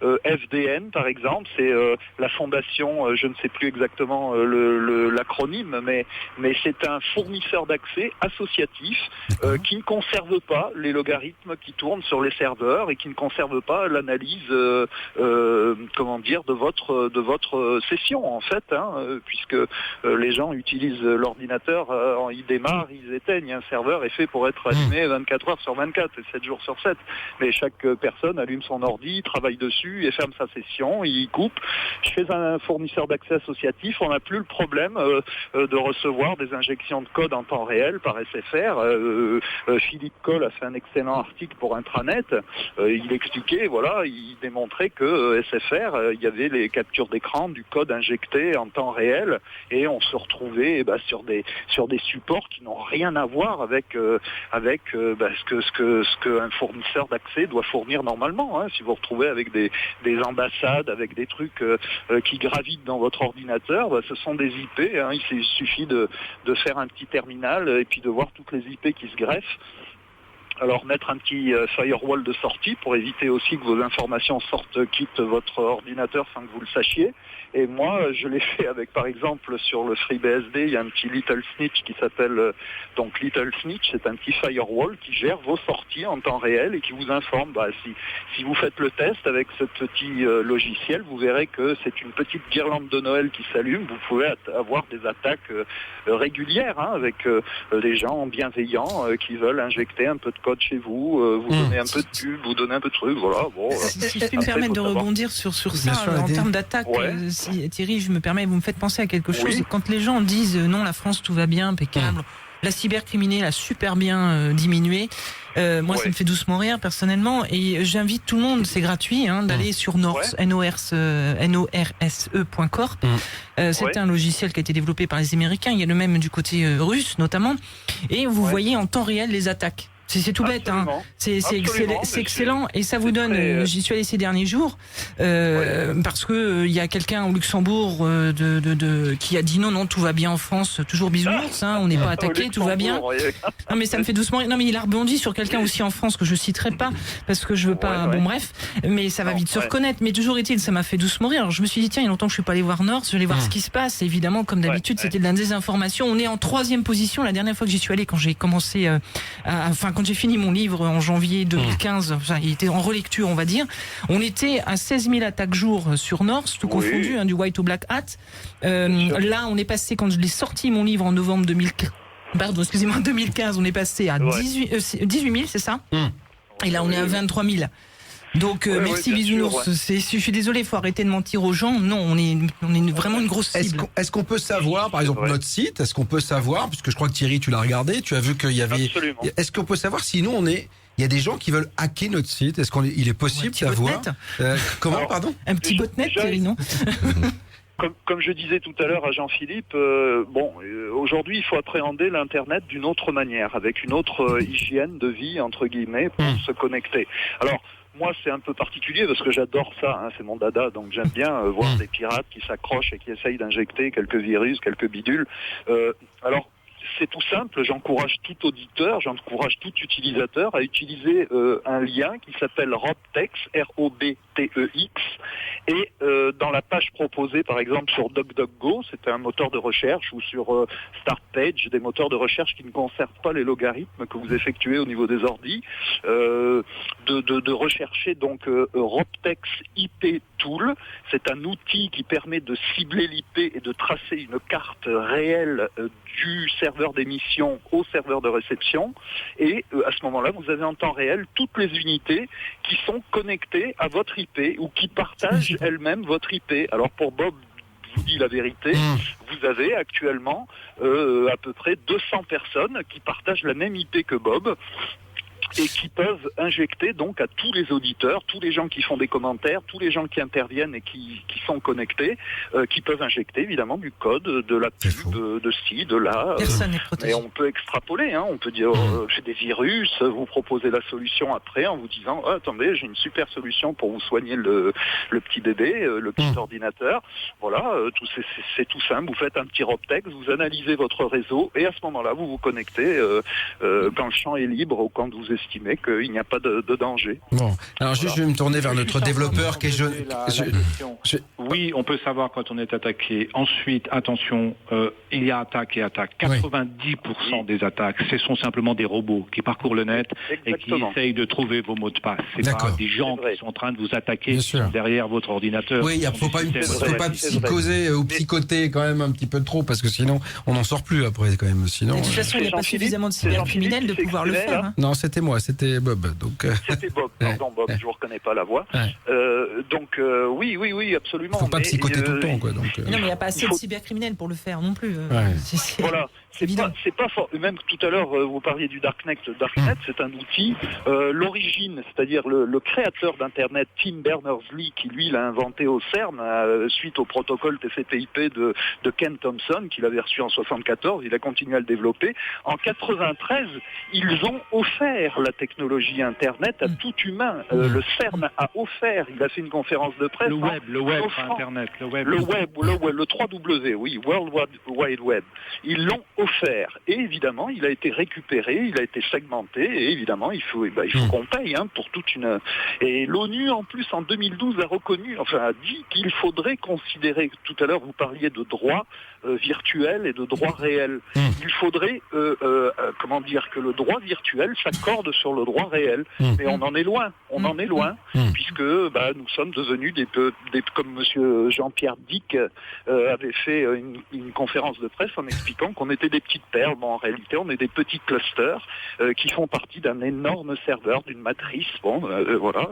FDN, par exemple. C'est la fondation, je ne sais plus exactement l'acronyme, mais c'est un fournisseur d'accès associatif qui ne conserve pas les logarithmes qui tournent sur les serveurs et qui ne conserve pas l'analyse, de votre session en fait, puisque les gens utilisent l'ordinateur, ils démarrent, ils éteignent. Un serveur est fait pour être allumé 24 heures sur 24 et 7 jours sur 7. Mais chaque personne allume son ordi, travaille dessus et ferme sa session, il coupe. Chez un fournisseur d'accès associatif, on n'a plus le problème de recevoir des injections de code en temps réel par SFR. Philippe Coll a fait un excellent article pour Intranet. Il expliquait, il démontrait que SFR, il y avait les captures d'écran du code injecté en temps réel et on se retrouvait sur des supports qui n'ont rien à voir avec ce qu'un fournisseur d'accès doit fournir normalement. Si vous vous retrouvez avec des ambassades, avec des trucs qui gravitent dans votre ordinateur, ce sont des IP. Il suffit de faire un petit terminal et puis de voir toutes les IP qui se greffent. Alors mettre un petit firewall de sortie pour éviter aussi que vos informations quittent votre ordinateur sans que vous le sachiez. Et moi, je l'ai fait avec, par exemple, sur le FreeBSD, il y a un petit Little Snitch qui s'appelle Little Snitch, c'est un petit firewall qui gère vos sorties en temps réel et qui vous informe. Si vous faites le test avec ce petit logiciel, vous verrez que c'est une petite guirlande de Noël qui s'allume. Vous pouvez avoir des attaques régulières avec des gens bienveillants qui veulent injecter un peu de code chez vous, vous donner un peu de pub, vous donner un peu de trucs, Si je peux me permettre de rebondir sur ça, en termes d'attaque, Thierry, je me permets, vous me faites penser à quelque chose. Oui. Quand les gens disent non, la France, tout va bien, impeccable, la cybercriminalité a super bien diminué. Moi, ça me fait doucement rire personnellement, et j'invite tout le monde, c'est gratuit, d'aller sur norse.corp. C'est un logiciel qui a été développé par les Américains. Il y a le même du côté russe notamment, et vous voyez en temps réel les attaques. C'est tout bête, c'est excellent, et ça vous donne. J'y suis allé ces derniers jours parce que il y a quelqu'un au Luxembourg qui a dit non, tout va bien en France, toujours bisounours, on n'est pas attaqué, tout va bien. Non mais ça me fait doucement. Non mais il a rebondi sur quelqu'un aussi en France que je citerai pas parce que je veux pas. Bon bref, mais ça va vite se reconnaître. Mais toujours est-il, ça m'a fait doucement rire. Alors je me suis dit tiens, il y a longtemps que je suis pas allé voir North, je vais aller voir ce qui se passe. Évidemment, comme d'habitude, c'était de la désinformation. On est en 3e position. La dernière fois que j'y suis allé, quand j'ai commencé quand j'ai fini mon livre en janvier 2015, il était en relecture, on va dire, on était à 16 000 attaques jour sur North, tout confondu, du white au black hat. Là, on est passé, quand je l'ai sorti mon livre en novembre 2015, on est passé à 18 000, c'est ça? Et là, on est à 23 000. Donc merci bisounours. Je suis désolé, il faut arrêter de mentir aux gens. Non, on est vraiment une grosse cible. Est-ce qu'on peut savoir, par exemple, notre site, est-ce qu'on peut savoir, puisque je crois que Thierry, tu l'as regardé, tu as vu qu'il y avait. Absolument. Est-ce qu'on peut savoir si nous il y a des gens qui veulent hacker notre site? Est-ce qu'il est possible d'avoir comment, pardon? Un petit botnet, Thierry, non? Comme je disais tout à l'heure à Jean-Philippe, aujourd'hui il faut appréhender l'Internet d'une autre manière, avec une autre hygiène de vie, entre guillemets, pour se connecter. Alors, moi, c'est un peu particulier parce que j'adore ça, c'est mon dada, donc j'aime bien voir des pirates qui s'accrochent et qui essayent d'injecter quelques virus, quelques bidules. Alors, c'est tout simple, j'encourage tout auditeur, j'encourage tout utilisateur à utiliser un lien qui s'appelle Robtex, ROBTEX, et dans la page proposée par exemple sur DuckDuckGo, c'est un moteur de recherche, ou sur Startpage, des moteurs de recherche qui ne conservent pas les logarithmes que vous effectuez au niveau des ordis, de rechercher donc Robtex IP Tool. C'est un outil qui permet de cibler l'IP et de tracer une carte réelle du serveur d'émission au serveur de réception, et à ce moment-là vous avez en temps réel toutes les unités qui sont connectées à votre IP ou qui partagent elles-mêmes votre IP. Alors pour Bob, je vous dis la vérité, vous avez actuellement à peu près 200 personnes qui partagent la même IP que Bob. et qui peuvent injecter donc à tous les auditeurs, tous les gens qui font des commentaires, tous les gens qui interviennent et qui sont connectés, qui peuvent injecter évidemment du code, de la pub, de ci, de là. Personne n'est protégé. Et on peut extrapoler, hein, on peut dire j'ai des virus, vous proposez la solution après en vous disant attendez, j'ai une super solution pour vous soigner le petit bébé, le petit ordinateur. Voilà, c'est tout simple. Vous faites un petit Roptex, vous analysez votre réseau et à ce moment-là vous vous connectez quand le champ est libre ou quand vous estimez qu'il n'y a pas de danger. Bon, alors juste je vais me tourner vers notre développeur qui est jeune. Oui, on peut savoir quand on est attaqué. Ensuite, attention, il y a attaque et attaque. 90% des attaques, ce sont simplement des robots qui parcourent le net et qui essayent de trouver vos mots de passe. C'est pas des gens qui sont en train de vous attaquer derrière votre ordinateur. Oui, il ne faut pas psychoser ou psychoter quand même un petit peu trop parce que sinon on n'en sort plus après quand même. Sinon, de toute façon, il n'y a pas suffisamment de cybercriminels de pouvoir le faire. Hein. Non, c'était moi, c'était Bob. Donc, c'était Bob, pardon Bob, je ne reconnais pas la voix. Donc oui, absolument. Il ne faut pas psychoter tout le temps. Quoi, donc, non, mais il n'y a pas assez de cybercriminels pour le faire non plus. Voilà. C'est pas fort. Même tout à l'heure, vous parliez du Darknet. Le Darknet, c'est un outil. L'origine, c'est-à-dire le créateur d'Internet, Tim Berners-Lee, qui lui l'a inventé au CERN suite au protocole TCP/IP de Ken Thompson, qu'il avait reçu en 74. Il a continué à le développer. En 93, ils ont offert la technologie Internet à tout humain. Le CERN a offert. Il a fait une conférence de presse. Le web, pas Internet. Le web, le 3W, oui, World Wide Web. Ils l'ont offert. Et évidemment, il a été récupéré, il a été segmenté, et évidemment, il faut qu'on paye pour toute une... Et l'ONU, en plus, en 2012, a dit qu'il faudrait considérer, tout à l'heure, vous parliez de droit virtuel et de droit réel. Il faudrait, que le droit virtuel s'accorde sur le droit réel. Mais on en est loin, puisque nous sommes devenus comme monsieur Jean-Pierre Dick avait fait une conférence de presse en expliquant qu'on était des petites perles. Bon, en réalité, on est des petits clusters qui font partie d'un énorme serveur, d'une matrice. Bon, voilà,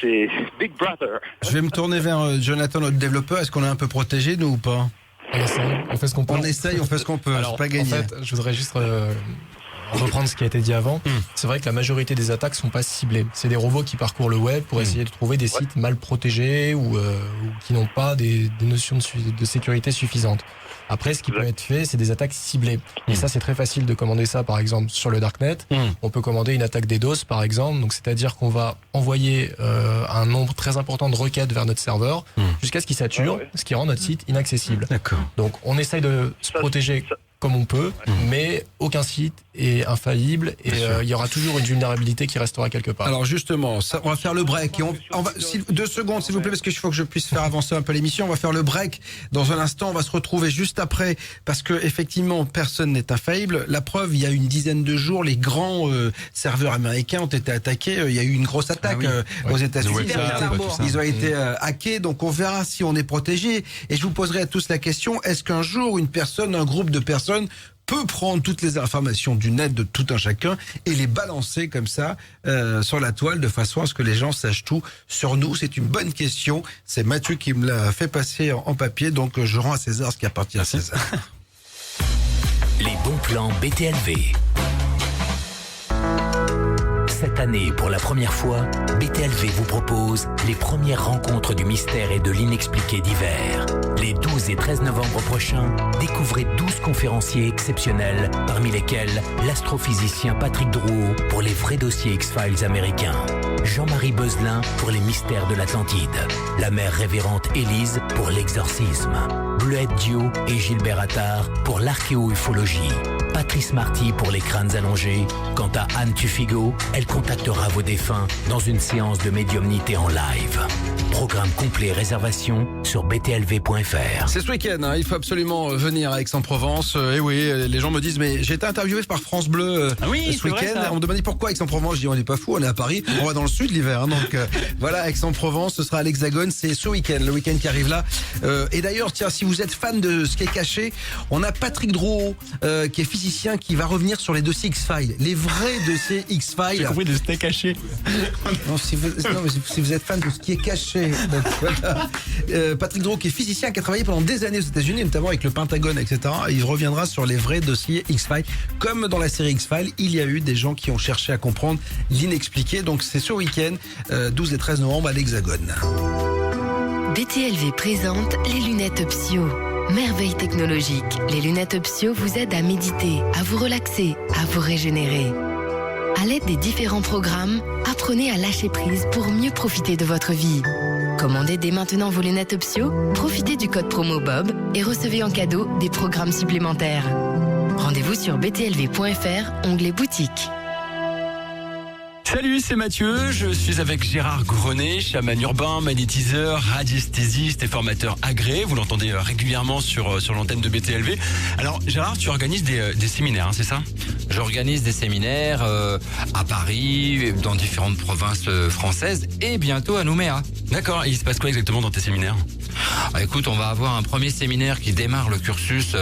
c'est Big Brother. Je vais me tourner vers Jonathan, notre développeur. Est-ce qu'on est un peu protégé, nous, ou pas? On fait ce qu'on peut. On essaye, on fait ce qu'on peut. Alors, c'est pas gagné. En fait, je voudrais juste reprendre ce qui a été dit avant. C'est vrai que la majorité des attaques sont pas ciblées. C'est des robots qui parcourent le web pour essayer de trouver des sites mal protégés ou qui n'ont pas des notions de sécurité suffisantes. Après, ce qui peut être fait, c'est des attaques ciblées. Et ça, c'est très facile de commander ça, par exemple, sur le Darknet. On peut commander une attaque DDoS, par exemple. Donc, c'est-à-dire qu'on va envoyer un nombre très important de requêtes vers notre serveur jusqu'à ce qu'il sature, ce qui rend notre site inaccessible. D'accord. Donc, on essaye de se protéger comme on peut, mais aucun site est infaillible et il y aura toujours une vulnérabilité qui restera quelque part. Alors justement, on va faire le break et on va 2 secondes s'il vous plaît parce qu'il faut que je puisse faire avancer un peu l'émission. On va faire le break dans un instant. On va se retrouver juste après parce que effectivement personne n'est infaillible. La preuve, il y a une dizaine de jours, les grands serveurs américains ont été attaqués. Il y a eu une grosse attaque aux États-Unis. Ils ont été hackés. Donc on verra si on est protégé. Et je vous poserai à tous la question, est-ce qu'un jour un groupe de personnes peut prendre toutes les informations du net de tout un chacun et les balancer comme ça sur la toile de façon à ce que les gens sachent tout sur nous? C'est une bonne question. C'est Mathieu qui me l'a fait passer en papier, donc je rends à César ce qui appartient à César. Les bons plans BTLV. Cette année, pour la première fois, BTLV vous propose les premières rencontres du mystère et de l'inexpliqué d'hiver. Les 12 et 13 novembre prochains, découvrez 12 conférenciers exceptionnels, parmi lesquels l'astrophysicien Patrick Drouot pour les vrais dossiers X-Files américains, Jean-Marie Beuzelin pour les mystères de l'Atlantide, la mère révérende Élise pour l'exorcisme, Bleuette Dio et Gilbert Attard pour l'archéo-ufologie, Patrice Marty pour les crânes allongés. Quant à Anne Tufigo, elle contactera vos défunts dans une séance de médiumnité en live. Programme complet et réservation sur btlv.fr. C'est ce week-end, il faut absolument venir à Aix-en-Provence. Et oui, les gens me disent, mais j'ai été interviewé par France Bleu ce week-end. On me demandait pourquoi Aix-en-Provence. Je dis, on n'est pas fou, on est à Paris. On va dans le sud l'hiver. Donc voilà, Aix-en-Provence, ce sera à l'Hexagone. C'est ce week-end, le week-end qui arrive là. Et d'ailleurs, tiens, si vous êtes fan de ce qui est caché, on a Patrick Drouot, qui est physicien physicien qui va revenir sur les dossiers X-Files, les vrais dossiers X-Files. J'ai compris de ce caché. Non, si vous êtes fan de ce qui est caché. Donc, voilà. Patrick Drault, qui est physicien, qui a travaillé pendant des années aux États-Unis, notamment avec le Pentagone, etc. Il reviendra sur les vrais dossiers X-Files. Comme dans la série X-Files, il y a eu des gens qui ont cherché à comprendre l'inexpliqué. Donc c'est ce week-end, 12 et 13 novembre à l'Hexagone. BTLV présente les lunettes Psio. Merveille technologique, les lunettes Psio vous aident à méditer, à vous relaxer, à vous régénérer. À l'aide des différents programmes, apprenez à lâcher prise pour mieux profiter de votre vie. Commandez dès maintenant vos lunettes Psio, profitez du code promo BOB et recevez en cadeau des programmes supplémentaires. Rendez-vous sur btlv.fr, onglet boutique. Salut, c'est Mathieu, je suis avec Gérard Grenet, chaman urbain, magnétiseur, radiesthésiste et formateur agréé. Vous l'entendez régulièrement sur l'antenne de BTLV. Alors Gérard, tu organises des séminaires, hein, c'est ça ? J'organise des séminaires à Paris, dans différentes provinces françaises et bientôt à Nouméa. D'accord, et il se passe quoi exactement dans tes séminaires ? Écoute, on va avoir un premier séminaire qui démarre le cursus,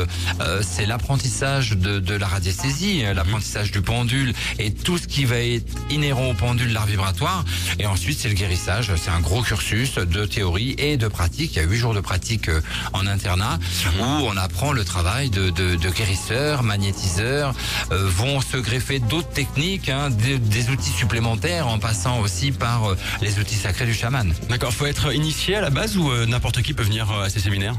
c'est l'apprentissage de la radiesthésie, l'apprentissage du pendule et tout ce qui va être inhérent au pendule, l'art vibratoire. Et ensuite, c'est le guérissage, c'est un gros cursus de théorie et de pratique. Il y a 8 jours de pratique en internat où on apprend le travail de guérisseurs, magnétiseurs, vont se greffer d'autres techniques, hein, des outils supplémentaires en passant aussi par les outils sacrés du chaman. D'accord, faut être initié à la base ou n'importe qui peut venir à ces séminaires ?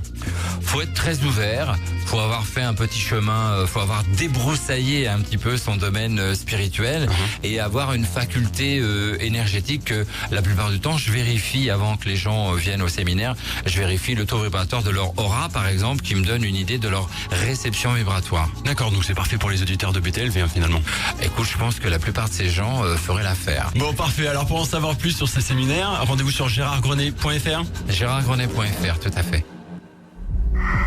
Faut être très ouvert, faut avoir fait un petit chemin, faut avoir débroussaillé un petit peu son domaine spirituel et avoir une faculté énergétique que la plupart du temps je vérifie avant que les gens viennent au séminaire. Je vérifie le taux vibratoire de leur aura par exemple qui me donne une idée de leur réception vibratoire. D'accord, donc c'est parfait pour les auditeurs de BTLV finalement. Écoute, je pense que la plupart de ces gens feraient l'affaire. Bon, parfait. Alors pour en savoir plus sur ces séminaires, rendez-vous sur gérardgrenet.fr. gérardgrenet.fr, tout à fait.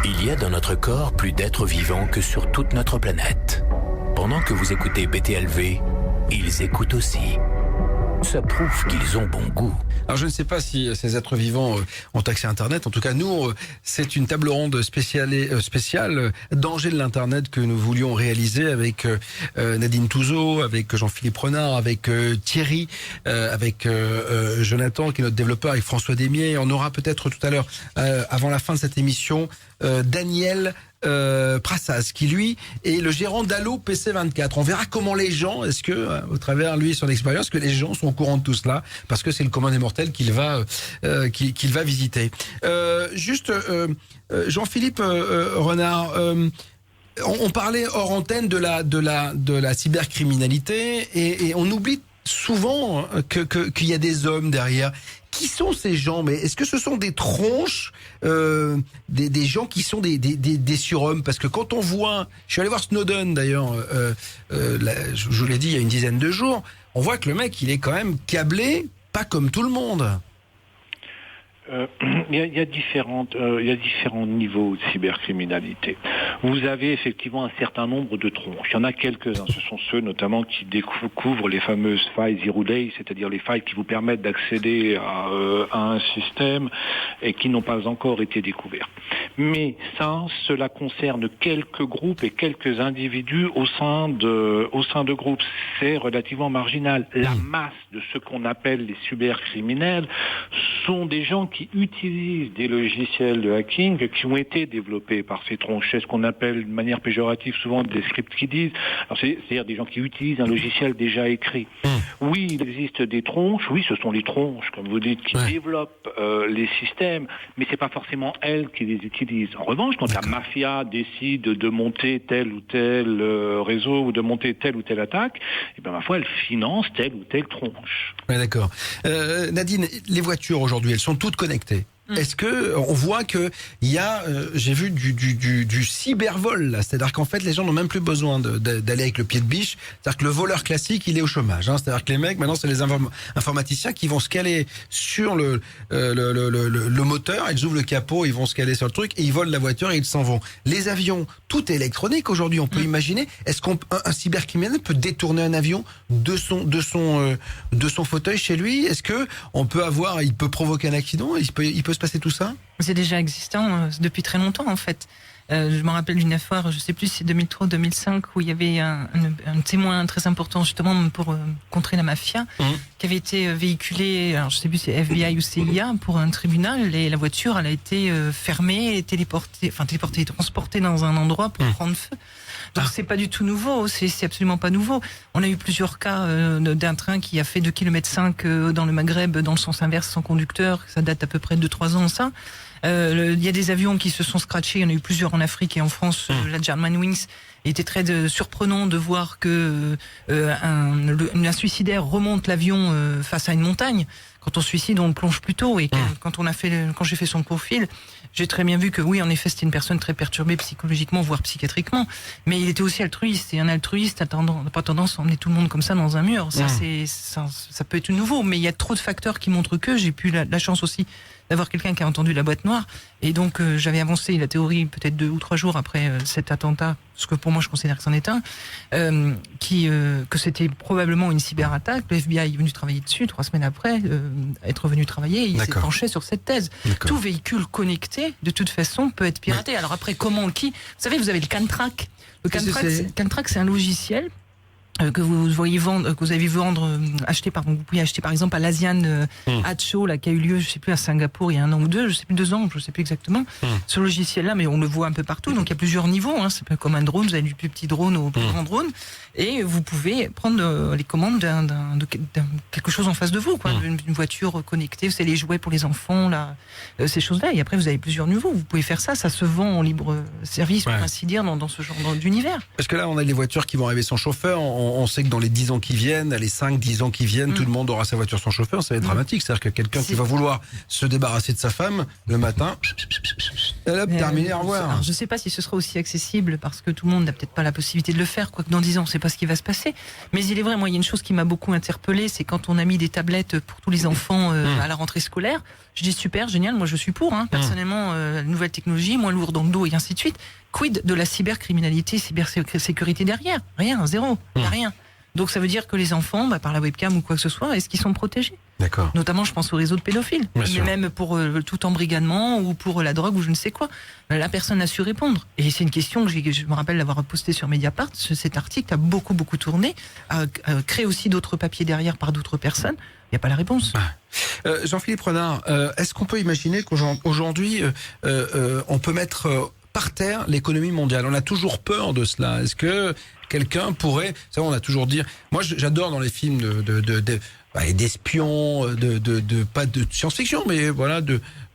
Il y a dans notre corps plus d'êtres vivants que sur toute notre planète. Pendant que vous écoutez BTLV, ils écoutent aussi. Ça prouve qu'ils ont bon goût. Alors je ne sais pas si ces êtres vivants ont accès à Internet. En tout cas, nous, c'est une table ronde spéciale danger de l'Internet que nous voulions réaliser avec Nadine Touzeau, avec Jean-Philippe Renard, avec Thierry, avec Jonathan qui est notre développeur, avec François Desmier. On aura peut-être tout à l'heure, avant la fin de cette émission, Daniel Prassas, qui lui est le gérant d'Allo PC24. On verra comment les gens, est-ce que, au travers lui et son expérience, que les gens sont au courant de tout cela, parce que c'est le commun des mortels qu'il va visiter. Jean-Philippe Renard, on parlait hors antenne de la cybercriminalité et on oublie souvent qu'il y a des hommes derrière. Qui sont ces gens? Mais est-ce que ce sont des tronches, des gens qui sont des surhommes? Parce que quand on voit, je suis allé voir Snowden d'ailleurs, je vous l'ai dit il y a une dizaine de jours, on voit que le mec il est quand même câblé, pas comme tout le monde. Il y a différents niveaux de cybercriminalité. Vous avez effectivement un certain nombre de tronches. Il y en a quelques-uns. Ce sont ceux notamment qui découvrent les fameuses failles Zero Day, c'est-à-dire les failles qui vous permettent d'accéder à un système et qui n'ont pas encore été découverts. Mais ça, cela concerne quelques groupes et quelques individus au sein de groupes. C'est relativement marginal. La masse de ce qu'on appelle les cybercriminels sont des gens qui utilisent des logiciels de hacking qui ont été développés par ces tronches. C'est ce qu'on appelle de manière péjorative souvent des script kiddies. Alors c'est-à-dire des gens qui utilisent un logiciel déjà écrit. Oui, il existe des tronches. Oui, ce sont les tronches, comme vous dites, qui développent les systèmes, mais c'est pas forcément elles qui les utilisent. En revanche, quand la mafia décide de monter tel ou tel réseau ou de monter telle ou telle attaque, et ben ma foi, elle finance telle ou telle tronche. Ouais, d'accord. Nadine, les voitures aujourd'hui, elles sont toutes connectées. Est-ce que on voit que il y a, j'ai vu du cybervol là, c'est-à-dire qu'en fait les gens n'ont même plus besoin d'aller avec le pied de biche, c'est-à-dire que le voleur classique il est au chômage, hein. C'est-à-dire que les mecs maintenant c'est les informaticiens qui vont se caler sur le moteur, ils ouvrent le capot, ils vont se caler sur le truc et ils volent la voiture et ils s'en vont. Les avions, tout est électronique aujourd'hui, on peut imaginer. Est-ce qu'un cybercriminel peut détourner un avion de son fauteuil chez lui? Est-ce que il peut provoquer un accident? Il peut se passer tout ça? C'est déjà existant depuis très longtemps en fait. Je me rappelle d'une affaire, je sais plus si c'est 2003 ou 2005, où il y avait un témoin très important justement pour contrer la mafia, qui avait été véhiculé, alors je sais plus si c'est FBI ou CIA, pour un tribunal, et la voiture elle a été fermée, transportée dans un endroit pour prendre feu. Donc c'est pas du tout nouveau, c'est absolument pas nouveau. On a eu plusieurs cas d'un train qui a fait 2,5 km dans le Maghreb dans le sens inverse sans conducteur, ça date à peu près de 3 ans ça. Il y a des avions qui se sont scratchés, il y en a eu plusieurs en Afrique et en France, la Germanwings. Il était très surprenant de voir que un suicidaire remonte l'avion face à une montagne. Quand on suicide, on le plonge plus tôt. Et quand j'ai fait son profil, j'ai très bien vu que oui, en effet, c'était une personne très perturbée psychologiquement, voire psychiatriquement. Mais il était aussi altruiste. Et un altruiste n'a pas tendance à emmener tout le monde comme ça dans un mur. Ça peut être nouveau. Mais il y a trop de facteurs qui montrent que j'ai eu la chance aussi d'avoir quelqu'un qui a entendu la boîte noire. Et donc, j'avais avancé la théorie peut-être 2 ou 3 jours après cet attentat, ce que pour moi je considère que c'en est un, que c'était probablement une cyberattaque. Le FBI est venu travailler dessus 3 semaines après, être venu travailler, et il s'est penché sur cette thèse. Tout véhicule connecté, de toute façon, peut être piraté. Alors après, comment, qui? Vous savez, vous avez le CanTrack. Le CanTrack, c'est un logiciel que vous voyez vendre, que vous avez vous pouvez acheter par exemple à l'Asian Ad Show là, qui a eu lieu, je sais plus, à Singapour il y a 1 an ou 2, je sais plus 2 ans, je sais plus exactement. Ce logiciel-là, mais on le voit un peu partout, donc il y a plusieurs niveaux. C'est pas comme un drone, vous avez du plus petit drone au plus grand drone, et vous pouvez prendre les commandes de quelque chose en face de vous, quoi, une voiture connectée, c'est les jouets pour les enfants, là, ces choses-là. Et après vous avez plusieurs niveaux. Vous pouvez faire ça se vend en libre service, pour ainsi dire, dans ce genre d'univers. Parce que là, on a les voitures qui vont arriver sans chauffeur. On sait que dans les 10 ans qui viennent, les 5-10 ans qui viennent, tout le monde aura sa voiture sans chauffeur. Ça va être dramatique. C'est-à-dire que quelqu'un qui va vouloir se débarrasser de sa femme le matin, terminé, au revoir. Alors, je sais pas si ce sera aussi accessible parce que tout le monde n'a peut-être pas la possibilité de le faire. Quoique dans 10 ans, on sait pas ce qui va se passer. Mais il est vrai, moi, il y a une chose qui m'a beaucoup interpellée, c'est quand on a mis des tablettes pour tous les enfants à la rentrée scolaire. Je dis super, génial, moi je suis pour. Personnellement, la nouvelle technologie, moins lourde dans le dos et ainsi de suite. Quid de la cybercriminalité, cybersécurité derrière? Rien, zéro, y a rien. Donc ça veut dire que les enfants, par la webcam ou quoi que ce soit, est-ce qu'ils sont protégés? D'accord. Notamment, je pense au réseau de pédophiles. Mais même pour tout embrigadement ou pour la drogue ou je ne sais quoi. La personne n'a su répondre. Et c'est une question que je me rappelle l'avoir postée sur Mediapart. Cet article a beaucoup tourné, a créé aussi d'autres papiers derrière par d'autres personnes. Il n'y a pas la réponse. Jean-Philippe Renard, est-ce qu'on peut imaginer qu'aujourd'hui, on peut mettre par terre l'économie mondiale? On a toujours peur de cela. Est-ce que quelqu'un pourrait... Ça, on a toujours dit... Moi, j'adore dans les films d'espions, pas de science-fiction, mais voilà,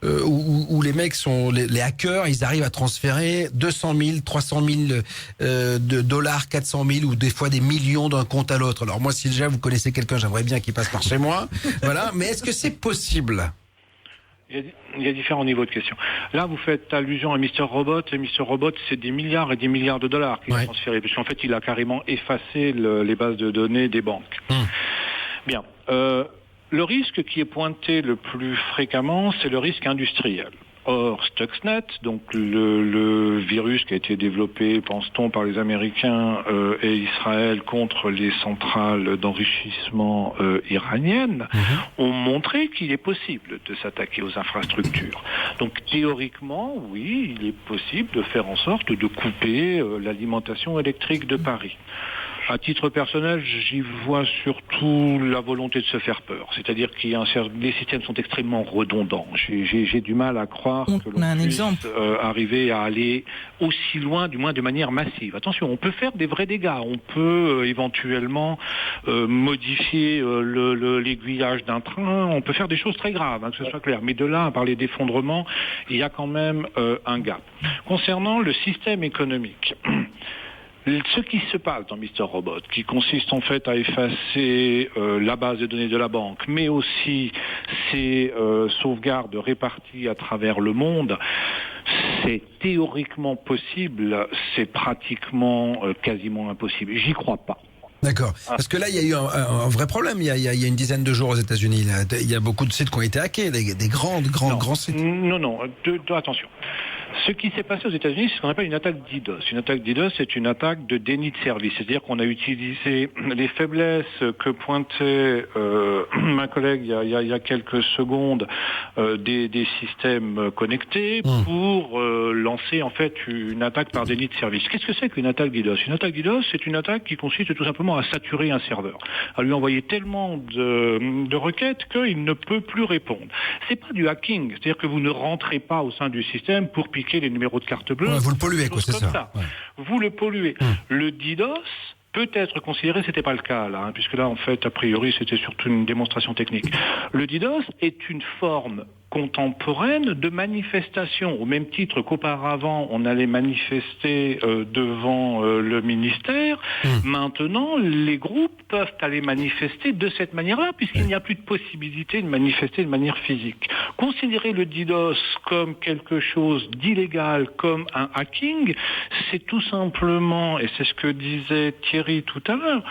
où les mecs sont les hackers, ils arrivent à transférer 200 000, 300 000 de dollars, 400 000 ou des fois des millions d'un compte à l'autre. Alors moi, si déjà vous connaissez quelqu'un, j'aimerais bien qu'il passe par chez moi. Voilà. Mais est-ce que c'est possible? Il y a différents niveaux de questions. Là, vous faites allusion à Mr. Robot. Et Mr. Robot, c'est des milliards et des milliards de dollars qu'il a transférés. Parce qu'en fait, il a carrément effacé les bases de données des banques. Bien. Le risque qui est pointé le plus fréquemment, c'est le risque industriel. Or, Stuxnet, donc le virus qui a été développé, pense-t-on, par les Américains et Israël contre les centrales d'enrichissement iraniennes, ont montré qu'il est possible de s'attaquer aux infrastructures. Donc, théoriquement, oui, il est possible de faire en sorte de couper l'alimentation électrique de Paris. À titre personnel, j'y vois surtout la volonté de se faire peur. C'est-à-dire que les systèmes sont extrêmement redondants. J'ai du mal à croire que l'on puisse arriver à aller aussi loin, du moins de manière massive. Attention, on peut faire des vrais dégâts. On peut éventuellement modifier l'aiguillage d'un train. On peut faire des choses très graves, que ce soit clair. Mais de là à parler d'effondrement, il y a quand même un gap. Concernant le système économique... Ce qui se passe dans Mr. Robot, qui consiste en fait à effacer la base de données de la banque, mais aussi ses sauvegardes réparties à travers le monde, c'est théoriquement possible, c'est pratiquement quasiment impossible. J'y crois pas. D'accord. Parce que là, il y a eu un vrai problème. Il y a une dizaine de jours aux États-Unis. Il y a beaucoup de sites qui ont été hackés, des grands sites. Non, attention. Ce qui s'est passé aux États-Unis, c'est ce qu'on appelle une attaque DDoS. Une attaque DDoS, c'est une attaque de déni de service. C'est-à-dire qu'on a utilisé les faiblesses que pointait ma collègue il y a quelques secondes des systèmes connectés pour lancer en fait une attaque par déni de service. Qu'est-ce que c'est qu'une attaque DDoS? Une attaque DDoS, c'est une attaque qui consiste tout simplement à saturer un serveur, à lui envoyer tellement de requêtes qu'il ne peut plus répondre. C'est pas du hacking, c'est-à-dire que vous ne rentrez pas au sein du système pour piquer les numéros de carte bleue. Ouais, vous le polluez, quoi, c'est ça. Ouais. Vous le polluez. Le DDoS peut être considéré, c'était pas le cas là, puisque là en fait a priori c'était surtout une démonstration technique. Le DDoS est une forme contemporaine de manifestation, au même titre qu'auparavant on allait manifester devant le ministère. Maintenant les groupes peuvent aller manifester de cette manière-là, puisqu'il n'y a plus de possibilité de manifester de manière physique. Considérer le DDoS comme quelque chose d'illégal, comme un hacking, c'est tout simplement, et c'est ce que disait Thierry tout à l'heure,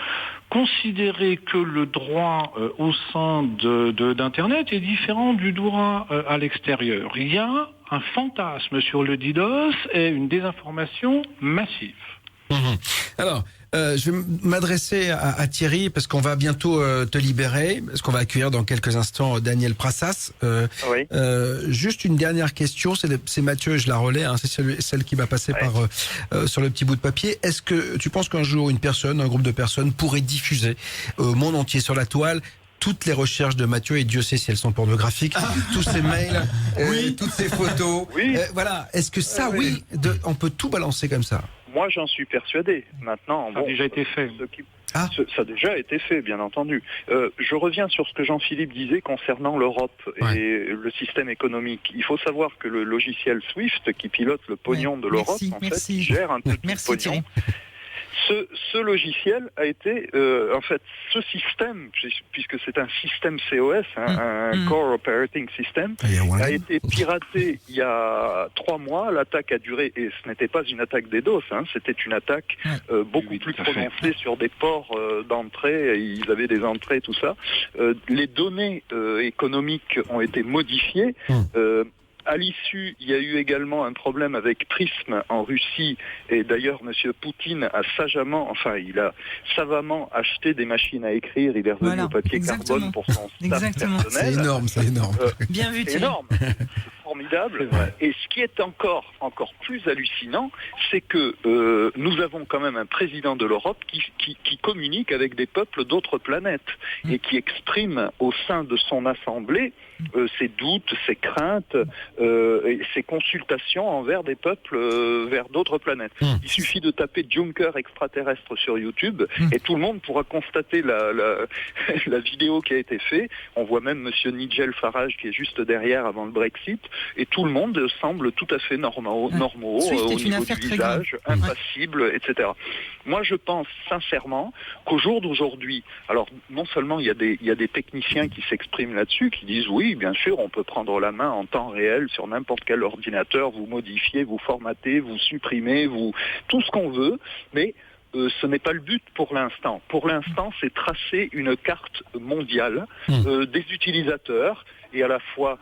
considérer que le droit au sein d'Internet est différent du droit à l'extérieur. Il y a un fantasme sur le DDoS et une désinformation massive. Alors, je vais m'adresser à Thierry parce qu'on va bientôt te libérer, parce qu'on va accueillir dans quelques instants Daniel Prassas. Oui. Juste une dernière question, c'est Mathieu, je la relais, hein, c'est celle qui va passer par sur le petit bout de papier. Est-ce que tu penses qu'un jour un groupe de personnes pourrait diffuser au monde entier sur la toile toutes les recherches de Mathieu, et Dieu sait si elles sont pornographiques, tous ces mails, toutes ces photos, voilà. Est-ce que ça, on peut tout balancer comme ça? Moi, j'en suis persuadé. Maintenant, ça a déjà été fait. Ça a déjà été fait, bien entendu. Je reviens sur ce que Jean-Philippe disait concernant l'Europe et le système économique. Il faut savoir que le logiciel SWIFT, qui pilote le pognon de l'Europe, il gère un petit pognon. Thierry. Ce logiciel a été, ce système, puisque c'est un système COS, un Core Operating System, a été piraté il y a 3 mois. L'attaque a duré, et ce n'était pas une attaque DDoS, c'était une attaque beaucoup plus prononcée sur des ports d'entrée. Ils avaient des entrées, tout ça. Les données économiques ont été modifiées. À l'issue, il y a eu également un problème avec Prism en Russie, et d'ailleurs M. Poutine a il a savamment acheté des machines à écrire, il est revenu au papier carbone pour son staff personnel. C'est énorme, c'est énorme. Bien vu, c'est énorme. Formidable. Et ce qui est encore plus hallucinant, c'est que nous avons quand même un président de l'Europe qui communique avec des peuples d'autres planètes et qui exprime au sein de son assemblée ses doutes, ses craintes, et ses consultations envers des peuples vers d'autres planètes. Il suffit de taper Juncker extraterrestre sur YouTube et tout le monde pourra constater la vidéo qui a été faite. On voit même Monsieur Nigel Farage qui est juste derrière avant le Brexit, et tout le monde semble tout à fait normaux au niveau du visage, impassible, etc. Moi, je pense sincèrement qu'au jour d'aujourd'hui, alors non seulement il y a des techniciens qui s'expriment là-dessus, qui disent oui, bien sûr, on peut prendre la main en temps réel sur n'importe quel ordinateur, vous modifiez, vous formatez, vous supprimez, tout ce qu'on veut, mais ce n'est pas le but pour l'instant. Pour l'instant, c'est tracer une carte mondiale des utilisateurs, et à la fois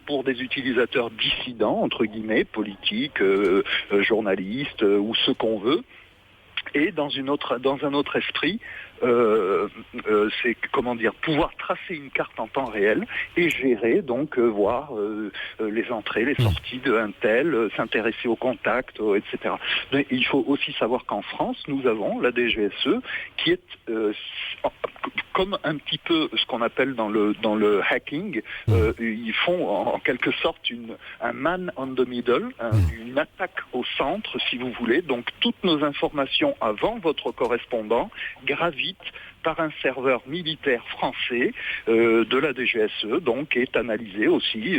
pour des utilisateurs dissidents, entre guillemets, politiques, journalistes, ou ce qu'on veut, et dans un autre esprit, c'est pouvoir tracer une carte en temps réel et gérer, donc voir les entrées, les sorties d'un tel, s'intéresser aux contacts, etc. Mais il faut aussi savoir qu'en France, nous avons la DGSE qui est comme un petit peu ce qu'on appelle dans le hacking, ils font en quelque sorte un man on the middle, une attaque au centre, si vous voulez. Donc toutes nos informations avant votre correspondant gravitent par un serveur militaire français de la DGSE, donc est analysé aussi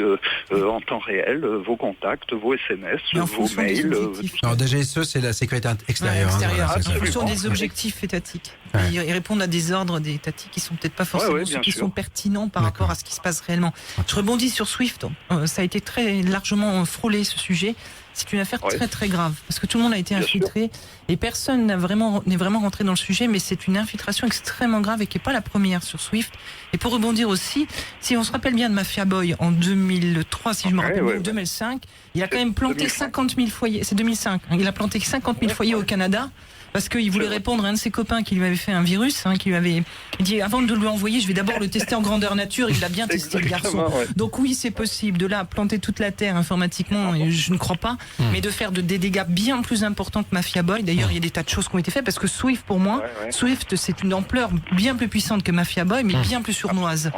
en temps réel, vos contacts, vos SMS, vos mails. Alors DGSE, c'est la sécurité extérieure. En fonction des objectifs étatiques. Ils répondent à des ordres étatiques qui sont peut-être pas forcément ceux qui sont pertinents par rapport à ce qui se passe réellement. Je rebondis sur Swift. Ça a été très largement frôlé, ce sujet. c'est une affaire très très grave, parce que tout le monde a été infiltré et personne n'est vraiment rentré dans le sujet, mais c'est une infiltration extrêmement grave et qui n'est pas la première sur Swift. Et pour rebondir aussi, si on se rappelle bien de Mafia Boy en 2003, si je me rappelle bien, ou 2005, il a quand même planté 50 000 foyers, c'est 2005, hein, il a planté 50 000 foyers au Canada, parce qu'il voulait répondre à un de ses copains qui lui avait fait un virus, qui lui avait dit avant de lui envoyer, je vais d'abord le tester en grandeur nature. Il l'a bien testé, le garçon. Donc oui, c'est possible. De là à planter toute la terre informatiquement, je ne crois pas, mais de faire des dégâts bien plus importants que Mafia Boy. D'ailleurs, il y a des tas de choses qui ont été faites parce que Swift, pour moi, Swift, c'est une ampleur bien plus puissante que Mafia Boy, mais bien plus sournoise.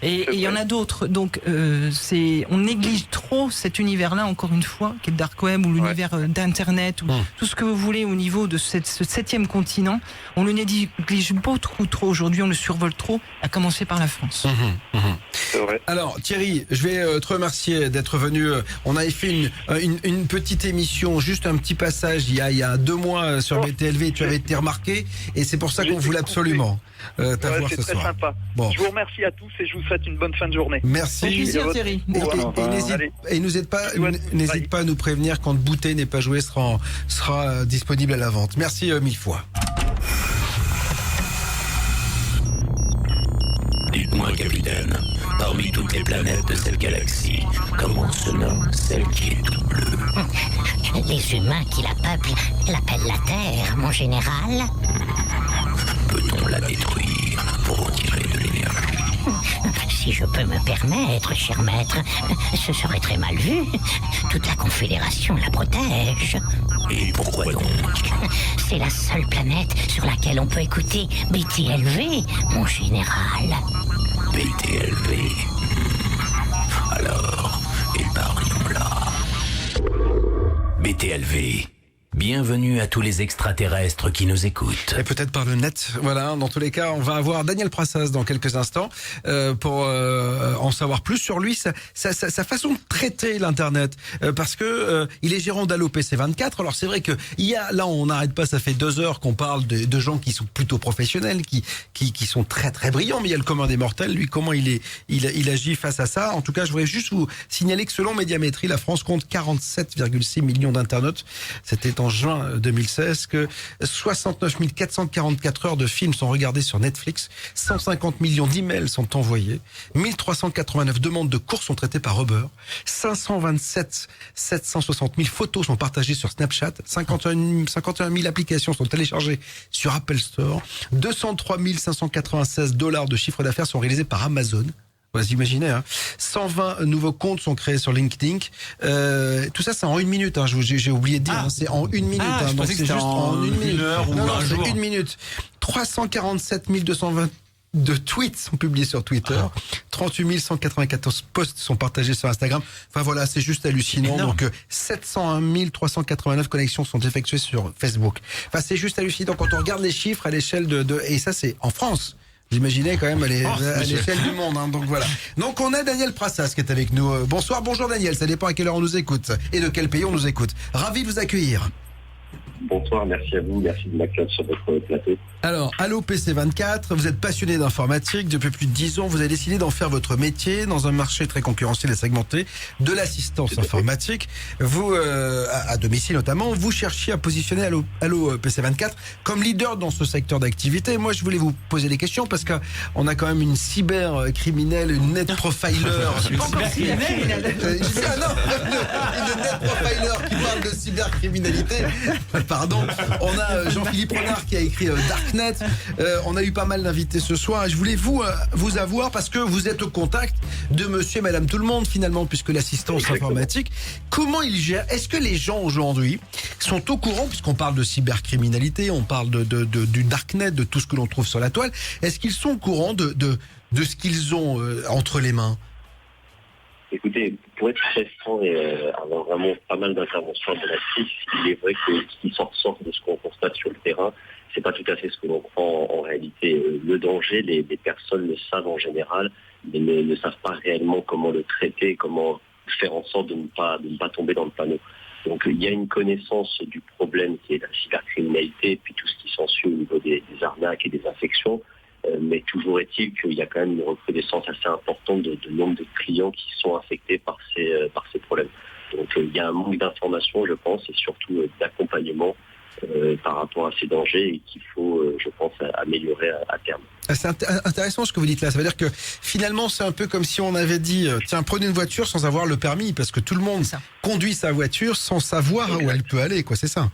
Et il y en a d'autres. Donc on néglige trop cet univers-là, encore une fois, qui est le dark web ou l'univers d'Internet ou tout ce que vous voulez au niveau de ce 7e continent. On le néglige beaucoup trop aujourd'hui, on le survole trop, à commencer par la France. C'est vrai. Alors Thierry, je vais te remercier d'être venu. On avait fait une petite émission, juste un petit passage il y a 2 mois sur BTLV, tu avais été remarqué et c'est pour ça qu'on voulait absolument t'avoir ce soir. C'est très sympa. Bon. Je vous remercie à tous et je vous souhaite une bonne fin de journée. Merci. Plaisir, Thierry. Et n'hésite pas à nous prévenir quand Boutet n'est pas joué, sera disponible à la vente. Merci 1000 fois. Dites-moi, capitaine, parmi toutes les planètes de cette galaxie, comment se nomme celle qui est toute bleue? Les humains qui la peuplent l'appellent la Terre, mon général. Peut-on la détruire pour en tirer de l'énergie? Si je peux me permettre, cher maître, ce serait très mal vu. Toute la Confédération la protège. Et pourquoi donc? C'est la seule planète sur laquelle on peut écouter BTLV, mon général. BTLV. Alors, épargnons-la. BTLV. Bienvenue à tous les extraterrestres qui nous écoutent. Et peut-être par le net. Voilà, dans tous les cas, on va avoir Daniel Prassas dans quelques instants pour en savoir plus sur lui, sa façon de traiter l'internet, parce que il est gérant d'Allo PC24. Alors c'est vrai que là on n'arrête pas, ça fait 2 heures qu'on parle de gens qui sont plutôt professionnels, qui sont très très brillants, mais il y a le commun des mortels. Lui, comment il agit face à ça? En tout cas, je voudrais juste vous signaler que selon Médiamétrie, la France compte 47,6 millions d'internautes. C'était en juin 2016 que 69 444 heures de films sont regardés sur Netflix, 150 millions d'emails sont envoyés, 1389 demandes de cours sont traitées par Uber, 527 760 000 photos sont partagées sur Snapchat, 51 000 applications sont téléchargées sur Apple Store, 203 596 $ de chiffre d'affaires sont réalisés par Amazon. Vous imaginez, 120 nouveaux comptes sont créés sur LinkedIn. Tout ça, c'est en 1 minute. J'ai oublié de dire. C'est en 1 minute. Donc c'est juste en 1 heure ou un jour. 1 minute. 347 220 de tweets sont publiés sur Twitter. 38 194 posts sont partagés sur Instagram. Enfin voilà, c'est juste hallucinant. Énorme. Donc 701 389 connexions sont effectuées sur Facebook. Enfin, c'est juste hallucinant quand on regarde les chiffres à l'échelle et ça, c'est en France. J'imaginais quand même à l'échelle du monde. Donc voilà. Donc on a Daniel Prassas qui est avec nous. Bonjour Daniel, ça dépend à quelle heure on nous écoute et de quel pays on nous écoute. Ravi de vous accueillir. Bonsoir, merci à vous, merci de m'accueillir sur votre plateau. Alors, Allo PC24, vous êtes passionné d'informatique. Depuis plus de 10 ans, vous avez décidé d'en faire votre métier dans un marché très concurrentiel et segmenté de l'assistance informatique. Vous, à domicile notamment, vous cherchiez à positionner Allo PC24 comme leader dans ce secteur d'activité. Moi, je voulais vous poser des questions parce qu'on a quand même une cybercriminelle, une net profiler. Une cybercriminelle. Une net profiler qui parle de cybercriminalité. Pardon. On a Jean-Philippe Renard qui a écrit Darknet. On a eu pas mal d'invités ce soir. Et je voulais vous avoir parce que vous êtes au contact de monsieur et madame tout le monde finalement, puisque l'assistance informatique, comment ils gèrent? Est-ce que les gens aujourd'hui sont au courant, puisqu'on parle de cybercriminalité, on parle du Darknet, de tout ce que l'on trouve sur la toile, est-ce qu'ils sont au courant de ce qu'ils ont entre les mains? Écoutez, pour être très franc et avoir vraiment pas mal d'interventions informatiques, il est vrai que ce qui sort de ce qu'on constate sur le terrain, c'est pas tout à fait ce que l'on croit en réalité. Le danger, les personnes le savent en général, mais ne savent pas réellement comment le traiter, comment faire en sorte de ne pas tomber dans le panneau. Donc il y a une connaissance du problème qui est la cybercriminalité, puis tout ce qui s'ensuit au niveau des arnaques et des infections. Mais toujours est-il qu'il y a quand même une recrudescence assez importante de nombre de clients qui sont affectés par ces problèmes. Donc il y a un manque d'information, je pense, et surtout d'accompagnement par rapport à ces dangers et qu'il faut, je pense, améliorer à terme. C'est intéressant ce que vous dites là. Ça veut dire que finalement, c'est un peu comme si on avait dit tiens, prenez une voiture sans avoir le permis, parce que tout le monde conduit sa voiture sans savoir où elle peut aller, quoi. C'est ça.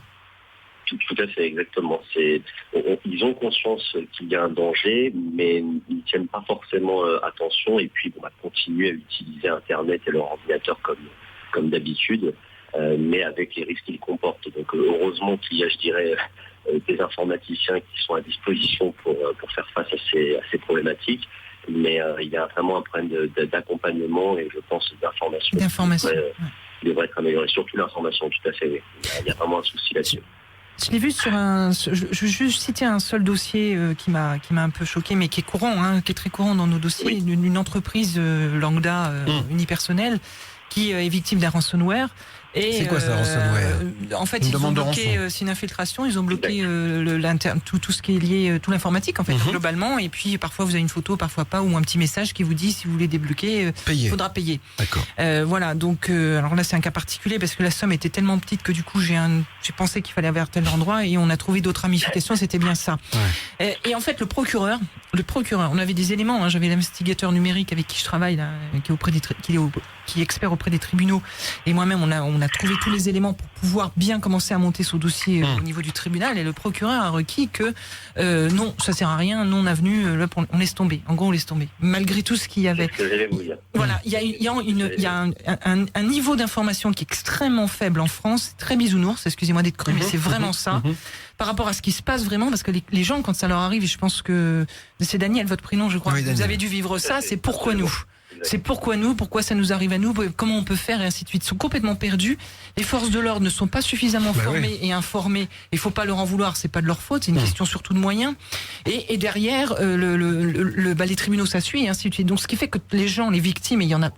Tout à fait, exactement. Ils ont conscience qu'il y a un danger, mais ils ne tiennent pas forcément attention et puis continuer à utiliser Internet et leur ordinateur comme d'habitude, mais avec les risques qu'il comporte. Donc heureusement qu'il y a, je dirais, des informaticiens qui sont à disposition pour faire face à ces problématiques, mais il y a vraiment un problème d'accompagnement et je pense d'information. Qui devrait être amélioré, surtout l'information, tout à fait. Oui. Il y a vraiment un souci là-dessus. Je l'ai vu sur je vais juste citer un seul dossier qui m'a un peu choqué, mais qui est courant, qui est très courant dans nos dossiers, une entreprise lambda unipersonnelle qui est victime d'un ransomware. C'est quoi ça, ransomware? En fait, ils ont bloqué, c'est une infiltration, ils ont bloqué tout ce qui est lié, tout l'informatique en fait, globalement, et puis parfois vous avez une photo, parfois pas, ou un petit message qui vous dit si vous voulez débloquer, il faudra payer. D'accord. Voilà, donc alors là c'est un cas particulier parce que la somme était tellement petite que du coup j'ai pensé qu'il fallait aller vers tel endroit et on a trouvé d'autres ramifications, c'était bien ça. Ouais. Et en fait le procureur, on avait des éléments, j'avais l'investigateur numérique avec qui je travaille là, qui est expert auprès des tribunaux, et moi-même on a trouvé tous les éléments pour pouvoir bien commencer à monter son dossier au niveau du tribunal, et le procureur a requis que non, ça sert à rien, non avenu, on laisse tomber. En gros, on laisse tomber. Malgré tout ce qu'il y avait. Voilà, il y a un niveau d'information qui est extrêmement faible en France, très bisounours, excusez-moi d'être cru, mais c'est vraiment ça. Par rapport à ce qui se passe vraiment, parce que les gens, quand ça leur arrive, et je pense que c'est Daniel, votre prénom, je crois, vous avez dû vivre ça, c'est pourquoi nous. C'est pourquoi nous, pourquoi ça nous arrive à nous, comment on peut faire et ainsi de suite. Ils sont complètement perdus. Les forces de l'ordre ne sont pas suffisamment formées et informées. Il faut pas leur en vouloir, c'est pas de leur faute, c'est une question surtout de moyens. Et derrière, les tribunaux ça suit et ainsi de suite. Donc ce qui fait que les gens, les victimes, et il y en a,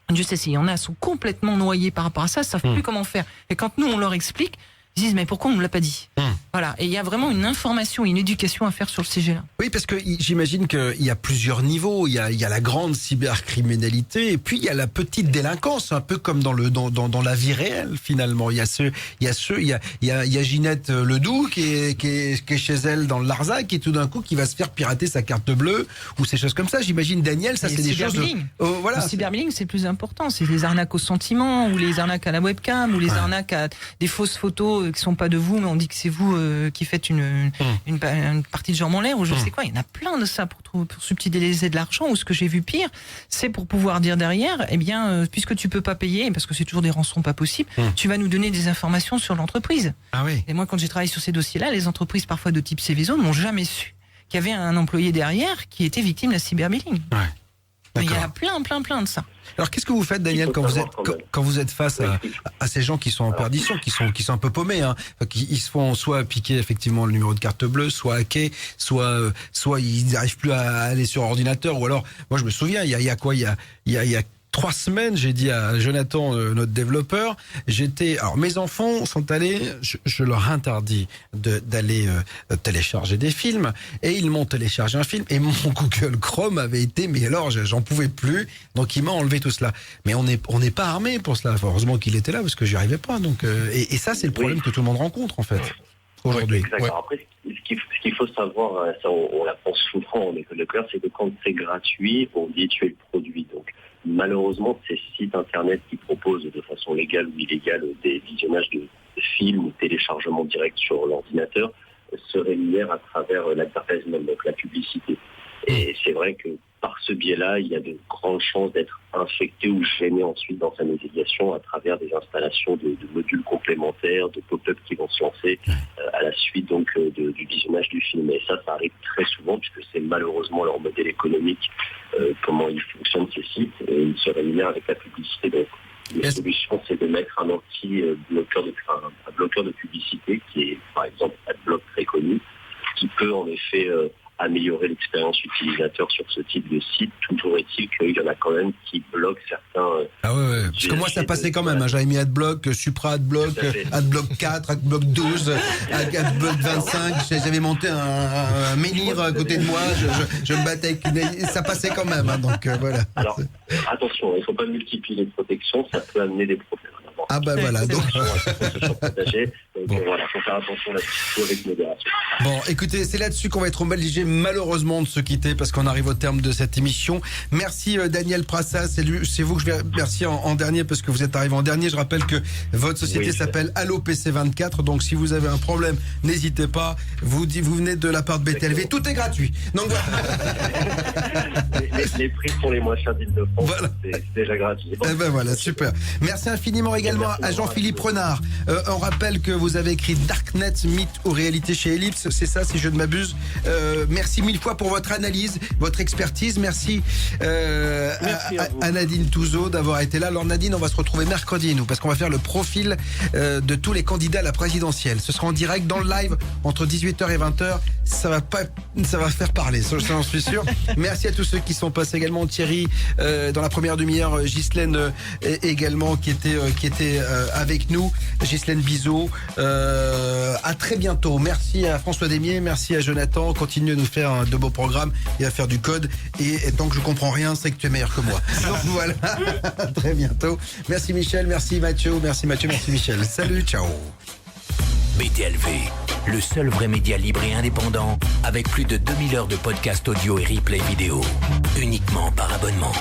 Dieu sait s'il y en a, sont complètement noyés par rapport à ça, savent plus comment faire. Et quand nous on leur explique, ils disent mais pourquoi on ne l'a pas dit? Voilà, et il y a vraiment une information et une éducation à faire sur le sujet-là. Oui, parce que j'imagine qu'il y a plusieurs niveaux. Il y a la grande cybercriminalité et puis il y a la petite délinquance, un peu comme dans la vie réelle finalement. Il y a Ginette Ledoux qui est chez elle dans le Larzac et tout d'un coup qui va se faire pirater sa carte bleue ou ces choses comme ça. J'imagine Daniel, ça c'est des choses. Voilà. Le cyberbullying c'est le plus important, c'est les arnaques au sentiment ou les arnaques à la webcam ou les arnaques à des fausses photos qui sont pas de vous mais on dit que c'est vous qui faites une partie de jambes en l'air ou je sais quoi. Il y en a plein de ça pour subtiliser de l'argent, ou ce que j'ai vu pire, c'est pour pouvoir dire derrière, eh bien, puisque tu peux pas payer, parce que c'est toujours des rançons pas possibles, tu vas nous donner des informations sur l'entreprise. Ah oui. Et moi, quand j'ai travaillé sur ces dossiers-là, les entreprises parfois de type Céveso n'ont jamais su qu'il y avait un employé derrière qui était victime de la cyberbullying. Ouais. Mais il y a plein de ça. Alors qu'est-ce que vous faites, Daniel, quand vous êtes face à ces gens qui sont en perdition, qui sont un peu paumés, qui se font soit piquer effectivement le numéro de carte bleue, soit hacker, soit ils n'arrivent plus à aller sur ordinateur, ou alors, moi je me souviens, il y a 3 semaines, j'ai dit à Jonathan, notre développeur, alors mes enfants sont allés, je leur interdis d'aller télécharger des films, et ils m'ont téléchargé un film, et mon Google Chrome avait été, mais alors j'en pouvais plus, donc il m'a enlevé tout cela. Mais on n'est pas armé pour cela. Heureusement qu'il était là, parce que j'y arrivais pas. Donc, et ça, c'est le problème que tout le monde rencontre, en fait, aujourd'hui. Exactement. Après, ce qu'il faut savoir, ça on l'apprend souvent en école de commerce, c'est que quand c'est gratuit, on dit tu es le produit. Donc, malheureusement, ces sites internet qui proposent de façon légale ou illégale des visionnages de films ou téléchargements directs sur l'ordinateur se rémunèrent à travers l'advertisement, donc la publicité. Et c'est vrai que par ce biais-là, il y a de grandes chances d'être infecté ou gêné ensuite dans sa navigation à travers des installations de modules complémentaires, de pop-up qui vont se lancer à la suite donc du visionnage du film. Et ça arrive très souvent puisque c'est malheureusement leur modèle économique, comment ils fonctionnent ces sites, et ils se rémunèrent avec la publicité. Donc la solution, c'est de mettre un bloqueur de publicité qui est par exemple AdBlock très connu, qui peut en effet améliorer l'expérience utilisateur sur ce type de site. Toujours est-il qu'il y en a quand même qui bloquent certains... Ah ouais. Parce que moi, ça passait quand même. J'avais mis AdBlock, Supra AdBlock, AdBlock 4, AdBlock 12, AdBlock 25. J'avais monté un menhir à côté de moi. Je me battais avec ça passait quand même. Donc voilà. Alors, attention, il ne faut pas multiplier les protections. Ça peut amener des problèmes. Ah bah voilà. Donc voilà, faut faire attention là-dessus avec modération. Bon, écoutez, c'est là-dessus qu'on va être obligé malheureusement de se quitter parce qu'on arrive au terme de cette émission. Merci Daniel Prassas, c'est vous que je vais remercier en dernier parce que vous êtes arrivé en dernier. Je rappelle que votre société s'appelle Allo PC24, donc si vous avez un problème, n'hésitez pas. Vous venez de la part de BTLV, tout est gratuit. Donc les prix sont les moins chers d'Île-de-France, voilà. C'est déjà gratuit. Eh ben voilà, super. Merci infiniment également à Jean-Philippe Renard. On rappelle que vous avez écrit Darknet, mythe ou réalité chez Ellipse, c'est ça si je ne m'abuse. Merci mille fois pour votre analyse, votre expertise. Merci, à Nadine Touzeau d'avoir été là. Alors Nadine, on va se retrouver mercredi parce qu'on va faire le profil de tous les candidats à la présidentielle. Ce sera en direct dans le live entre 18h et 20h. Ça va faire parler, j'en suis sûr. Merci à tous ceux qui sont passés également. Thierry dans la première demi-heure, Ghislaine également qui était avec nous. Ghislaine Bizot. À très bientôt. Merci à François Desmier, merci à Jonathan. Continue à nous faire de beaux programmes et à faire du code. Et tant que je comprends rien, c'est que tu es meilleur que moi. Donc voilà. À très bientôt. Merci Michel, merci Mathieu, merci Michel. Salut, ciao. BTLV, le seul vrai média libre et indépendant avec plus de 2000 heures de podcast audio et replay vidéo, uniquement par abonnement.